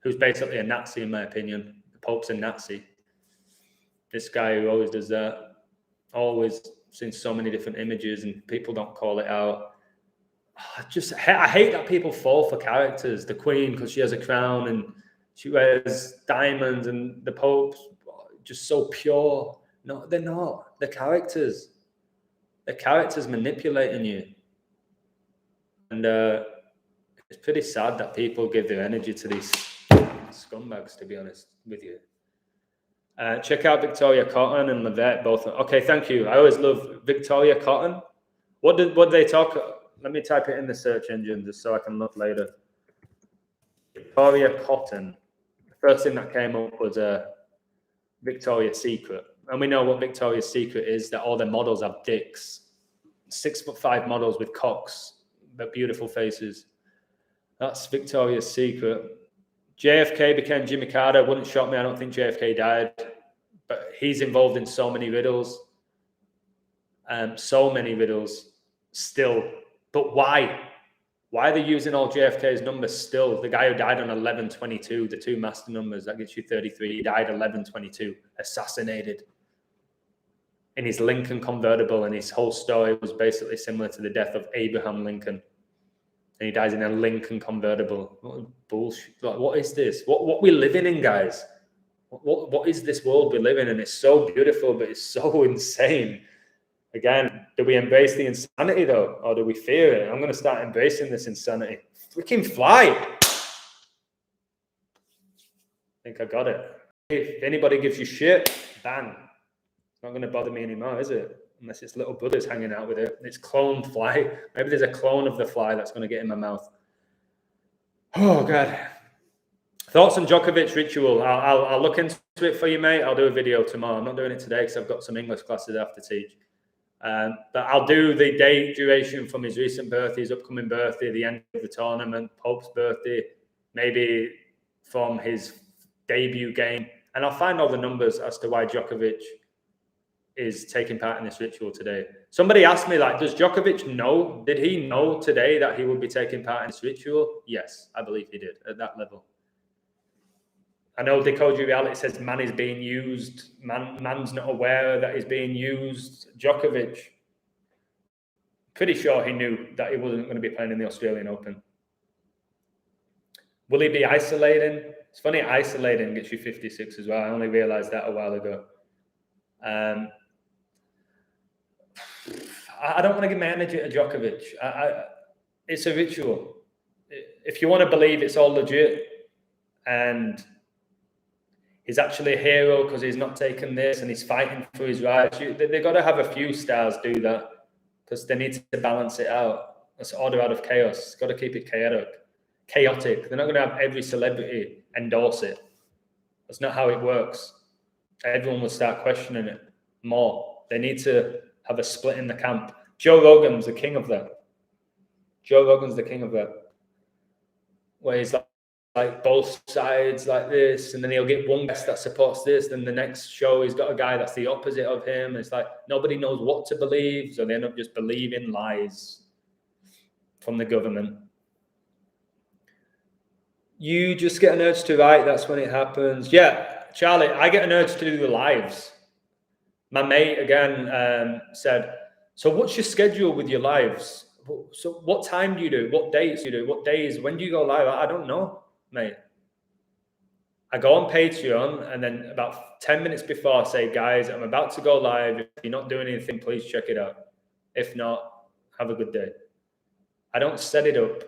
who's basically a Nazi, in my opinion. The Pope's a Nazi. This guy who always does that, always seen so many different images, and people don't call it out. I hate that people fall for characters. The Queen, because she has a crown and she wears diamonds, and the Pope's just so pure. No, they're not. They're characters. The character's manipulating you. And it's pretty sad that people give their energy to these scumbags, to be honest with you. Check out Victoria Cotton and Levette, both. Okay, thank you. I always love Victoria Cotton. What did they talk? Let me type it in the search engine just so I can look later. Victoria Cotton. The first thing that came up was Victoria's Secret. And we know what Victoria's Secret is, that all their models have dicks. 6'5" models with cocks, but beautiful faces. That's Victoria's Secret. JFK became Jimmy Carter. Wouldn't shock me. I don't think JFK died. But he's involved in so many riddles. So many riddles still. But why? Why are they using all JFK's numbers still? The guy who died on 11/22, the two master numbers, that gets you 33. He died 11/22, assassinated in his Lincoln convertible, and his whole story was basically similar to the death of Abraham Lincoln. And he dies in a Lincoln convertible. What bullshit! Like, what is this? What we living in, guys? What is this world we live in? And it's so beautiful, but it's so insane. Again, do we embrace the insanity though, or do we fear it? I'm going to start embracing this insanity. Freaking fly! I think I got it. If anybody gives you shit, bang. It's not going to bother me anymore, is it? Unless it's little brothers hanging out with it. It's cloned fly. Maybe there's a clone of the fly that's going to get in my mouth. Oh, God. Thoughts on Djokovic ritual. I'll look into it for you, mate. I'll do a video tomorrow. I'm not doing it today because I've got some English classes I have to teach. But I'll do the date duration from his recent birthday, his upcoming birthday, the end of the tournament, Pope's birthday, maybe from his debut game, and I'll find all the numbers as to why Djokovic is taking part in this ritual today. Somebody asked me, like, does Djokovic know? Did he know today that he would be taking part in this ritual? Yes, I believe he did at that level. I know Decoder Reality says man is being used. Man's not aware that he's being used. Djokovic, pretty sure he knew that he wasn't going to be playing in the Australian Open. Will he be isolating? It's funny, isolating gets you 56 as well. I only realized that a while ago. I don't want to give my energy to Djokovic. It's a ritual. If you want to believe it's all legit and he's actually a hero because he's not taking this and he's fighting for his rights, they've got to have a few stars do that because they need to balance it out. That's order out of chaos. It's got to keep it chaotic. They're not going to have every celebrity endorse it. That's not how it works. Everyone will start questioning it more. They need to have a split in the camp. Joe Rogan's the king of that. Where he's like both sides like this, and then he'll get one guest that supports this, then the next show he's got a guy that's the opposite of him. It's like nobody knows what to believe, so they end up just believing lies from the government. You just get an urge to write, that's when it happens. Yeah, Charlie, I get an urge to do the lives. My mate, again, said, so what's your schedule with your lives? So what time do you do? What dates do you do? What days? When do you go live? I don't know, mate. I go on Patreon, and then about 10 minutes before I say, guys, I'm about to go live. If you're not doing anything, please check it out. If not, have a good day. I don't set it up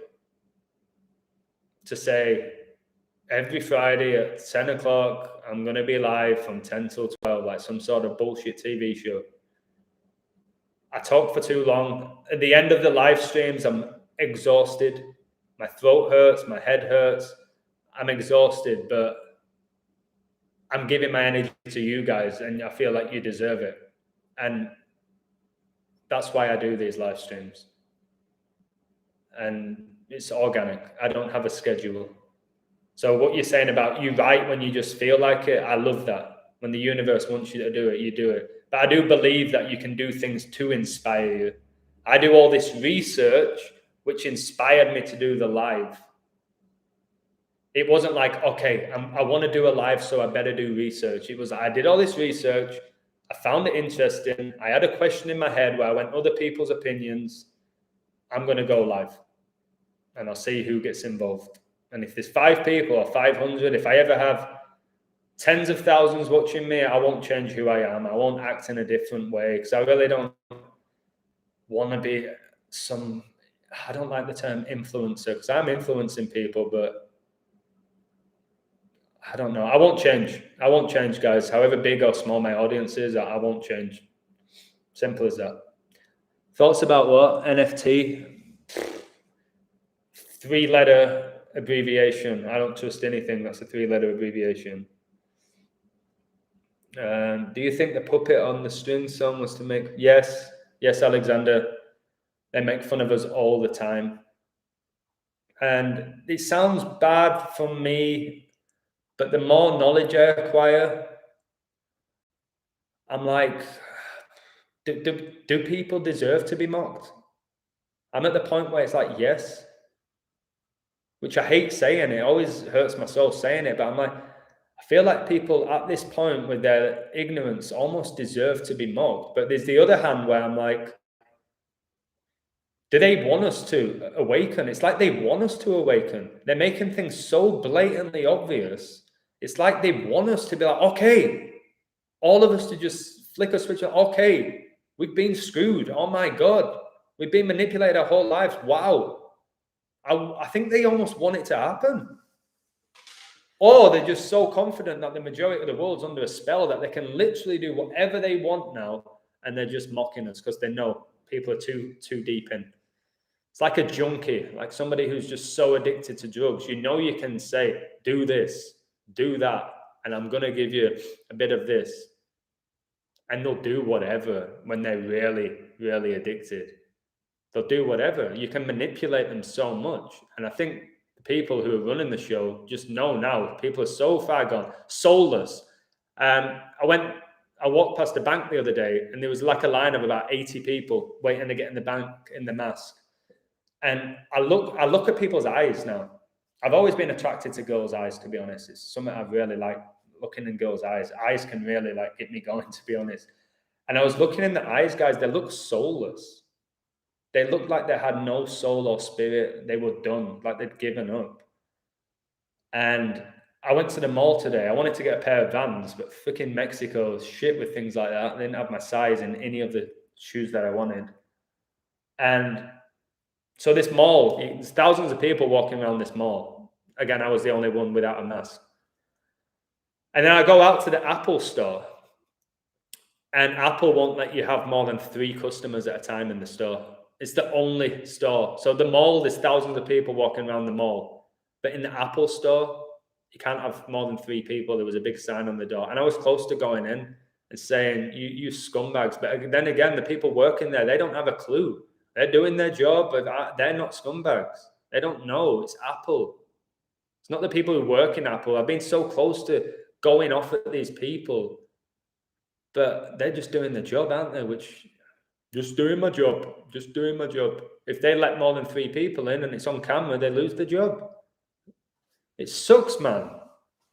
to say every Friday at 10 o'clock, I'm going to be live from 10 till 12, like some sort of bullshit TV show. I talk for too long. At the end of the live streams, I'm exhausted. My throat hurts, my head hurts. I'm exhausted, but I'm giving my energy to you guys, and I feel like you deserve it. And that's why I do these live streams. And it's organic. I don't have a schedule. So what you're saying about you write when you just feel like it, I love that. When the universe wants you to do it, you do it. But I do believe that you can do things to inspire you. I do all this research, which inspired me to do the live. It wasn't like, okay, I want to do a live, so I better do research. It was, I did all this research. I found it interesting. I had a question in my head where I went other people's opinions. I'm going to go live. And I'll see who gets involved. And if there's 5 people or 500, if I ever have tens of thousands watching me, I won't change who I am. I won't act in a different way because I really don't want to be I don't like the term influencer because I'm influencing people, but I don't know. I won't change. I won't change, guys. However big or small my audience is, I won't change. Simple as that. Thoughts about what? NFT? 3-letter abbreviation. I don't trust anything that's a 3-letter abbreviation. Do you think the puppet on the string song was to make... Yes, Alexander. They make fun of us all the time. And it sounds bad for me, but the more knowledge I acquire, I'm like, do people deserve to be mocked? I'm at the point where it's like, yes. Which I hate saying. It always hurts my soul saying it, but I'm like, I feel like people at this point with their ignorance almost deserve to be mocked. But there's the other hand where I'm like, do they want us to awaken? It's like they want us to awaken. They're making things so blatantly obvious. It's like they want us to be like, okay, all of us to just flick a switch. Okay, we've been screwed. Oh my God. We've been manipulated our whole lives. Wow. I think they almost want it to happen. Or they're just so confident that the majority of the world's under a spell that they can literally do whatever they want now, and they're just mocking us because they know people are too deep in. It's like a junkie, like somebody who's just so addicted to drugs. You know, you can say, do this, do that, and I'm going to give you a bit of this. And they'll do whatever when they're really, really addicted. They'll do whatever. You can manipulate them so much. And I think the people who are running the show just know now. People are so far gone, soulless. I walked past the bank the other day, and there was like a line of about 80 people waiting to get in the bank in the mask. And I look at people's eyes now. I've always been attracted to girls' eyes, to be honest. It's something I've really liked, looking in girls' eyes. Eyes can really like get me going, to be honest. And I was looking in the eyes, guys. They look soulless. They looked like they had no soul or spirit. They were done, like they'd given up. And I went to the mall today. I wanted to get a pair of Vans, but freaking Mexico is shit with things like that. I didn't have my size in any of the shoes that I wanted. And so this mall, there's thousands of people walking around this mall. Again, I was the only one without a mask. And then I go out to the Apple store, and Apple won't let you have more than 3 customers at a time in the store. It's the only store. So the mall, there's thousands of people walking around the mall. But in the Apple store, you can't have more than 3 people. There was a big sign on the door. And I was close to going in and saying, you scumbags. But then again, the people working there, they don't have a clue. They're doing their job, but they're not scumbags. They don't know. It's Apple. It's not the people who work in Apple. I've been so close to going off at these people. But they're just doing their job, aren't they? Just doing my job. Just doing my job. If they let more than 3 people in and it's on camera, they lose the job. It sucks, man.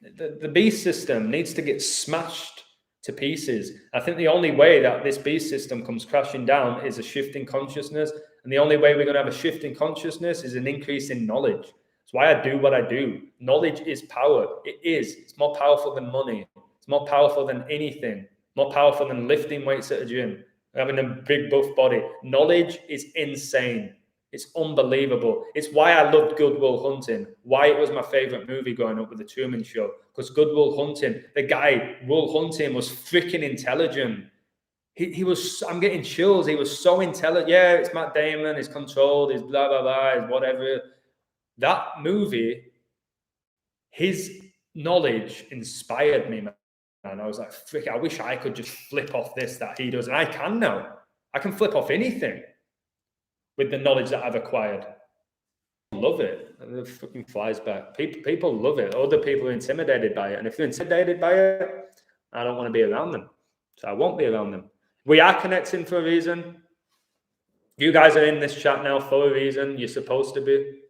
The beast system needs to get smashed to pieces. I think the only way that this beast system comes crashing down is a shift in consciousness. And the only way we're going to have a shift in consciousness is an increase in knowledge. That's why I do what I do. Knowledge is power. It is. It's more powerful than money. It's more powerful than anything. More powerful than lifting weights at a gym, having a big buff body. Knowledge is insane. It's unbelievable. It's why I loved Good Will Hunting, why it was my favorite movie growing up with The Truman Show. Because Good Will Hunting, the guy, Will Hunting, was freaking intelligent. He was, I'm getting chills. He was so intelligent. Yeah, it's Matt Damon, he's controlled, he's blah, blah, blah, he's whatever. That movie, his knowledge inspired me, man. And I was like, frick, I wish I could just flip off this that he does. And I can now. I can flip off anything with the knowledge that I've acquired. I love it. And it fucking flies back. People love it. Other people are intimidated by it. And if they're intimidated by it, I don't want to be around them. So I won't be around them. We are connecting for a reason. You guys are in this chat now for a reason. You're supposed to be.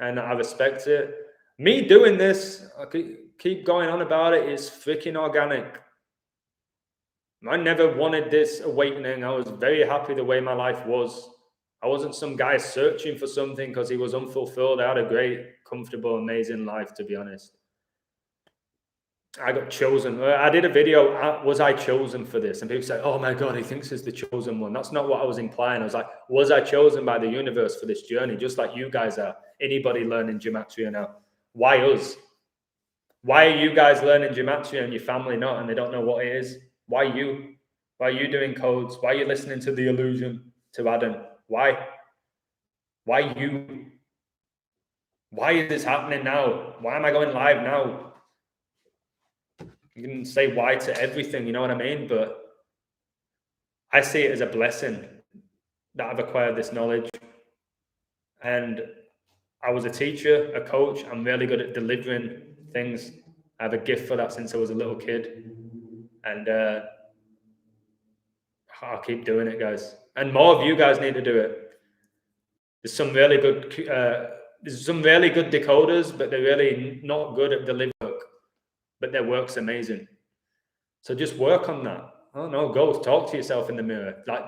And I respect it. Me doing this, I keep going on about it, is freaking organic. I never wanted this awakening. I was very happy the way my life was. I wasn't some guy searching for something because he was unfulfilled. I had a great, comfortable, amazing life, to be honest. I got chosen. I did a video, was I chosen for this? And people say, oh my God, he thinks he's the chosen one. That's not what I was implying. I was like, was I chosen by the universe for this journey? Just like you guys are. Anybody learning gematria now. Why us? Why are you guys learning gematria and your family not, and they don't know what it is? Why you? Why are you doing codes? Why are you listening to The Illusion, to Adam? Why? Why you? Why is this happening now? Why am I going live now? You can say why to everything, you know what I mean? But I see it as a blessing that I've acquired this knowledge. And I was a teacher, a coach. I'm really good at delivering things. I have a gift for that since I was a little kid. And I'll keep doing it, guys. And more of you guys need to do it. There's some really good decoders, but they're really not good at delivering work. But their work's amazing. So just work on that. I don't know, go talk to yourself in the mirror. Like,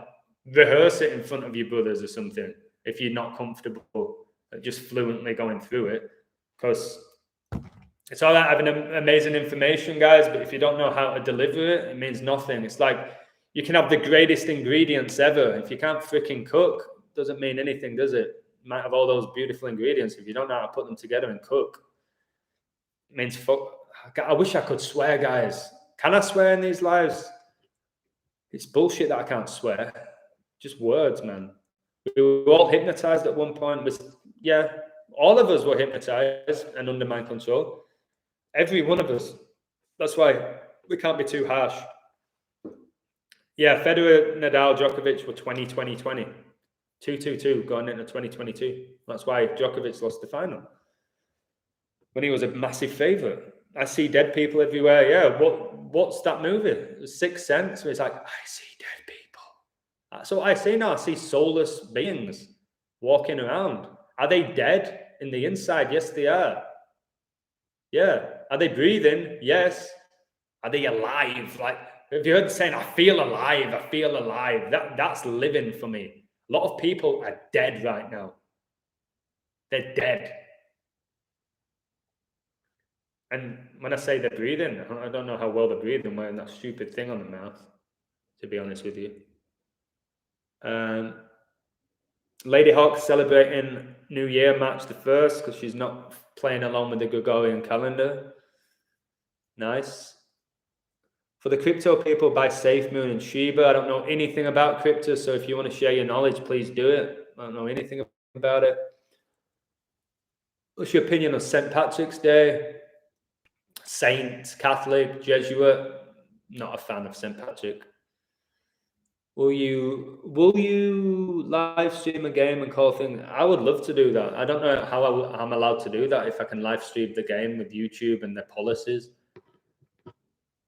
rehearse it in front of your brothers or something if you're not comfortable just fluently going through it. Because it's all right having amazing information, guys, but if you don't know how to deliver it, it means nothing. It's like you can have the greatest ingredients ever. If you can't freaking cook, it doesn't mean anything, does it? You might have all those beautiful ingredients. If you don't know how to put them together and cook, it means fuck. I wish I could swear, guys. Can I swear in these lives? It's bullshit that I can't swear. Just words, man. We were all hypnotized at one point. Yeah, all of us were hypnotized and under mind control. Every one of us. That's why we can't be too harsh. Yeah, Federer, Nadal, Djokovic were 20-20-20. 2-2-2 going into 2022. That's why Djokovic lost the final. When he was a massive favourite. I see dead people everywhere. Yeah, what's that movie? Sixth Sense, where it's like, I see dead people. That's what I see now. I see soulless beings walking around. Are they dead in the inside? Yes, they are. Yeah. Are they breathing? Yes. Are they alive? Like, if you heard saying, I feel alive, I feel alive, that's living for me. A lot of people are dead right now. They're dead. And when I say they're breathing, I don't know how well they're breathing wearing that stupid thing on the mouth, to be honest with you. Lady Hawk celebrating New Year, March the 1st, because she's not playing along with the Gregorian calendar. Nice. For the crypto people, buy SafeMoon and Shiba. I don't know anything about crypto, so if you want to share your knowledge, please do it. I don't know anything about it. What's your opinion of St. Patrick's Day? Saint, Catholic, Jesuit? Not a fan of St. Patrick. Will you live stream a game and call things? I would love to do that. I don't know how I'm allowed to do that, if I can live stream the game with YouTube and their policies.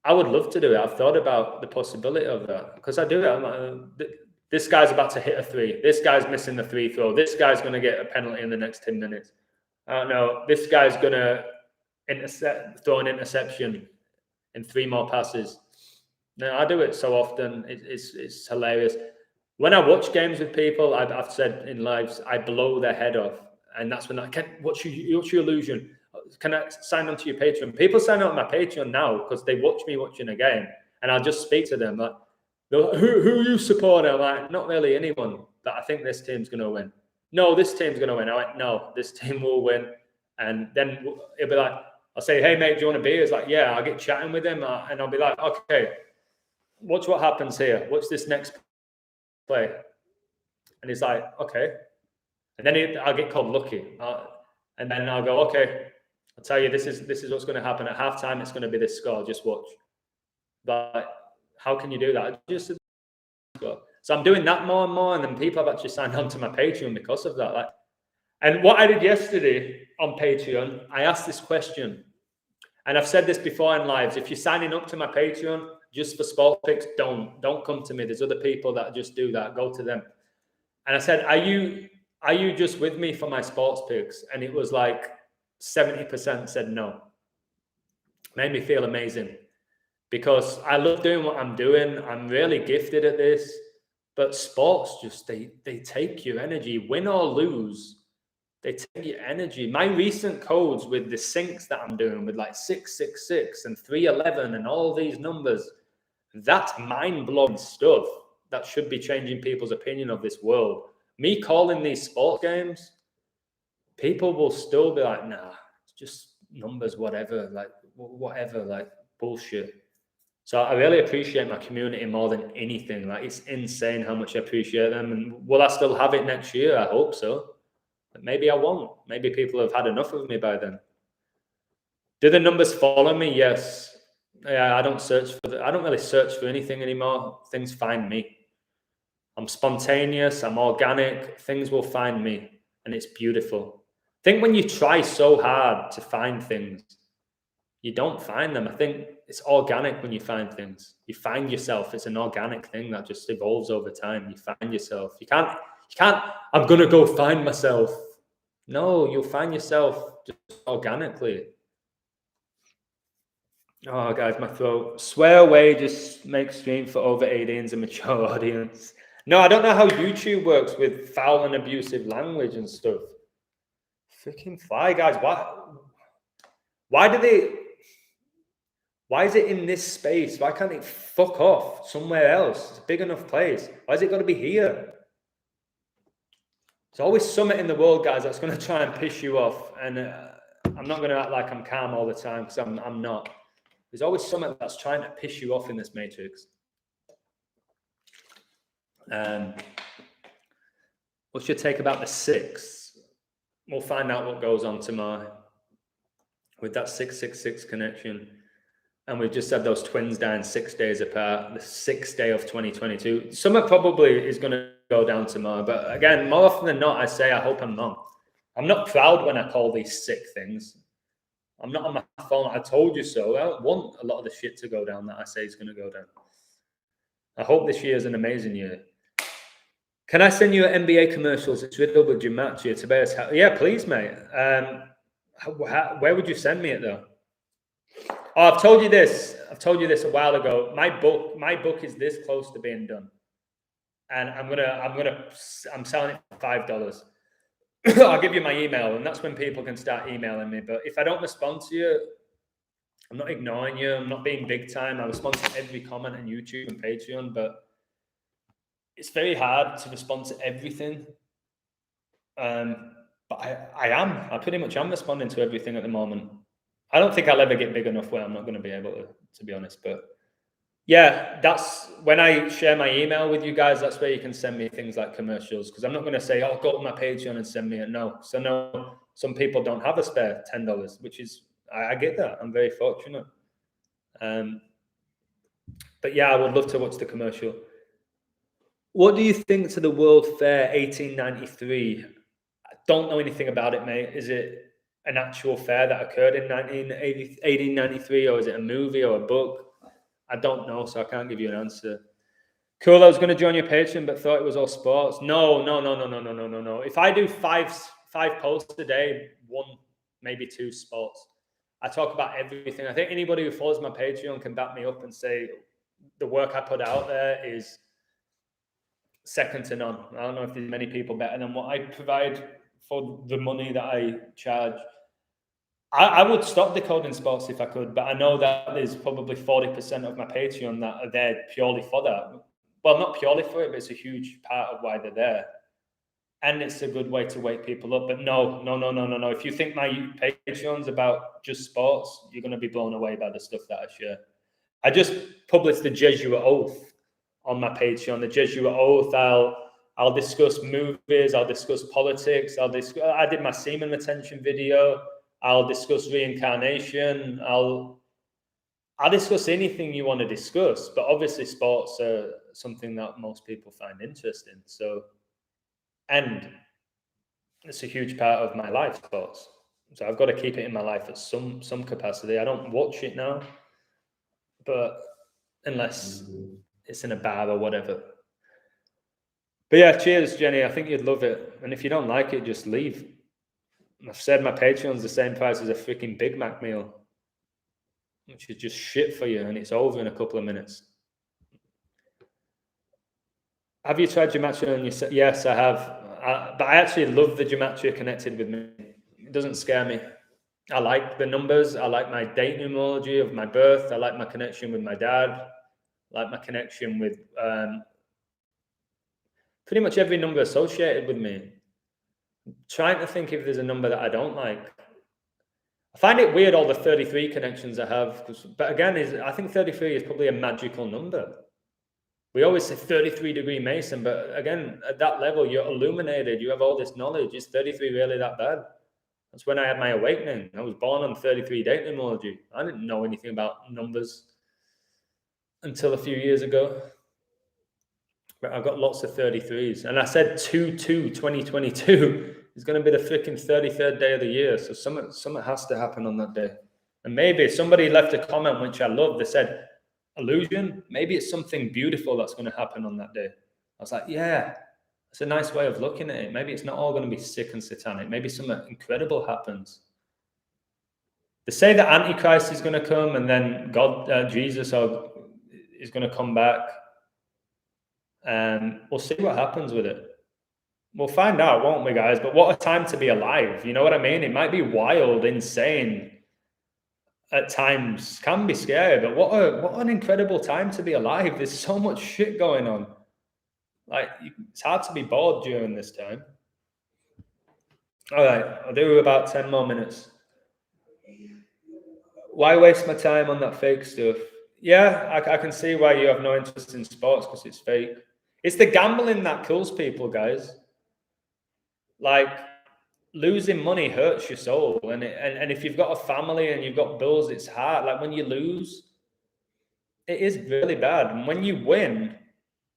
I would love to do it. I've thought about the possibility of that, because I do it. This guy's about to hit a 3. This guy's missing the 3 throw. This guy's going to get a penalty in the next 10 minutes. I don't know. This guy's going to throw an interception in 3 more passes. No, I do it so often. It's hilarious. When I watch games with people, I've said in lives, I blow their head off. And that's when what's your illusion? Can I sign on to your Patreon? People sign on to my Patreon now because they watch me watching a game, and I'll just speak to them like, who you support? I'm like, not really anyone, but I think this team's going to win. No, this team's going to win. I went, no, this team will win. And then it'll be like, I'll say, hey, mate, do you want a beer? It's like, yeah, I'll get chatting with him, and I'll be like, okay, watch what happens here. What's this next play? And he's like, okay. And then I'll get called lucky. And then I'll go, okay, I'll tell you, this is what's going to happen. At halftime, it's going to be this score. Just watch. But how can you do that? So I'm doing that more and more, and then people have actually signed on to my Patreon because of that. And what I did yesterday on Patreon, I asked this question, and I've said this before in lives. If you're signing up to my Patreon just for sport picks, don't come to me. There's other people that just do that. Go to them. And I said, are you just with me for my sports picks? And it was like 70% said no. Made me feel amazing, because I love doing what I'm doing. I'm really gifted at this, but sports just, they take your energy, win or lose. They take your energy. My recent codes with the syncs that I'm doing with like 666 and 311 and all these numbers, that's mind-blowing stuff that should be changing people's opinion of this world. Me calling these sports games, people will still be like, nah, it's just numbers, whatever, like bullshit. So I really appreciate my community more than anything. Like, it's insane how much I appreciate them. And will I still have it next year? I hope so. But maybe I won't. Maybe people have had enough of me by then. Do the numbers follow me? Yes. Yeah, I don't really search for anything anymore. Things find me. I'm spontaneous, I'm organic, things will find me, and it's beautiful. I think when you try so hard to find things, you don't find them. I think it's organic when you find things. You find yourself. It's an organic thing that just evolves over time. You find yourself. You can't, I'm going to go find myself. No, you'll find yourself just organically. Oh, guys, my throat. Swear away, just make stream for over 18s and mature audience. No, I don't know how YouTube works with foul and abusive language and stuff. Freaking fly, guys. Why is it in this space? Why can't it fuck off somewhere else? It's a big enough place. Why is it got to be here? There's always something in the world, guys, that's going to try and piss you off. And I'm not going to act like I'm calm all the time, because I'm not. There's always something that's trying to piss you off in this matrix. What's your take about the 6? We'll find out what goes on tomorrow with that 666 connection. And we've just had those twins dying 6 days apart, the 6th day of 2022. Something probably is going to go down tomorrow. But again, more often than not, I say I hope I'm wrong. I'm not proud when I call these sick things. I'm not on my phone. I told you so. I don't want a lot of the shit to go down that I say is going to go down. I hope this year is an amazing year. Can I send you an NBA commercials? It's riddled with Gematria. Tobias, yeah, please, mate. Where would you send me it though? Oh, I've told you this a while ago. My book is this close to being done, and I'm selling it for $5. I'll give you my email, and that's when people can start emailing me. But if I don't respond to you, I'm not ignoring you. I'm not being big time. I respond to every comment on YouTube and Patreon, but it's very hard to respond to everything. But I pretty much am responding to everything at the moment. I don't think I'll ever get big enough where I'm not going to be able to be honest. But yeah, that's when I share my email with you guys. That's where you can send me things like commercials, because I'm not going to say, "Oh, go to my Patreon and send me it." No. So no, some people don't have a spare $10, which is I get that. I'm very fortunate. But yeah, I would love to watch the commercial. What do you think to the World Fair 1893? I don't know anything about it, mate. Is it an actual fair that occurred in 1893, or is it a movie or a book? I don't know, so I can't give you an answer. Cool, I was going to join your Patreon, but thought it was all sports. No. If I do five posts a day, 1, maybe 2 sports, I talk about everything. I think anybody who follows my Patreon can back me up and say the work I put out there is second to none. I don't know if there's many people better than what I provide for the money that I charge. I would stop decoding sports if I could, but I know that there's probably 40% of my Patreon that are there purely for that. Well, not purely for it, but it's a huge part of why they're there. And it's a good way to wake people up. But no. If you think my Patreon's about just sports, you're going to be blown away by the stuff that I share. I just published the Jesuit Oath on my Patreon. The Jesuit Oath, I'll discuss movies, I'll discuss politics, I did my semen retention video, I'll discuss reincarnation, I'll discuss anything you want to discuss, but obviously sports are something that most people find interesting. So, and it's a huge part of my life, sports. So I've got to keep it in my life at some capacity. I don't watch it now, but unless it's in a bar or whatever. But yeah, cheers, Jenny. I think you'd love it. And if you don't like it, just leave. I've said my Patreon's the same price as a freaking Big Mac meal, which is just shit for you, and it's over in a couple of minutes. Have you tried Gematria on your? Yes, I have. But I actually love the Gematria connected with me. It doesn't scare me. I like the numbers. I like my date numerology of my birth. I like my connection with my dad. I like my connection with pretty much every number associated with me. I'm trying to think if there's a number that I don't like. I find it weird, all the 33 connections I have. But again, I think 33 is probably a magical number. We always say 33-degree Mason, but again, at that level, you're illuminated. You have all this knowledge. Is 33 really that bad? That's when I had my awakening. I was born on 33 date numerology. I didn't know anything about numbers until a few years ago. But I've got lots of 33s. And I said 2/2/2022 is going to be the freaking 33rd day of the year. So something has to happen on that day. And maybe somebody left a comment, which I love. They said, illusion, maybe it's something beautiful that's going to happen on that day. I was like, yeah, it's a nice way of looking at it. Maybe it's not all going to be sick and satanic. Maybe something incredible happens. They say that Antichrist is going to come, and then God, Jesus is going to come back. And we'll see what happens with it. We'll find out, won't we, guys? But what a time to be alive. You know what I mean? It might be wild, insane. At times can be scary, but what an incredible time to be alive. There's so much shit going on. Like, it's hard to be bored during this time. All right, I'll do about 10 more minutes. Why waste my time on that fake stuff? Yeah, I can see why you have no interest in sports, because it's fake. It's the gambling that kills people, guys. Like, losing money hurts your soul, and if you've got a family and you've got bills, it's hard. Like, when you lose, it is really bad. And when you win,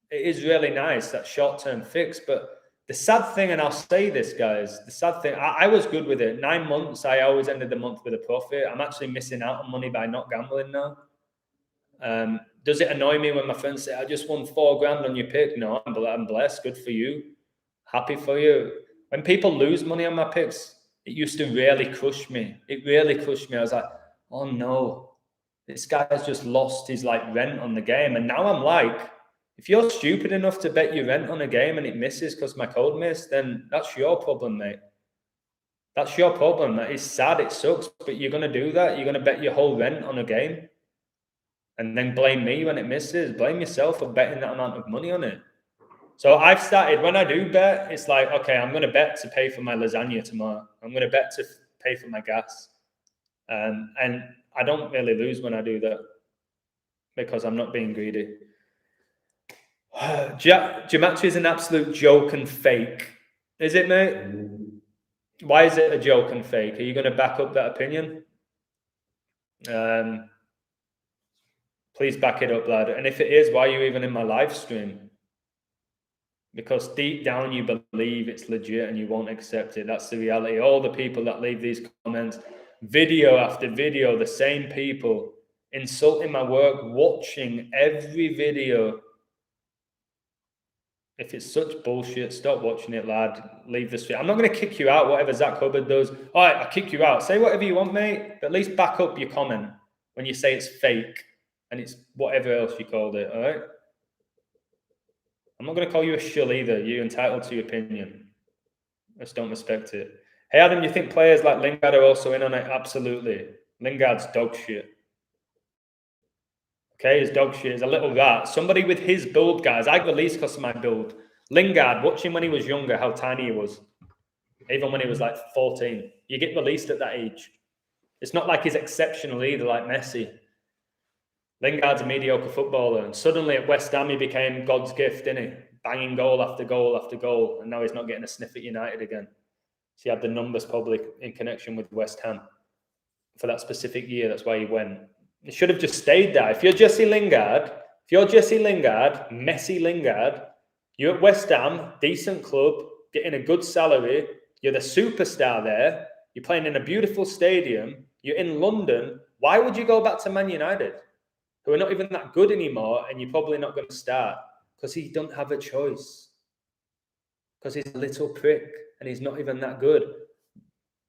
It is really nice, that short-term fix. But the sad thing, and I'll say this, guys, the sad thing, I was good with it. 9 months, I always ended the month with a profit. I'm actually missing out on money by not gambling now. Does it annoy me when my friends say, I just won 4 grand on your pick? No, I'm blessed. Good for you. Happy for you. When people lose money on my picks, it used to really crush me. It really crushed me. I was like, oh no, this guy's just lost his like rent on the game. And now I'm like, if you're stupid enough to bet your rent on a game and it misses because my code missed, then that's your problem, mate. That's your problem. That is sad. It sucks, but you're going to do that. You're going to bet your whole rent on a game and then blame me when it misses. Blame yourself for betting that amount of money on it. So I've started, when I do bet, it's like, okay, I'm going to bet to pay for my lasagna tomorrow. I'm going to bet to pay for my gas. And I don't really lose when I do that because I'm not being greedy. Geometry is an absolute joke and fake. Is it, mate? Why is it a joke and fake? Are you going to back up that opinion? Please back it up, lad. And if it is, why are you even in my live stream? Because deep down you believe it's legit and you won't accept it. That's the reality. All the people that leave these comments, video after video, the same people insulting my work, watching every video. If it's such bullshit, stop watching it, lad. Leave the stream. I'm not going to kick you out, whatever Zach Hubbard does. All right, I'll kick you out. Say whatever you want, mate. But at least back up your comment when you say it's fake and it's whatever else you called it, all right? I'm not going to call you a shill either. You're entitled to your opinion. I just don't respect it. Hey, Adam, you think players like Lingard are also in on it? Absolutely. Lingard's dog shit. Okay, his dog shit is a little rat. Somebody with his build, guys. I got released because of my build. Lingard, watching when he was younger, how tiny he was. Even when he was like 14. You get released at that age. It's not like he's exceptional either, like Messi. Lingard's a mediocre footballer, and suddenly at West Ham he became God's gift, didn't he? Banging goal after goal after goal, and now he's not getting a sniff at United again. So he had the numbers probably in connection with West Ham for that specific year. That's why he went. He should have just stayed there. If you're Jesse Lingard, Messi Lingard, you're at West Ham, decent club, getting a good salary, you're the superstar there, you're playing in a beautiful stadium, you're in London, why would you go back to Man United? Who are not even that good anymore, and you're probably not going to start because he don't have a choice. Because he's a little prick and he's not even that good.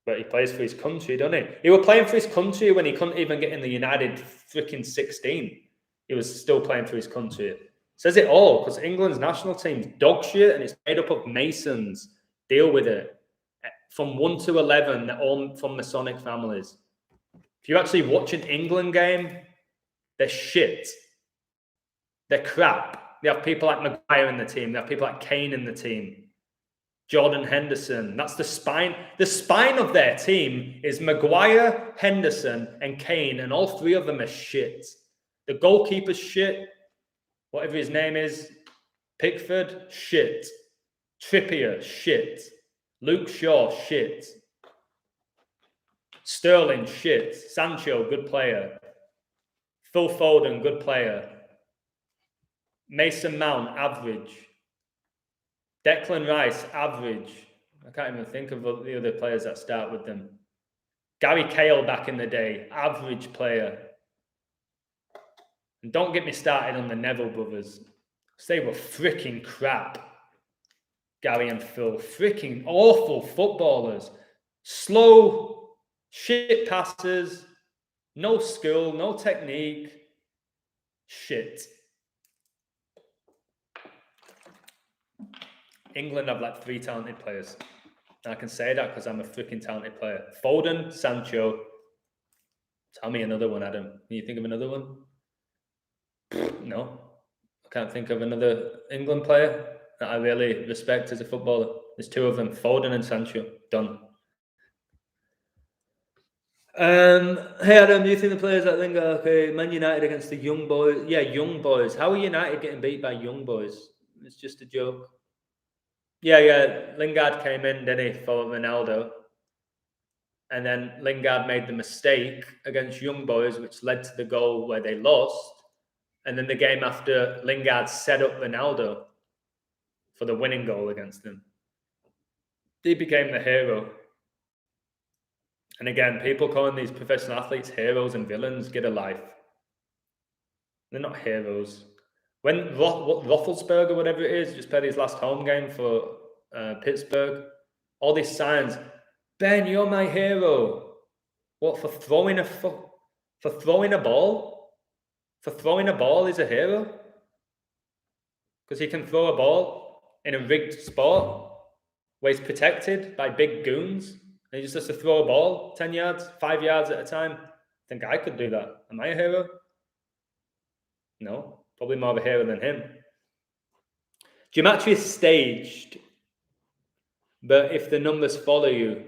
But he plays for his country, doesn't he? He was playing for his country when he couldn't even get in the United freaking 16. He was still playing for his country. Says it all, because England's national team's dog shit and it's made up of Masons. Deal with it. From 1 to 11, they're all from Masonic families. If you actually watch an England game, they're shit. They're crap. They have people like Maguire in the team. They have people like Kane in the team. Jordan Henderson. That's the spine. The spine of their team is Maguire, Henderson, and Kane, and all 3 of them are shit. The goalkeeper's shit. Whatever his name is. Pickford, shit. Trippier, shit. Luke Shaw, shit. Sterling, shit. Sancho, good player. Phil Foden, good player. Mason Mount, average. Declan Rice, average. I can't even think of the other players that start with them. Gary Cahill back in the day, average player. And don't get me started on the Neville brothers. They were freaking crap. Gary and Phil, freaking awful footballers. Slow, shit passes, no skill, no technique. Shit. England have like 3 talented players. And I can say that because I'm a freaking talented player. Foden, Sancho. Tell me another one, Adam. Can you think of another one? No. I can't think of another England player that I really respect as a footballer. There's 2 of them, Foden and Sancho. Done. Hey Adam, do you think the players that think okay, Man United against the young boys? Yeah, young boys. How are United getting beat by young boys? It's just a joke. Yeah. Lingard came in, didn't he, for Ronaldo? And then Lingard made the mistake against young boys, which led to the goal where they lost. And then the game after, Lingard set up Ronaldo for the winning goal against them. He became the hero. And again, people calling these professional athletes heroes and villains, get a life. They're not heroes. When Roethlisberger, whatever it is, just played his last home game for Pittsburgh, all these signs, Ben, you're my hero. What, for throwing a ball? For throwing a ball, he's a hero? Because he can throw a ball in a rigged sport where he's protected by big goons and he just has to throw a ball 10 yards, 5 yards at a time. I think I could do that. Am I a hero? No, probably more of a hero than him. Geometry is staged, but if the numbers follow you.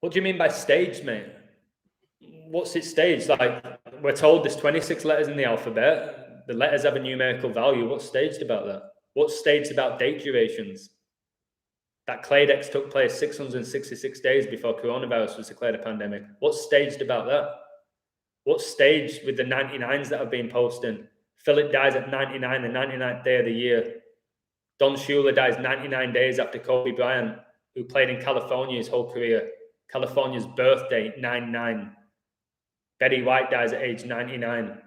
What do you mean by staged, mate? What's it staged? Like, we're told there's 26 letters in the alphabet. The letters have a numerical value. What's staged about that? What's staged about date durations? That Claydex took place 666 days before coronavirus was declared a pandemic. What's staged about that? What's staged with the 99s that have been posting? Philip dies at 99, the 99th day of the year. Don Shula dies 99 days after Kobe Bryant, who played in California his whole career. California's birth date, 9/9. Betty White dies at age 99.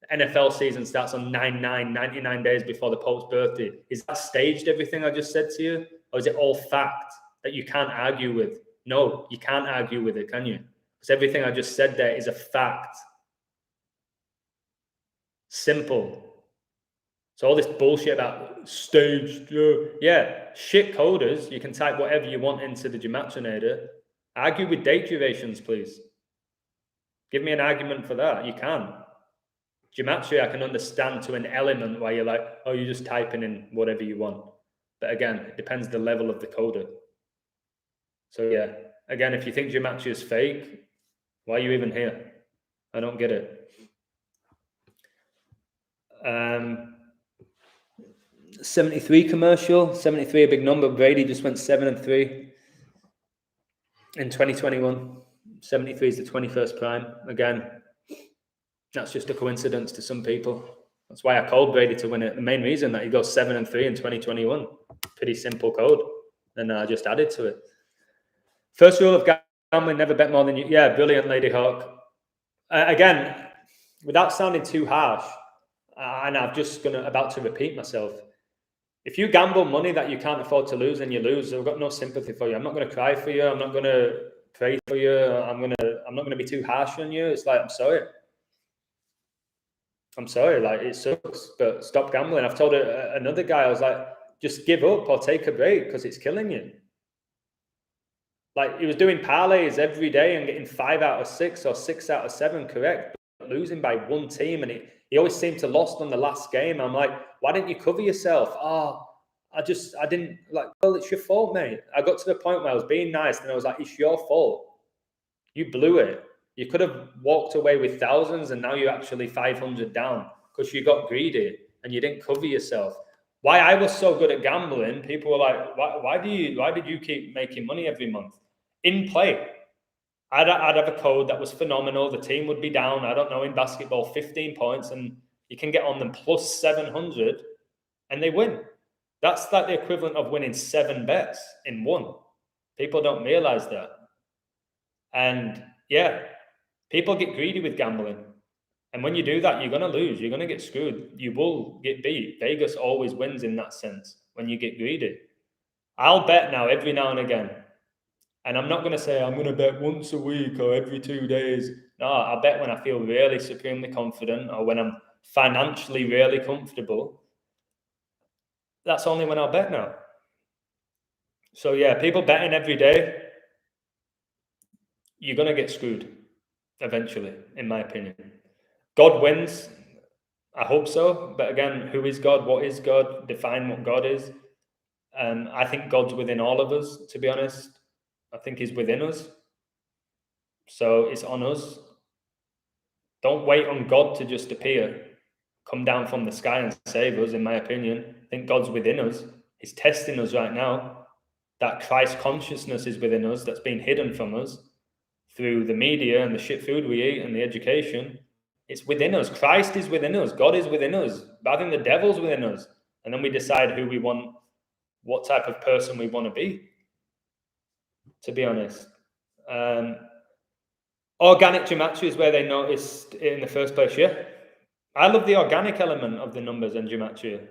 The NFL season starts on 9/9, 99 days before the Pope's birthday. Is that staged, everything I just said to you? Or is it all fact that you can't argue with? No, you can't argue with it, can you? Because everything I just said there is a fact. Simple. So all this bullshit about staged, yeah, shit coders, you can type whatever you want into the Gematinator. Argue with date durations, please. Give me an argument for that. You can. Gematria, I can understand to an element where you're like, oh, you're just typing in whatever you want. But again, it depends the level of the coder. So yeah, again, if you think Gematria is fake, why are you even here? I don't get it. 73 commercial, 73 a big number. Brady just went 7-3 in 2021. 73 is the 21st prime. Again, that's just a coincidence to some people. That's why I called Brady to win it. The main reason that he goes 7-3 in 2021. Pretty simple code. And I just added to it. First rule of gambling, never bet more than you. Yeah, brilliant, Lady Hawk. Again, without sounding too harsh, and I'm just about to repeat myself. If you gamble money that you can't afford to lose and you lose, I've got no sympathy for you. I'm not going to cry for you. I'm not going to pray for you. I'm not going to be too harsh on you. It's like, I'm sorry. Like, it sucks, but stop gambling. I've told another guy, I was like, just give up or take a break because it's killing you. Like, he was doing parlays every day and getting 5 out of 6 or 6 out of 7 correct, but losing by one team, and he always seemed to lost on the last game. I'm like, why didn't you cover yourself? Oh, I didn't, like, well, it's your fault, mate. I got to the point where I was being nice and I was like, it's your fault. You blew it. You could have walked away with thousands and now you're actually 500 down because you got greedy and you didn't cover yourself. Why I was so good at gambling, people were like, why did you keep making money every month? In play, I'd have a code that was phenomenal. The team would be down, I don't know, in basketball, 15 points, and you can get on them plus 700 and they win. That's like the equivalent of winning 7 bets in one. People don't realize that. And yeah, people get greedy with gambling. And when you do that, you're going to lose. You're going to get screwed. You will get beat. Vegas always wins in that sense when you get greedy. I'll bet now every now and again. And I'm not going to say I'm going to bet once a week or every 2 days. No, I bet when I feel really supremely confident or when I'm financially really comfortable. That's only when I'll bet now. So yeah, people betting every day, you're going to get screwed eventually, in my opinion. God wins. I hope so. But again, who is God? What is God? Define what God is. I think God's within all of us, to be honest. I think he's within us. So it's on us. Don't wait on God to just appear, come down from the sky and save us, in my opinion. I think God's within us. He's testing us right now. That Christ consciousness is within us that's been hidden from us through the media and the shit food we eat and the education. It's within us. Christ is within us. God is within us. I think the devil's within us. And then we decide who we want, what type of person we want to be, to be honest. Organic gematria is where they noticed it in the first place, yeah. I love the organic element of the numbers and gematria.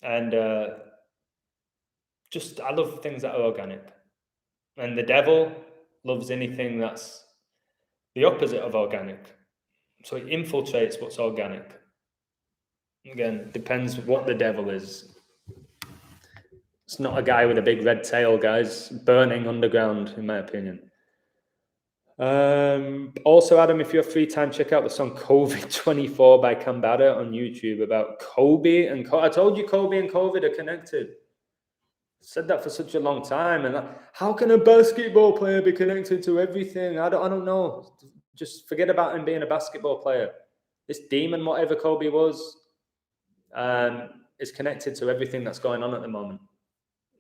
And I love things that are organic. And the devil loves anything that's the opposite of organic. So it infiltrates what's organic. Again, depends what the devil is. It's not a guy with a big red tail, guys, burning underground, in my opinion. Also, Adam, if you have free time, check out the song COVID-24 by Kambada on YouTube about Kobe and I told you Kobe and COVID are connected. Said that for such a long time. And how can a basketball player be connected to everything? I don't know. Just forget about him being a basketball player. This demon, whatever Kobe was, is connected to everything that's going on at the moment.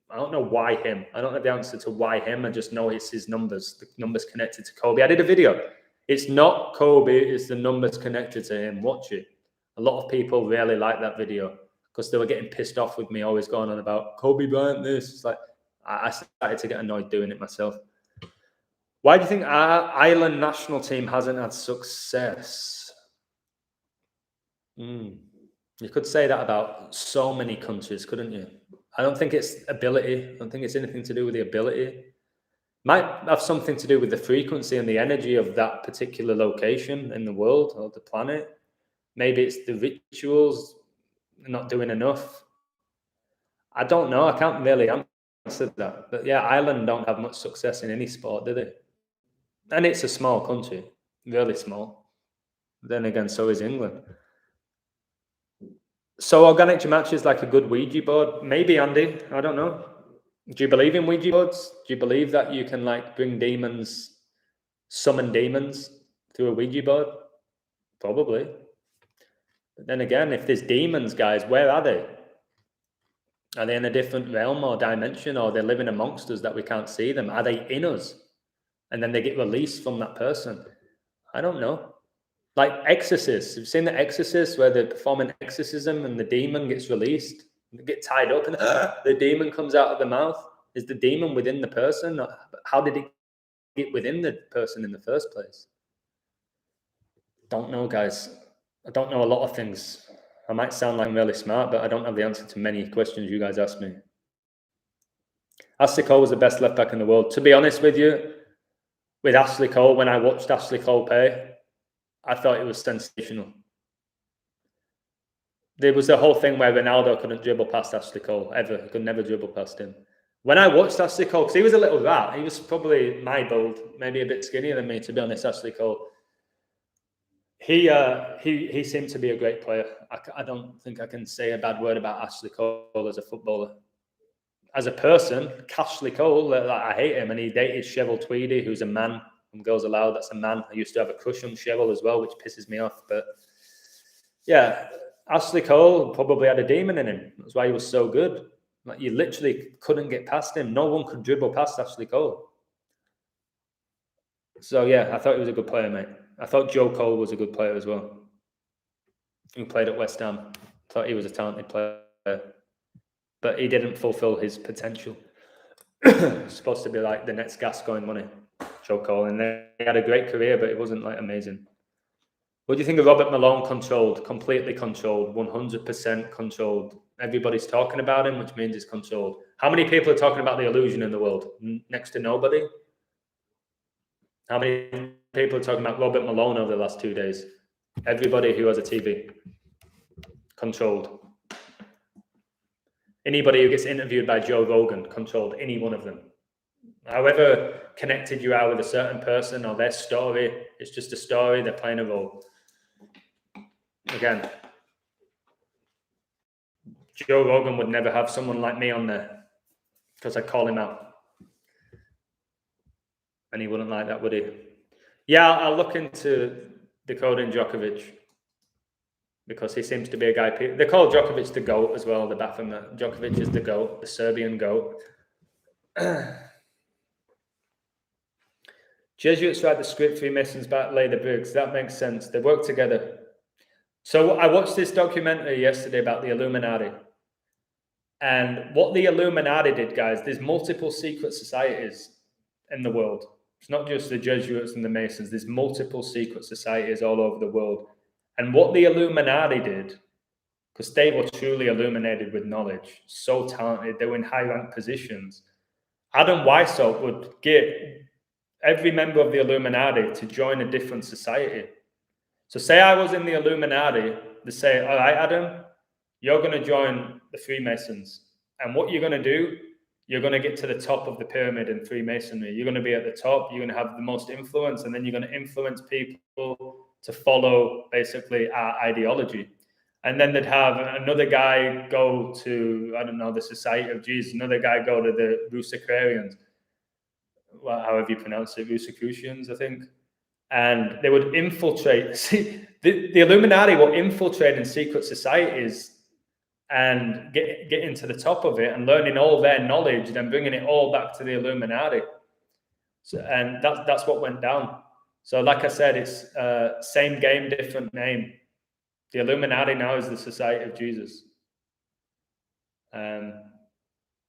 I don't know why him. I don't know the answer to why him. I just know it's his numbers. The numbers connected to Kobe. I did a video. It's not Kobe. It's the numbers connected to him. Watch it. A lot of people really like that video because they were getting pissed off with me always going on about Kobe Bryant this. It's like I started to get annoyed doing it myself. Why do you think our Ireland national team hasn't had success? You could say that about so many countries, couldn't you? I don't think it's ability. I don't think it's anything to do with the ability. Might have something to do with the frequency and the energy of that particular location in the world or the planet. Maybe it's the rituals not doing enough. I don't know. I can't really answer that. But yeah, Ireland don't have much success in any sport, do they? And it's a small country, really small. Then again, so is England. So organic gematria is like a good Ouija board. Maybe, Andy. I don't know. Do you believe in Ouija boards? Do you believe that you can like bring demons, summon demons through a Ouija board? Probably. But then again, if there's demons, guys, where are they? Are they in a different realm or dimension, or they're living amongst us that we can't see them? Are they in us? And then they get released from that person? I don't know. Like exorcists. You've seen the exorcist where they perform an exorcism and the demon gets released, they get tied up and the demon comes out of the mouth. Is the demon within the person? How did it get within the person in the first place? Don't know, guys. I don't know a lot of things. I might sound like I'm really smart, but I don't have the answer to many questions you guys asked me. Ashley Cole was the best left back in the world. To be honest with you, with Ashley Cole, when I watched Ashley Cole play, I thought it was sensational. There was the whole thing where Ronaldo couldn't dribble past Ashley Cole, ever. He could never dribble past him. When I watched Ashley Cole, because he was a little rat, he was probably my build, maybe a bit skinnier than me, to be honest, Ashley Cole. He seemed to be a great player. I don't think I can say a bad word about Ashley Cole as a footballer. As a person, Ashley Cole, I hate him, and he dated Cheryl Tweedy, who's a man. Girls Aloud, that's a man. I used to have a crush on Cheryl as well, which pisses me off. But yeah, Ashley Cole probably had a demon in him. That's why he was so good. Like, you literally couldn't get past him. No one could dribble past Ashley Cole. So yeah, I thought he was a good player, mate. I thought Joe Cole was a good player as well. He played at West Ham. Thought he was a talented player, but he didn't fulfill his potential. Supposed to be like the next Gascoigne money. Joe Cole, and they had a great career, but it wasn't like amazing. What do you think of Robert Malone? Completely controlled, 100% controlled. Everybody's talking about him, which means he's controlled. How many people are talking about the illusion in the world? Next to nobody. How many people are talking about Robert Malone over the last 2 days? Everybody who has a TV. Controlled. Anybody who gets interviewed by Joe Rogan, controlled. Any one of them. However connected you are with a certain person or their story, it's just a story, they're playing a role. Again, Joe Rogan would never have someone like me on there because I call him out. And he wouldn't like that, would he? Yeah, I'll look into decoding Djokovic because he seems to be a guy. They call Djokovic the GOAT as well, the Baphomet. Djokovic is the GOAT, the Serbian GOAT. Jesuits write the script, Freemasons lay the bricks. That makes sense. They work together. So I watched this documentary yesterday about the Illuminati. And what the Illuminati did, guys, there's multiple secret societies in the world. It's not just the Jesuits and the Masons. There's multiple secret societies all over the world. And what the Illuminati did, because they were truly illuminated with knowledge, so talented, they were in high-ranked positions. Adam Weishaupt would get every member of the Illuminati to join a different society. So say I was in the Illuminati, they say, all right, Adam, you're going to join the Freemasons. And what you're going to do, you're going to get to the top of the pyramid in Freemasonry. You're going to be at the top. You're going to have the most influence. And then you're going to influence people to follow basically our ideology. And then they'd have another guy go to, I don't know, the Society of Jesus. Another guy go to the Rosicrucians. Well, however you pronounce it, Rosicrucians, I think. And they would infiltrate. See, the Illuminati will infiltrate in secret societies and get into the top of it and learning all their knowledge, then bringing it all back to the Illuminati. So, and that's what went down. So like I said, it's same game, different name. The Illuminati now is the Society of Jesus.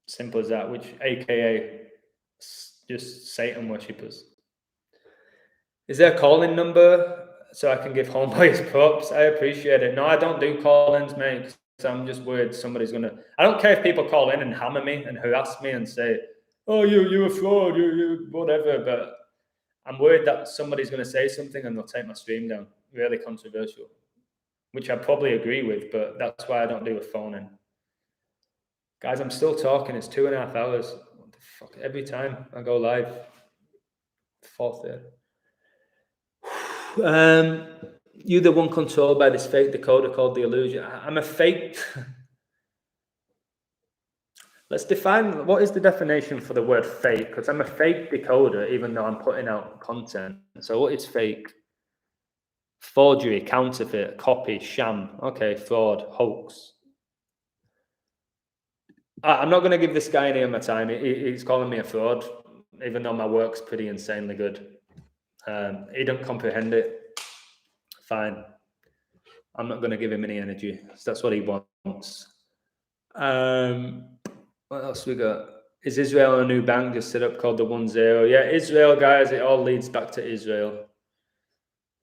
Simple as that, which AKA just Satan worshippers. Is there a call-in number so I can give homeboys props? I appreciate it. No, I don't do call-ins, mate. So I'm just worried somebody's going to... I don't care if people call in and hammer me and harass me and say, oh, you're a fraud, you whatever, but I'm worried that somebody's going to say something and they'll take my stream down. Really controversial, which I probably agree with, but that's why I don't do a phone-in. Guys, I'm still talking. It's 2.5 hours. What the fuck? Every time I go live, 4:30. You're the one controlled by this fake decoder called the illusion. I'm a fake. Let's define, what is the definition for the word fake? Because I'm a fake decoder, even though I'm putting out content. So what is fake? Forgery, counterfeit, copy, sham. Okay, fraud, hoax. I'm not going to give this guy any of my time. He's calling me a fraud, even though my work's pretty insanely good. He don't comprehend it. Fine. I'm not going to give him any energy. That's what he wants. What else we got? Is Israel a new bank just set up called the 10? Yeah, Israel, guys, it all leads back to Israel.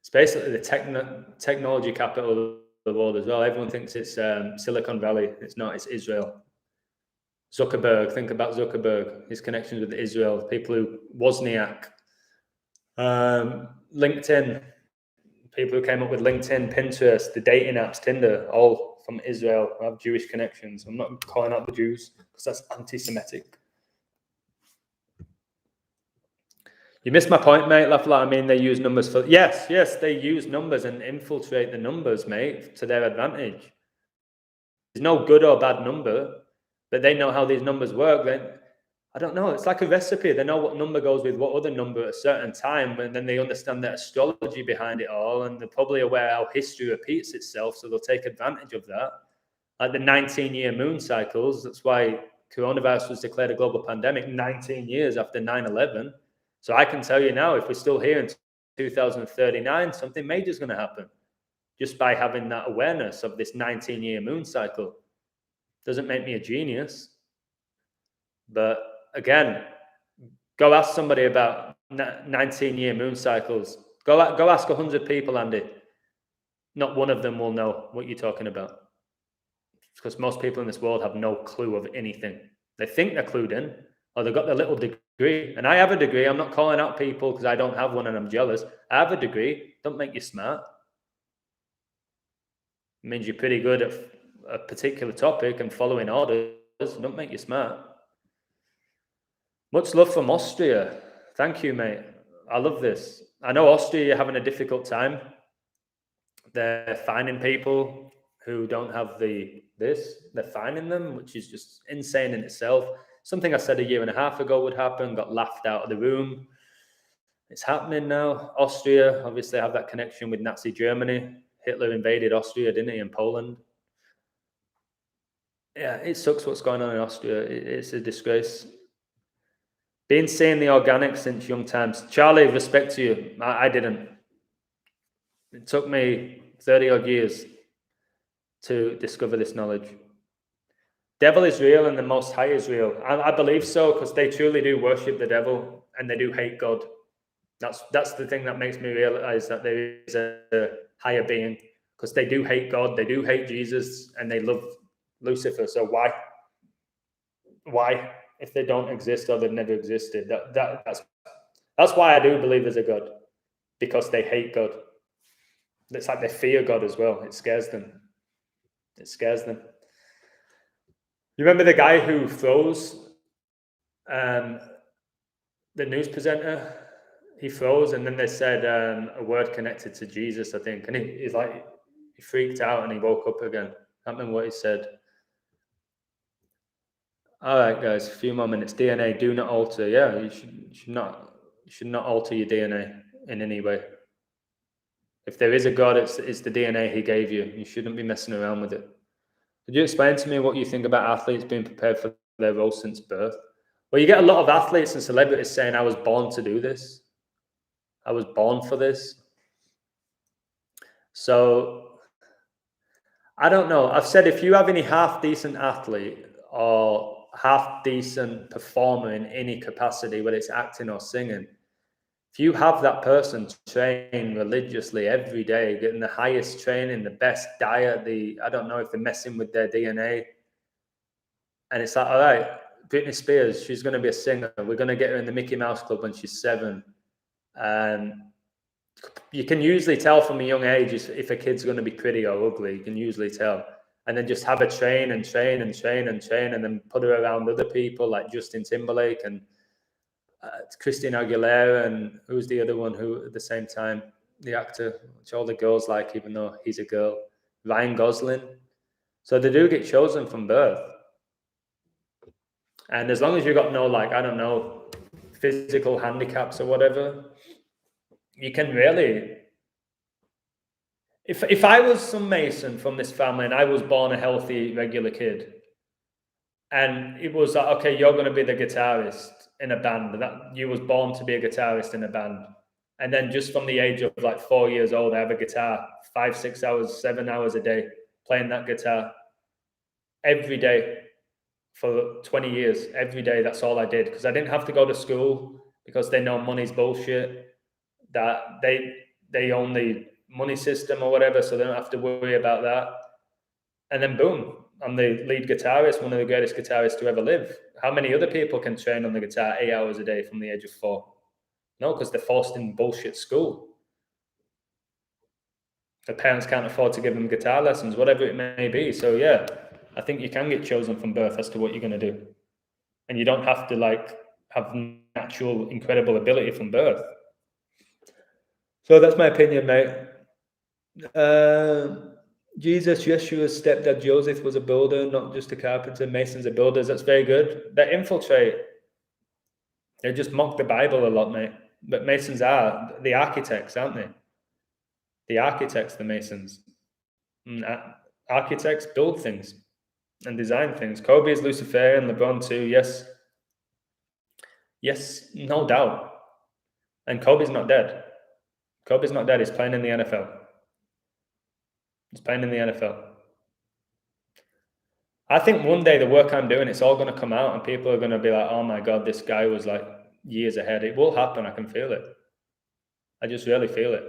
It's basically the technology capital of the world as well. Everyone thinks it's Silicon Valley. It's not, it's Israel. Zuckerberg, think about Zuckerberg, his connections with Israel, people who, Wozniak, LinkedIn, people who came up with LinkedIn, Pinterest, the dating apps, Tinder, all from Israel, who have Jewish connections. I'm not calling out the Jews because that's anti-Semitic. You missed my point, mate. I mean, they use numbers for... Yes, they use numbers and infiltrate the numbers, mate, to their advantage. There's no good or bad number, but they know how these numbers work. Then I don't know. It's like a recipe. They know what number goes with what other number at a certain time, and then they understand the astrology behind it all, and they're probably aware how history repeats itself, so they'll take advantage of that. Like the 19-year moon cycles. That's why coronavirus was declared a global pandemic 19 years after 9/11. So I can tell you now, if we're still here in 2039, something major is going to happen just by having that awareness of this 19-year moon cycle. Doesn't make me a genius. But again, go ask somebody about 19-year moon cycles. Go ask 100 people, Andy. Not one of them will know what you're talking about. Because most people in this world have no clue of anything. They think they're clued in, or they've got their little degree. And I have a degree. I'm not calling out people because I don't have one and I'm jealous. I have a degree. Don't make you smart. It means you're pretty good at a particular topic and following orders. Don't make you smart. Much love from Austria. Thank you, mate. I love this. I know Austria are having a difficult time. They're fining people who don't have this. They're fining them, which is just insane in itself. Something I said 1.5 years ago would happen, got laughed out of the room. It's happening now. Austria, obviously, have that connection with Nazi Germany. Hitler invaded Austria, didn't he, and Poland? Yeah, it sucks what's going on in Austria. It's a disgrace. Been seeing the organic since young times. Charlie, respect to you. I didn't. It took me 30 odd years to discover this knowledge. Devil is real and the Most High is real. I believe so, because they truly do worship the devil and they do hate God. That's the thing that makes me realize that there is a higher being, because they do hate God, they do hate Jesus, and they love Lucifer. So why? If they don't exist or they've never existed? That's why I do believe there's a God, because they hate God. It's like they fear God as well. It scares them. It scares them. You remember the guy who froze? The news presenter, he froze, and then they said a word connected to Jesus, I think, and he freaked out and he woke up again. I can't remember what he said. All right, guys, a few more minutes. DNA, do not alter. Yeah, you should not alter your DNA in any way. If there is a God, it's the DNA he gave you. You shouldn't be messing around with it. Could you explain to me what you think about athletes being prepared for their role since birth? Well, you get a lot of athletes and celebrities saying, I was born to do this. I was born for this. So, I don't know. I've said if you have any half-decent athlete or half-decent performer in any capacity, whether it's acting or singing, if you have that person train religiously every day, getting the highest training, the best diet, I don't know if they're messing with their DNA. And it's like, all right, Britney Spears, she's going to be a singer. We're going to get her in the Mickey Mouse Club when she's 7. And you can usually tell from a young age if a kid's going to be pretty or ugly. You can usually tell. And then just have her train and train and train and train, and then put her around other people like Justin Timberlake and Christina Aguilera, and who's the other one who at the same time, the actor, which all the girls like, even though he's a girl, Ryan Gosling. So they do get chosen from birth. And as long as you've got no, like, I don't know, physical handicaps or whatever, you can really... If I was some Mason from this family and I was born a healthy, regular kid, and it was like, okay, you're going to be the guitarist in a band, that you was born to be a guitarist in a band, and then just from the age of like 4 years old, I have a guitar 5, 6 hours, 7 hours a day, playing that guitar every day for 20 years. Every day, that's all I did, because I didn't have to go to school, because they know money's bullshit, that they own the money system or whatever, so they don't have to worry about that. And then boom, I'm the lead guitarist, one of the greatest guitarists to ever live. How many other people can train on the guitar 8 hours a day from the age of 4? No, because they're forced in bullshit school. Their parents can't afford to give them guitar lessons, whatever it may be. So yeah, I think you can get chosen from birth as to what you're going to do. And you don't have to like have natural, incredible ability from birth. So that's my opinion, mate. Jesus, Yeshua's stepdad Joseph was a builder, not just a carpenter. Masons are builders. That's very good. They infiltrate. They just mock the Bible a lot, mate. But Masons are the architects, aren't they? The architects, the Masons. Architects build things and design things. Kobe is Luciferian, LeBron too. Yes. Yes, no doubt. And Kobe's not dead. Kobe's not dead. He's playing in the NFL. He's playing in the NFL. I think one day the work I'm doing, it's all going to come out and people are going to be like, oh my God, this guy was like years ahead. It will happen. I can feel it. I just really feel it.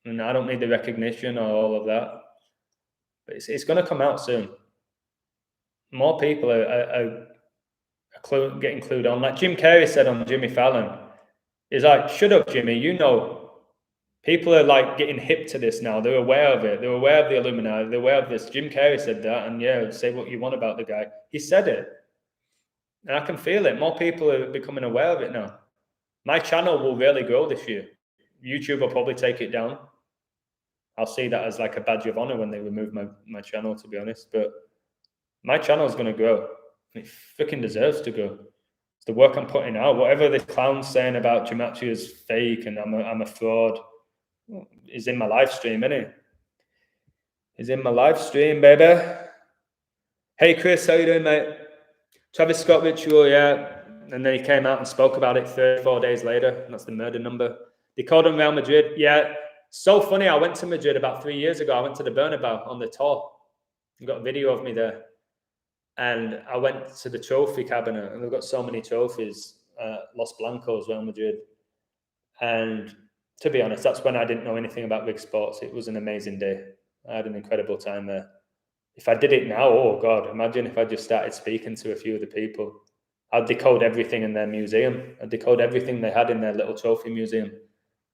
And I don't need the recognition or all of that. But it's going to come out soon. More people are getting clued on. Like Jim Carrey said on Jimmy Fallon, he's like, shut up, Jimmy, you know. People are like getting hip to this now. They're aware of it. They're aware of the Illuminati. They're aware of this. Jim Carrey said that, and yeah, say what you want about the guy. He said it. And I can feel it. More people are becoming aware of it now. My channel will really grow this year. YouTube will probably take it down. I'll see that as like a badge of honor when they remove my channel, to be honest. But my channel is going to grow. It freaking deserves to grow. It's the work I'm putting out. Whatever this clown's saying about gematria is fake and I'm a fraud, is in my live stream, isn't it? Is in my live stream, baby. Hey, Chris, how you doing, mate? Travis Scott ritual, yeah. And then he came out and spoke about it 34 days later. And that's the murder number. They called him Real Madrid. Yeah, so funny. I went to Madrid about 3 years ago. I went to the Bernabeu on the tour. I got a video of me there. And I went to the trophy cabinet, and we've got so many trophies. Los Blancos, Real Madrid. And to be honest, that's when I didn't know anything about rig sports. It was an amazing day. I had an incredible time there. If I did it now, oh God, imagine if I just started speaking to a few of the people. I'd decode everything in their museum. I'd decode everything they had in their little trophy museum.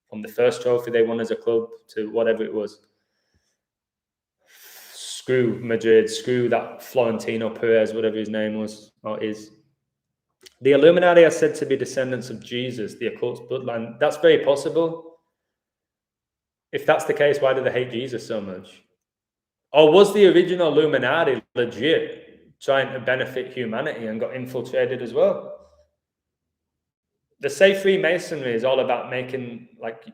From the first trophy they won as a club to whatever it was. Screw Madrid, screw that Florentino Perez, whatever his name was or is. The Illuminati are said to be descendants of Jesus, the occult bloodline. That's very possible. If that's the case, why do they hate Jesus so much? Or was the original Illuminati legit trying to benefit humanity and got infiltrated as well? They say Freemasonry is all about making like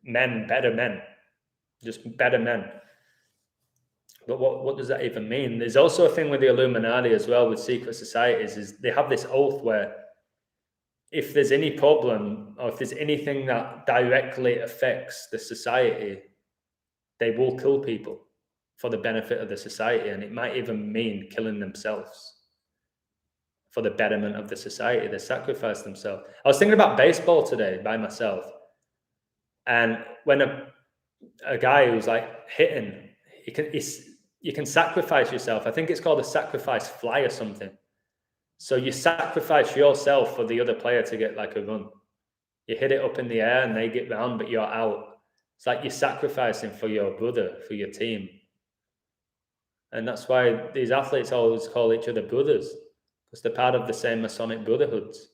men better men, just better men. But what does that even mean? There's also a thing with the Illuminati as well, with secret societies, is they have this oath where if there's any problem or if there's anything that directly affects the society, they will kill people for the benefit of the society. And it might even mean killing themselves for the betterment of the society. They sacrifice themselves. I was thinking about baseball today by myself. And when a guy who's like hitting, you can sacrifice yourself. I think it's called a sacrifice fly or something. So you sacrifice yourself for the other player to get like a run. You hit it up in the air and they get round, but you're out. It's like you're sacrificing for your brother, for your team. And that's why these athletes always call each other brothers, because they're part of the same Masonic brotherhoods.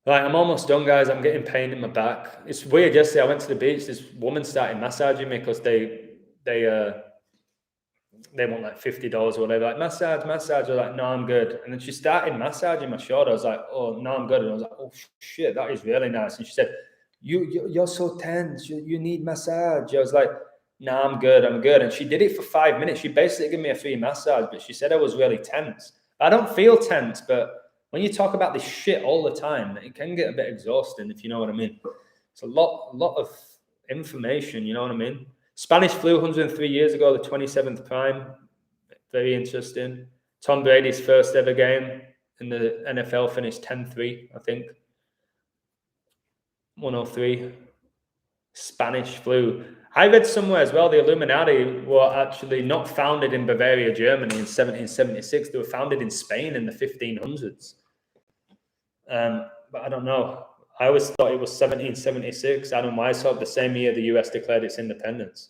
Right, I'm almost done, guys. I'm getting pain in my back. It's weird. Yesterday, I went to the beach. This woman started massaging me because they want like $50 or whatever. Like, massage. I was like, no, I'm good. And then she started massaging my shoulder. I was like, oh, no, I'm good. And I was like, oh, shit, that is really nice. And she said, you're so tense. You need massage. I was like, no, I'm good. And she did it for 5 minutes. She basically gave me a free massage, but she said I was really tense. I don't feel tense, but when you talk about this shit all the time, it can get a bit exhausting, if you know what I mean. It's a lot of information, you know what I mean? Spanish flu 103 years ago, the 27th prime. Very interesting. Tom Brady's first ever game in the NFL finished 10-3, I think. 103. Spanish flu. I read somewhere as well, the Illuminati were actually not founded in Bavaria, Germany in 1776. They were founded in Spain in the 1500s. But I don't know. I always thought it was 1776. Adam Weishaupt, the same year the US declared its independence.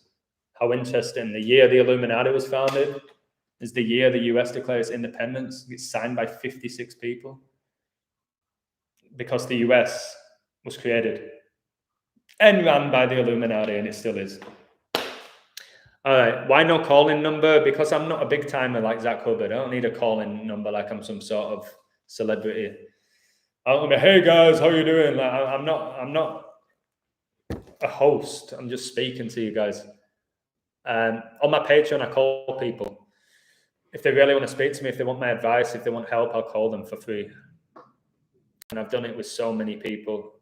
How interesting. The year the Illuminati was founded is the year the US declared its independence. It's signed by 56 people because the US was created and ran by the Illuminati, and it still is. All right, why no call-in number? Because I'm not a big timer like Zach Hubbard. I don't need a call-in number like I'm some sort of celebrity. I'm like, hey guys, how you doing? Like, I'm not a host. I'm just speaking to you guys. On my Patreon, I call people. If they really want to speak to me, if they want my advice, if they want help, I'll call them for free. And I've done it with so many people.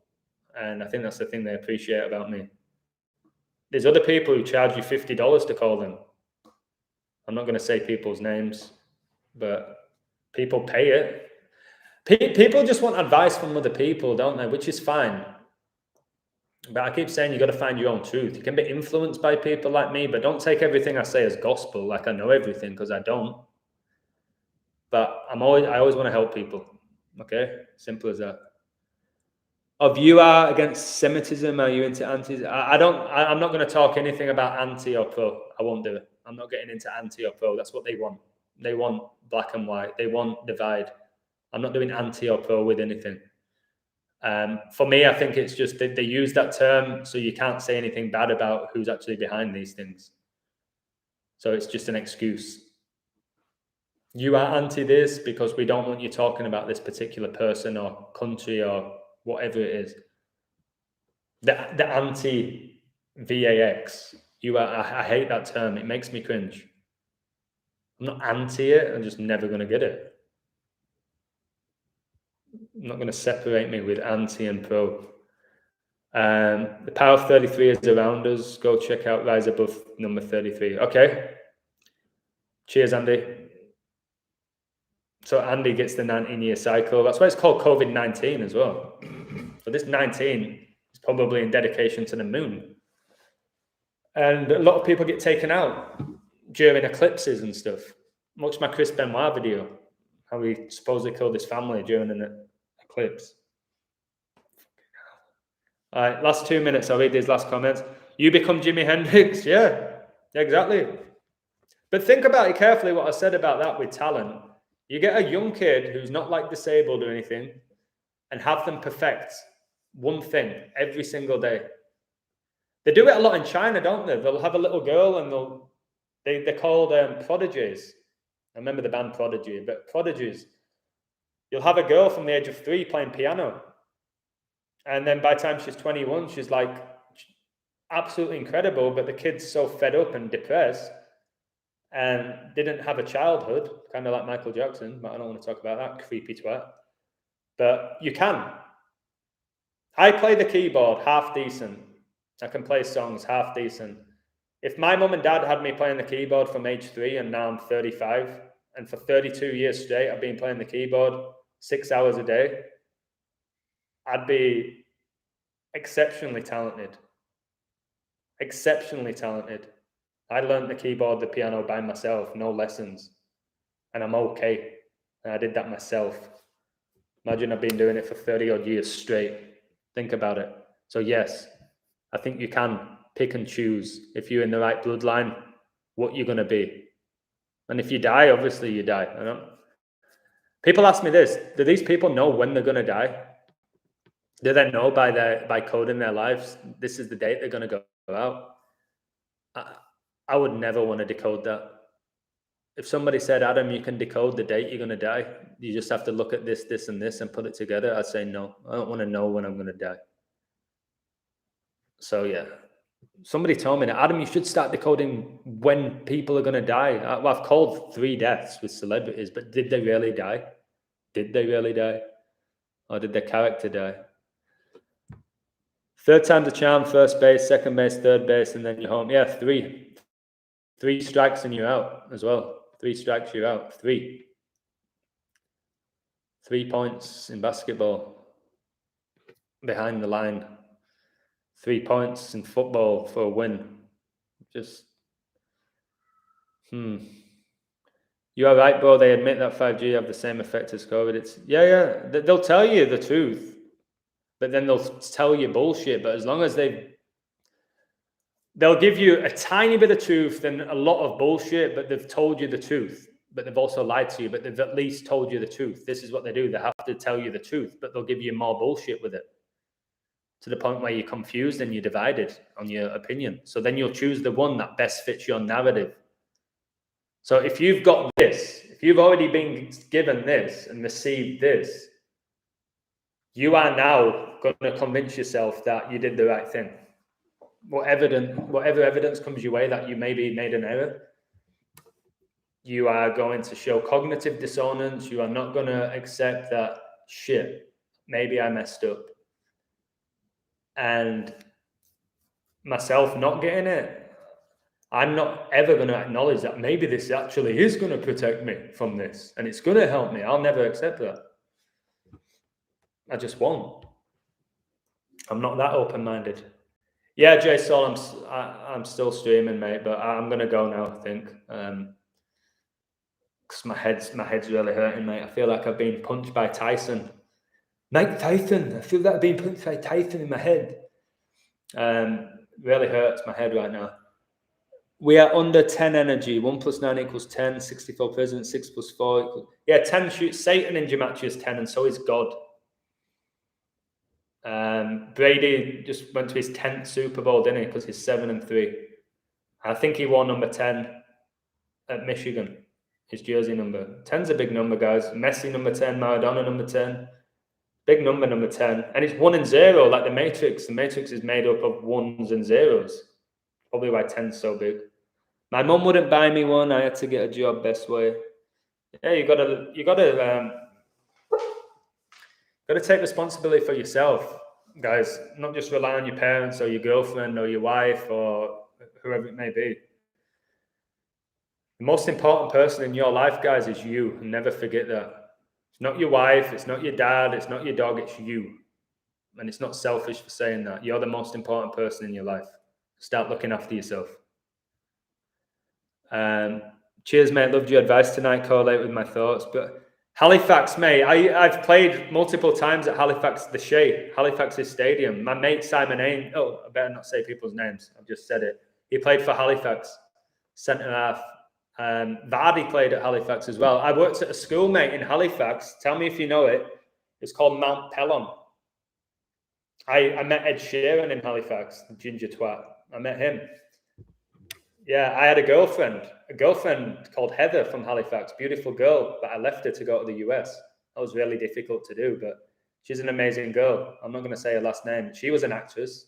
And I think that's the thing they appreciate about me. There's other people who charge you $50 to call them. I'm not going to say people's names, but people pay it. People just want advice from other people, don't they? Which is fine. But I keep saying you got to find your own truth. You can be influenced by people like me, but don't take everything I say as gospel, like I know everything, because I don't. But I always want to help people. Okay? Simple as that. Of you are against Semitism, are you into anti? I'm not going to talk anything about anti or pro. I won't do it. I'm not getting into anti or pro. That's what they want. They want black and white. They want divide. I'm not doing anti or pro with anything. For me, I think it's just they use that term so you can't say anything bad about who's actually behind these things. So it's just an excuse. You are anti this because we don't want you talking about this particular person or country or whatever it is. The anti-VAX. I hate that term. It makes me cringe. I'm not anti it. I'm just never going to get it. I'm not going to separate me with anti and pro. The power of 33 is around us. Go check out Rise Above number 33. Okay. Cheers, Andy. So Andy gets the 19-year cycle. That's why it's called COVID-19 as well. So this 19 is probably in dedication to the moon. And a lot of people get taken out during eclipses and stuff. Watch my Chris Benoit video, how he supposedly killed his family during an eclipse. All right, last 2 minutes. I'll read these last comments. You become Jimi Hendrix. Yeah, exactly. But think about it carefully, what I said about that with talent. You get a young kid who's not like disabled or anything and have them perfect one thing every single day. They do it a lot in China, don't they? They'll have a little girl and they're called prodigies. I remember the band Prodigy, but prodigies. You'll have a girl from the age of 3 playing piano. And then by the time she's 21, she's like absolutely incredible, but the kid's so fed up and depressed and didn't have a childhood, kind of like Michael Jackson, but I don't want to talk about that creepy twat. But you can. I play the keyboard half decent. I can play songs half decent. If my mum and dad had me playing the keyboard from age 3 and now I'm 35, and for 32 years straight I've been playing the keyboard 6 hours a day, I'd be exceptionally talented. Exceptionally talented. I learned the keyboard, the piano by myself, no lessons. And I'm okay. And I did that myself. Imagine I've been doing it for 30 odd years straight. Think about it. So yes, I think you can pick and choose, if you're in the right bloodline, what you're going to be. And if you die, obviously you die. I don't. People ask me this: do these people know when they're going to die? Do they know by coding their lives, this is the date they're going to go out? I would never want to decode that. If somebody said, Adam, you can decode the date you're going to die, you just have to look at this, this, and this and put it together, I'd say no. I don't want to know when I'm going to die. So yeah, somebody told me that, Adam, you should start decoding when people are going to die. Well, I've called 3 deaths with celebrities, but did they really die? Did they really die? Or did their character die? 3rd time's a charm, first base, second base, third base, and then you're home. Yeah, 3. 3 strikes and you're out as well. 3 strikes, you're out. 3. 3 points in basketball. Behind the line. 3 points in football for a win. Just, You are right, bro. They admit that 5G have the same effect as COVID. Yeah. They'll tell you the truth, but then they'll tell you bullshit. But as long as they'll give you a tiny bit of truth and a lot of bullshit, but they've told you the truth. But they've also lied to you, but they've at least told you the truth. This is what they do. They have to tell you the truth, but they'll give you more bullshit with it, to the point where you're confused and you're divided on your opinion. So then you'll choose the one that best fits your narrative. So if you've got this, if you've already been given this and received this, you are now going to convince yourself that you did the right thing. Whatever evidence comes your way that you maybe made an error, you are going to show cognitive dissonance. You are not going to accept that, shit, maybe I messed up. And myself not getting it, I'm not ever going to acknowledge that maybe this actually is going to protect me from this and it's going to help me. I'll never accept that. I just won't. I'm not that open-minded. Yeah, Jay Sol, I'm still streaming, mate, but I'm going to go now, I think. Because my head's really hurting, mate. I feel like I've been punched by Tyson. Mike Tyson. I feel like I've been punched by Tyson in my head. Really hurts my head right now. We are under 10 energy. 1 + 9 = 10. 64 president. 6 + 4 = 10 shoots. Satan in Gematria is 10, and so is God. Brady just went to his 10th Super Bowl, didn't he? Because he's 7-3. I think he wore number 10 at Michigan. His jersey number. 10's a big number, guys. Messi number 10, Maradona number 10. Big number 10. And it's 1 and 0, like the Matrix. The Matrix is made up of 1s and 0s. Probably why 10's so big. My mum wouldn't buy me one. I had to get a job best way. Yeah, you gotta Got to take responsibility for yourself, guys. Not just rely on your parents or your girlfriend or your wife or whoever it may be. The most important person in your life, guys, is you. And never forget that. It's not your wife, it's not your dad, it's not your dog, it's you. And it's not selfish for saying that. You're the most important person in your life. Start looking after yourself. Cheers, mate. Loved your advice tonight. Correlate with my thoughts. But Halifax, mate. I've played multiple times at Halifax, the Shea, Halifax's stadium. My mate Simon Ain. Oh, I better not say people's names. I've just said it. He played for Halifax, centre half. Vardy played at Halifax as well. I worked at a school, mate, in Halifax. Tell me if you know it. It's called Mount Pelham. I met Ed Sheeran in Halifax, the ginger twat. I met him. Yeah, I had a girlfriend called Heather from Halifax, beautiful girl, but I left her to go to the US. That was really difficult to do, but she's an amazing girl. I'm not going to say her last name. She was an actress.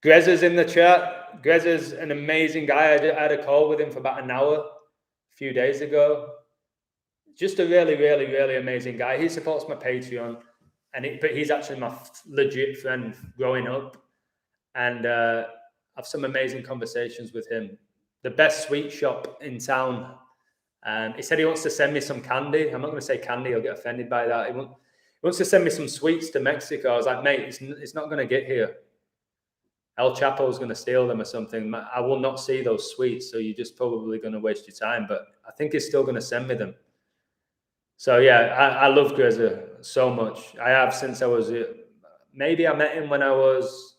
Grezza's in the chat. Grezza's an amazing guy. I had a call with him for about an hour a few days ago. Just a really, really, really amazing guy. He supports my Patreon, but he's actually my legit friend growing up. And have some amazing conversations with him. The best sweet shop in town. He said he wants to send me some candy. I'm not going to say candy. He'll get offended by that. He wants to send me some sweets to Mexico. I was like, mate, it's not going to get here. El Chapo's going to steal them or something. I will not see those sweets, so you're just probably going to waste your time. But I think he's still going to send me them. So, yeah, I love Grezza so much. I have since I was... Maybe I met him when I was...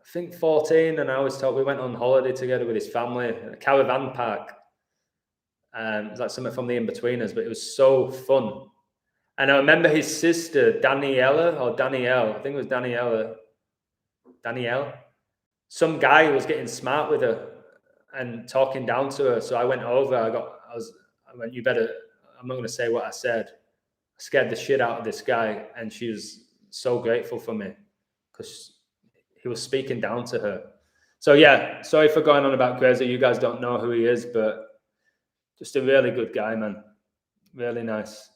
I think 14, and I always thought we went on holiday together with his family at a caravan park. It was like something from the In-Betweeners, but it was so fun. And I remember his sister, Danielle, I think it was Danielle. Some guy was getting smart with her and talking down to her. So I went over, I went, you better, I'm not going to say what I said. I scared the shit out of this guy, and she was so grateful for me because he was speaking down to her. So yeah, sorry for going on about Grezza. You guys don't know who he is, but just a really good guy, man. Really nice.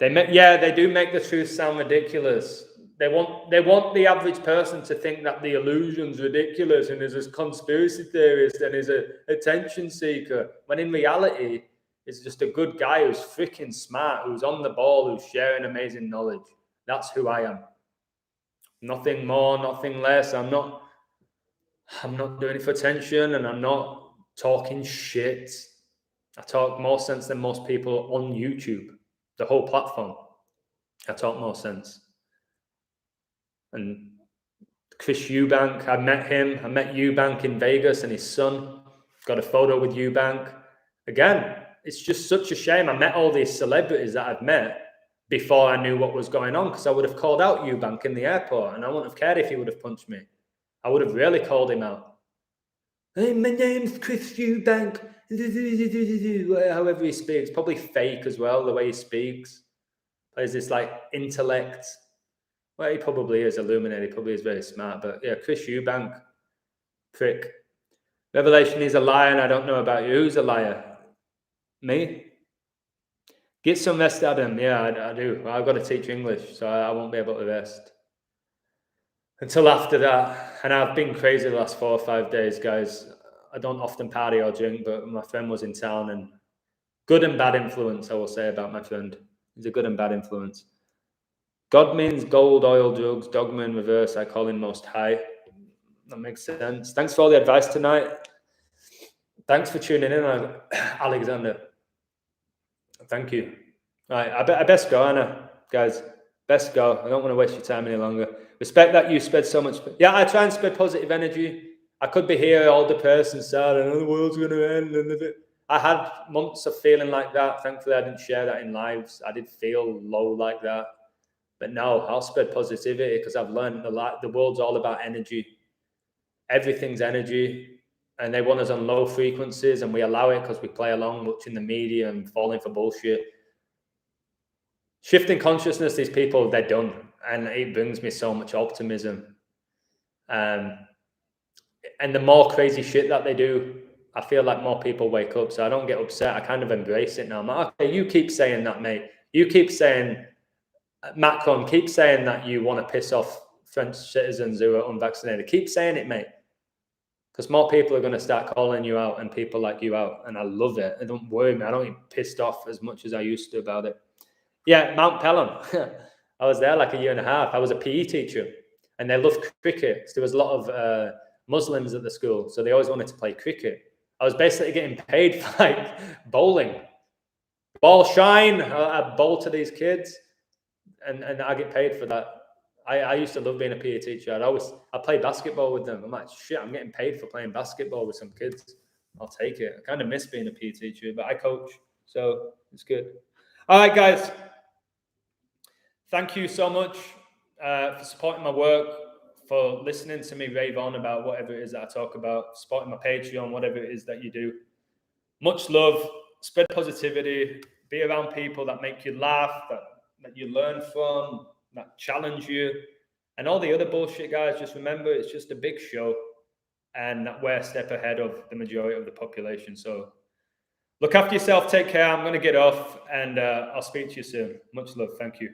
They do make the truth sound ridiculous. They want the average person to think that the illusion's ridiculous and is a conspiracy theorist and is a attention seeker, when in reality, it's just a good guy who's freaking smart, who's on the ball, who's sharing amazing knowledge. That's who I am. Nothing more, nothing less. I'm not doing it for attention, and I'm not talking shit. I talk more sense than most people on YouTube, the whole platform. I talk more sense. And Chris Eubank, I met him. I met Eubank in Vegas and his son. Got a photo with Eubank. Again, it's just such a shame. I met all these celebrities that I've met before I knew what was going on, because I would have called out Eubank in the airport, and I wouldn't have cared if he would have punched me. I would have really called him out. Hey, my name's Chris Eubank. However he speaks, probably fake as well, the way he speaks. Plays this like intellect. Well, he probably is illuminated. He probably is very smart. But yeah, Chris Eubank, prick. Revelation is a liar, and I don't know about you. Who's a liar? Me? Get some rest, Adam. Yeah, I do. I've got to teach English, so I won't be able to rest until after that. And I've been crazy the last 4 or 5 days, guys. I don't often party or drink, but my friend was in town, and good and bad influence, I will say about my friend. He's a good and bad influence. God means gold, oil, drugs, dogma in reverse. I call him most high. That makes sense. Thanks for all the advice tonight. Thanks for tuning in, Alexander. Thank you. All right, I best go, Anna. Guys, best go. I don't want to waste your time any longer. Respect that you spread so much. Yeah, I try and spread positive energy. I could be here all depressed and sad, and the world's going to end. I had months of feeling like that. Thankfully, I didn't share that in lives. I did feel low like that. But no, I'll spread positivity because I've learned a lot. The world's all about energy. Everything's energy. And they want us on low frequencies, and we allow it because we play along, watching the media and falling for bullshit. Shifting consciousness, these people, they're done. And it brings me so much optimism. And the more crazy shit that they do, I feel like more people wake up. So I don't get upset. I kind of embrace it now. I'm like, okay, you keep saying that, mate. You keep saying Macron, keep saying that you want to piss off French citizens who are unvaccinated. Keep saying it, mate. Because more people are going to start calling you out and people like you out. And I love it. And don't worry me. I don't get pissed off as much as I used to about it. Yeah, Mount Pelham. I was there like a year and a half. I was a PE teacher. And they loved cricket. So there was a lot of Muslims at the school. So they always wanted to play cricket. I was basically getting paid for like bowling. Ball shine. I bowl to these kids. And I get paid for that. I used to love being a PE teacher. I play basketball with them. I'm like, shit, I'm getting paid for playing basketball with some kids. I'll take it. I kind of miss being a PE teacher, but I coach, so it's good. All right, guys. Thank you so much for supporting my work, for listening to me rave on about whatever it is that I talk about, supporting my Patreon, whatever it is that you do. Much love. Spread positivity. Be around people that make you laugh, that you learn from, that challenge you, and all the other bullshit, guys. Just remember, it's just a big show, and that we're a step ahead of the majority of the population. So look after yourself. Take care. I'm going to get off, and I'll speak to you soon. Much love. Thank you.